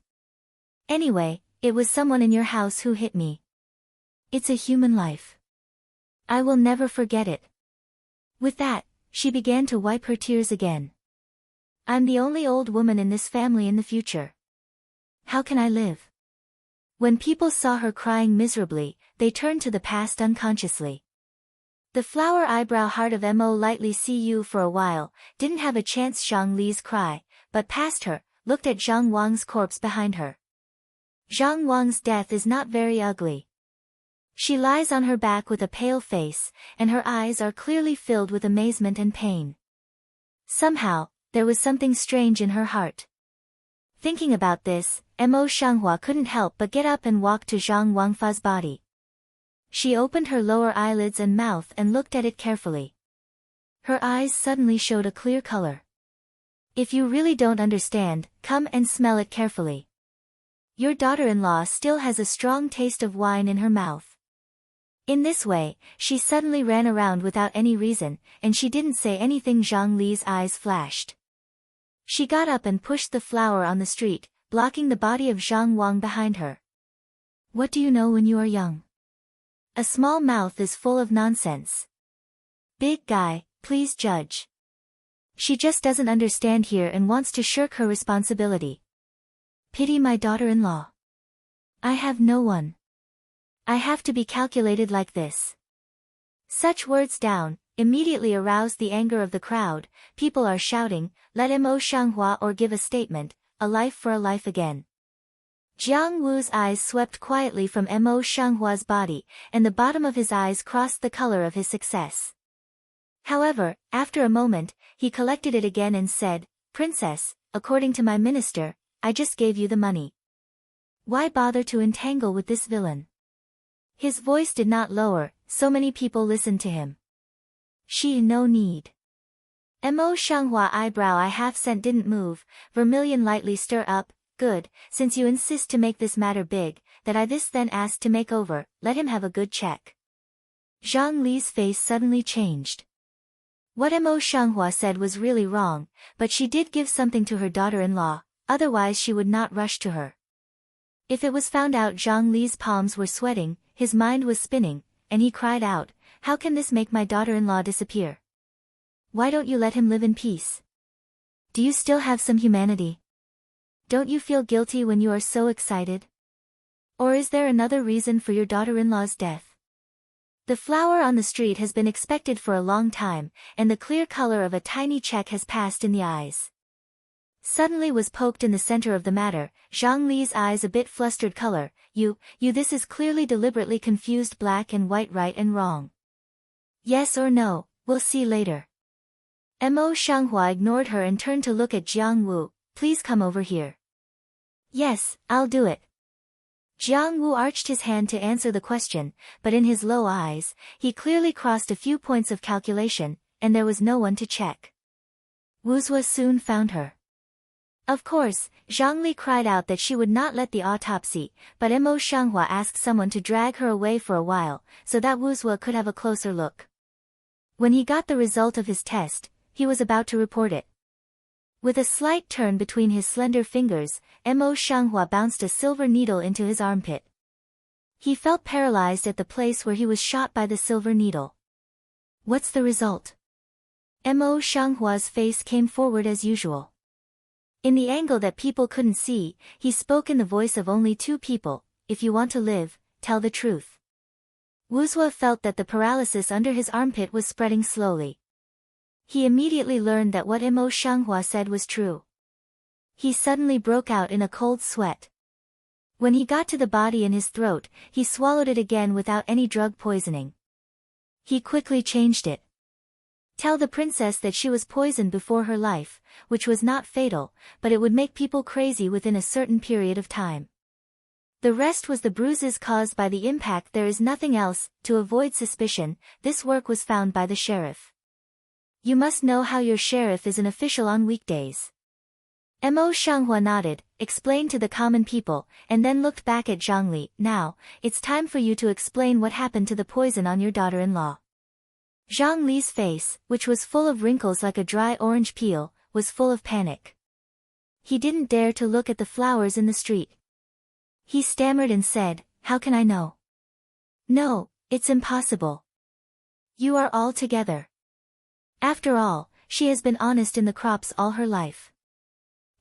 Anyway, it was someone in your house who hit me. It's a human life. I will never forget it. With that, she began to wipe her tears again. I'm the only old woman in this family in the future. How can I live? When people saw her crying miserably, they turned to the past unconsciously. The flower eyebrow heart of Mo lightly cu for a while, didn't have a chance Zhang Li's cry, but passed her, looked at Zhang Wang's corpse behind her. Zhang Wang's death is not very ugly. She lies on her back with a pale face, and her eyes are clearly filled with amazement and pain. Somehow, there was something strange in her heart. Thinking about this, Mo Shanghua couldn't help but get up and walk to Zhang Wangfa's body. She opened her lower eyelids and mouth and looked at it carefully. Her eyes suddenly showed a clear color. If you really don't understand, come and smell it carefully. Your daughter-in-law still has a strong taste of wine in her mouth. In this way, she suddenly ran around without any reason, and she didn't say anything. Zhang Li's eyes flashed. She got up and pushed the flower on the street, blocking the body of Zhang Wang behind her. What do you know when you are young? A small mouth is full of nonsense. Big guy, please judge. She just doesn't understand here and wants to shirk her responsibility. Pity my daughter-in-law. I have no one. I have to be calculated like this. Such words down, immediately aroused the anger of the crowd. People are shouting, let Mo Shanghua or give a statement, a life for a life again. Jiang Wu's eyes swept quietly from Mo Shanghua's body, and the bottom of his eyes crossed the color of his success. However, after a moment, he collected it again and said, Princess, according to my minister, I just gave you the money. Why bother to entangle with this villain? His voice did not lower, so many people listened to him. No need. Mo Shanghua eyebrow I half cent didn't move, vermilion lightly stir up. Good, since you insist to make this matter big, that I this then ask to make over, let him have a good check. Zhang Li's face suddenly changed. What Mo Shanghua said was really wrong, but she did give something to her daughter-in-law, otherwise she would not rush to her. If it was found out Zhang Li's palms were sweating, his mind was spinning, and he cried out, how can this make my daughter-in-law disappear? Why don't you let him live in peace? Do you still have some humanity? Don't you feel guilty when you are so excited? Or is there another reason for your daughter-in-law's death? The flower on the street has been expected for a long time, and the clear color of a tiny check has passed in the eyes. Suddenly was poked in the center of the matter, Zhang Li's eyes a bit flustered color, you this is clearly deliberately confused black and white right and wrong. Yes or no, we'll see later. Mo Shanghua ignored her and turned to look at Jiang Wu. Please come over here. Yes, I'll do it. Jiang Wu arched his hand to answer the question, but in his low eyes, he clearly crossed a few points of calculation, and there was no one to check. Wuzhua soon found her. Of course, Zhangli cried out that she would not let the autopsy, but Mo Shanghua asked someone to drag her away for a while, so that Wuzhua could have a closer look. When he got the result of his test, he was about to report it. With a slight turn between his slender fingers, Mo Shanghua bounced a silver needle into his armpit. He felt paralyzed at the place where he was shot by the silver needle. What's the result? Mo Shanghua's face came forward as usual. In the angle that people couldn't see, he spoke in the voice of only two people. If you want to live, tell the truth. Wuzhua felt that the paralysis under his armpit was spreading slowly. He immediately learned that what Mo Shanghua said was true. He suddenly broke out in a cold sweat. When he got to the body in his throat, he swallowed it again without any drug poisoning. He quickly changed it. Tell the princess that she was poisoned before her life, which was not fatal, but it would make people crazy within a certain period of time. The rest was the bruises caused by the impact. There is nothing else. To avoid suspicion, this work was found by the sheriff. You must know how your sheriff is an official on weekdays. Mo Shanghua nodded, explained to the common people, and then looked back at Zhangli. Now, it's time for you to explain what happened to the poison on your daughter-in-law. Zhang Li's face, which was full of wrinkles like a dry orange peel, was full of panic. He didn't dare to look at the flowers in the street. He stammered and said, "How can I know?" "No, it's impossible. You are all together. After all, she has been honest in the crops all her life.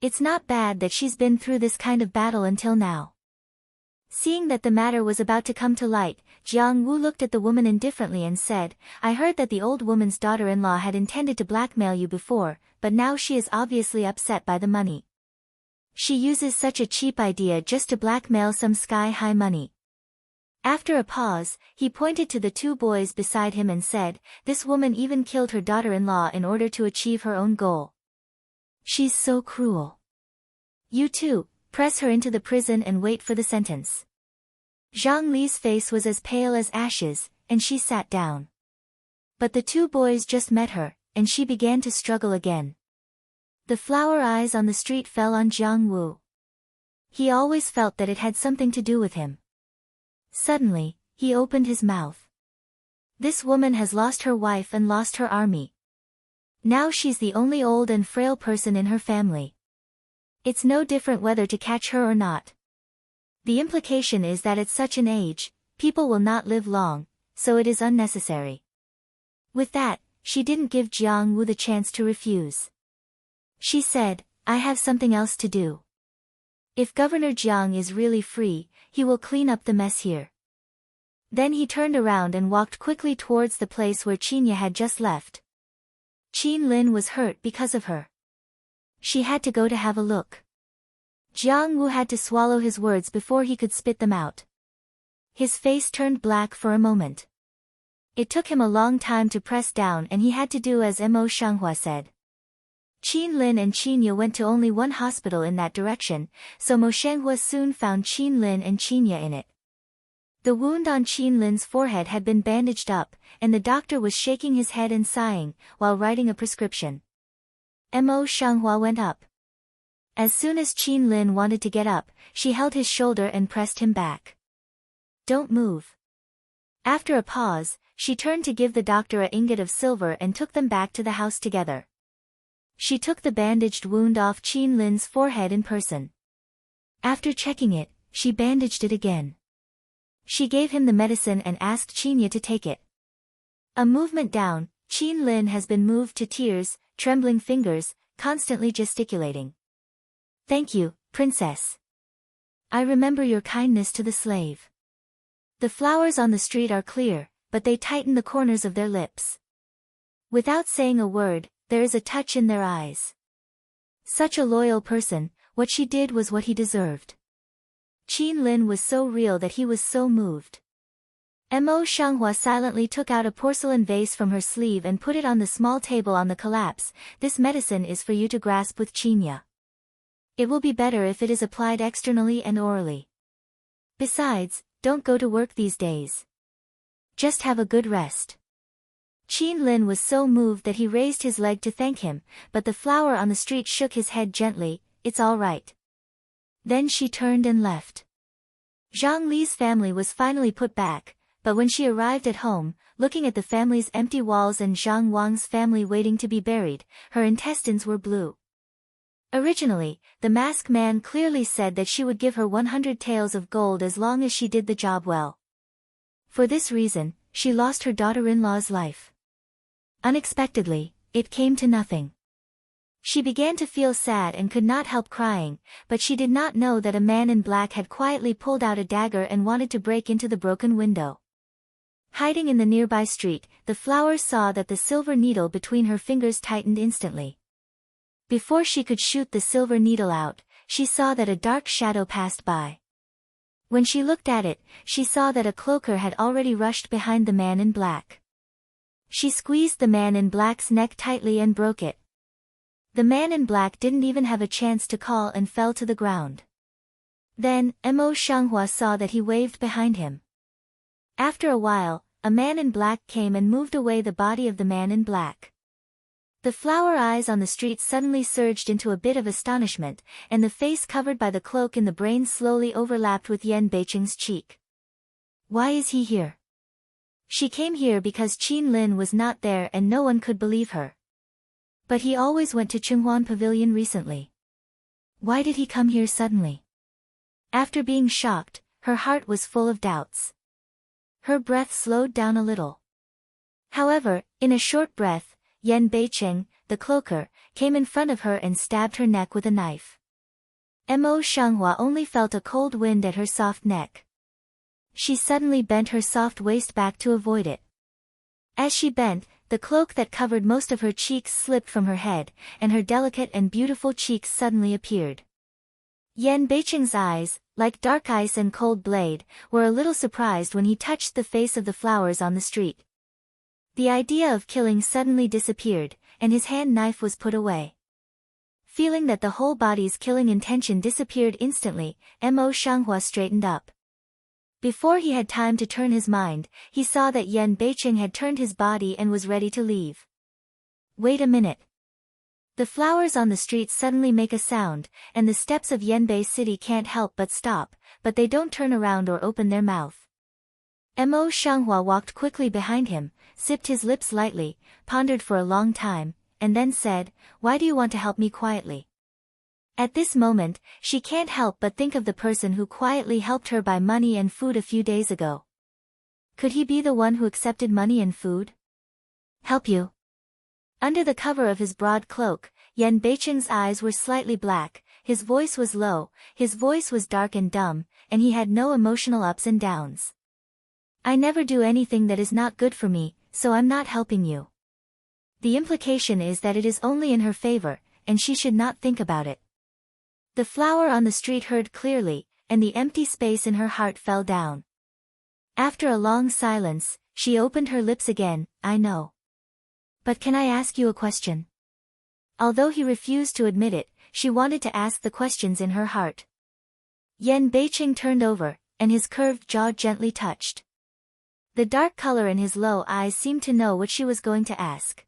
It's not bad that she's been through this kind of battle until now." Seeing that the matter was about to come to light, Jiang Wu looked at the woman indifferently and said, "I heard that the old woman's daughter-in-law had intended to blackmail you before, but now she is obviously upset by the money. She uses such a cheap idea just to blackmail some sky-high money." After a pause, he pointed to the two boys beside him and said, "This woman even killed her daughter-in-law in order to achieve her own goal. She's so cruel. You two, press her into the prison and wait for the sentence." Zhang Li's face was as pale as ashes, and she sat down. But the two boys just met her, and she began to struggle again. The flower eyes on the street fell on Jiang Wu. He always felt that it had something to do with him. Suddenly, he opened his mouth. "This woman has lost her wife and lost her army. Now she's the only old and frail person in her family. It's no different whether to catch her or not. The implication is that at such an age, people will not live long, so it is unnecessary." With that, she didn't give Jiang Wu the chance to refuse. She said, "I have something else to do. If Governor Jiang is really free, he will clean up the mess here." Then he turned around and walked quickly towards the place where Qinya had just left. Qin Lin was hurt because of her. She had to go to have a look. Jiang Wu had to swallow his words before he could spit them out. His face turned black for a moment. It took him a long time to press down, and he had to do as Mo Shanghua said. Qin Lin and Qinya went to only one hospital in that direction, so Mo Shanghua soon found Qin Lin and Qinya in it. The wound on Qin Lin's forehead had been bandaged up, and the doctor was shaking his head and sighing, while writing a prescription. Mo Shanghua went up. As soon as Qin Lin wanted to get up, she held his shoulder and pressed him back. "Don't move." After a pause, she turned to give the doctor an ingot of silver and took them back to the house together. She took the bandaged wound off Qin Lin's forehead in person. After checking it, she bandaged it again. She gave him the medicine and asked Qinya to take it. A movement down, Qin Lin has been moved to tears, trembling fingers, constantly gesticulating. "Thank you, princess. I remember your kindness to the slave." The flowers on the street are clear, but they tighten the corners of their lips. Without saying a word, there is a touch in their eyes. Such a loyal person, what she did was what he deserved. Qin Lin was so real that he was so moved. Mo Shanghua silently took out a porcelain vase from her sleeve and put it on the small table on the collapse. This medicine is for you to grasp with Chinya. It will be better if it is applied externally and orally. Besides, don't go to work these days. Just have a good rest. Qin Lin was so moved that he raised his leg to thank him, but the flower on the street shook his head gently. It's all right. Then she turned and left. Zhang Li's family was finally put back, but when she arrived at home, looking at the family's empty walls and Zhang Wang's family waiting to be buried, her intestines were blue. Originally, the masked man clearly said that she would give her 100 taels of gold as long as she did the job well. For this reason, she lost her daughter-in-law's life. Unexpectedly, it came to nothing. She began to feel sad and could not help crying, but she did not know that a man in black had quietly pulled out a dagger and wanted to break into the broken window. Hiding in the nearby street, the flower saw that the silver needle between her fingers tightened instantly. Before she could shoot the silver needle out, she saw that a dark shadow passed by. When she looked at it, she saw that a cloaker had already rushed behind the man in black. She squeezed the man in black's neck tightly and broke it. The man in black didn't even have a chance to call and fell to the ground. Then, Mo Shanghua saw that he waved behind him. After a while, a man in black came and moved away the body of the man in black. The flower eyes on the street suddenly surged into a bit of astonishment, and the face covered by the cloak in the brain slowly overlapped with Yan Beicheng's cheek. Why is he here? She came here because Qin Lin was not there and no one could believe her. But he always went to Chenghuan Pavilion recently. Why did he come here suddenly? After being shocked, her heart was full of doubts. Her breath slowed down a little. However, in a short breath, Yan Beicheng, the cloaker, came in front of her and stabbed her neck with a knife. Mo Shanghua only felt a cold wind at her soft neck. She suddenly bent her soft waist back to avoid it. As she bent, the cloak that covered most of her cheeks slipped from her head, and her delicate and beautiful cheeks suddenly appeared. Yan Beicheng's eyes, like dark ice and cold blade, were a little surprised when he touched the face of the flowers on the street. The idea of killing suddenly disappeared, and his hand knife was put away. Feeling that the whole body's killing intention disappeared instantly, Mo Shanghua straightened up. Before he had time to turn his mind, he saw that Yan Beicheng had turned his body and was ready to leave. Wait a minute. The flowers on the street suddenly make a sound, and the steps of Yanbei City can't help but stop, but they don't turn around or open their mouth. Mo Shanghua walked quickly behind him, sipped his lips lightly, pondered for a long time, and then said, "Why do you want to help me quietly?" At this moment, she can't help but think of the person who quietly helped her buy money and food a few days ago. Could he be the one who accepted money and food? Help you? Under the cover of his broad cloak, Yan Beicheng's eyes were slightly black, his voice was low, his voice was dark and dumb, and he had no emotional ups and downs. I never do anything that is not good for me, so I'm not helping you. The implication is that it is only in her favor, and she should not think about it. The flower on the street heard clearly, and the empty space in her heart fell down. After a long silence, she opened her lips again, "I know. But can I ask you a question?" Although he refused to admit it, she wanted to ask the questions in her heart. Yan Beicheng turned over, and his curved jaw gently touched. The dark color in his low eyes seemed to know what she was going to ask.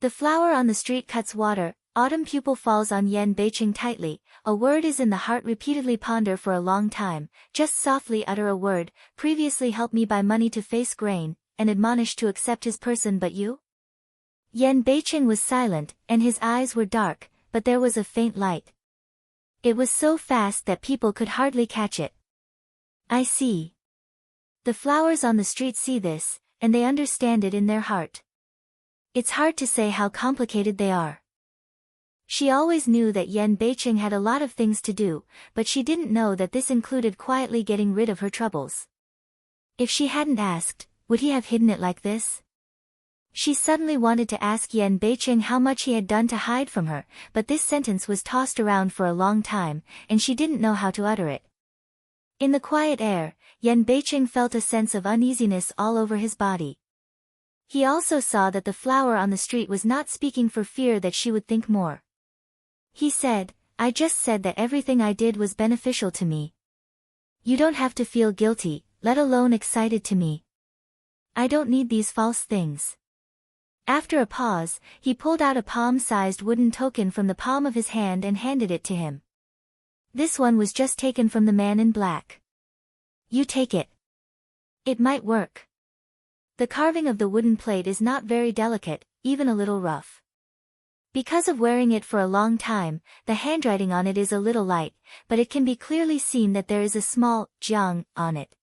The flower on the street cuts water, autumn pupil falls on Yan Beicheng tightly, a word is in the heart repeatedly ponder for a long time, just softly utter a word, previously helped me buy money to face grain, and admonished to accept his person but you? Yan Beicheng was silent, and his eyes were dark, but there was a faint light. It was so fast that people could hardly catch it. I see. The flowers on the street see this, and they understand it in their heart. It's hard to say how complicated they are. She always knew that Yan Beicheng had a lot of things to do, but she didn't know that this included quietly getting rid of her troubles. If she hadn't asked, would he have hidden it like this? She suddenly wanted to ask Yan Beicheng how much he had done to hide from her, but this sentence was tossed around for a long time, and she didn't know how to utter it. In the quiet air, Yan Beicheng felt a sense of uneasiness all over his body. He also saw that the flower on the street was not speaking for fear that she would think more. He said, "I just said that everything I did was beneficial to me. You don't have to feel guilty, let alone excited to me. I don't need these false things." After a pause, he pulled out a palm-sized wooden token from the palm of his hand and handed it to him. "This one was just taken from the man in black. You take it. It might work." The carving of the wooden plate is not very delicate, even a little rough. Because of wearing it for a long time, the handwriting on it is a little light, but it can be clearly seen that there is a small jiang on it.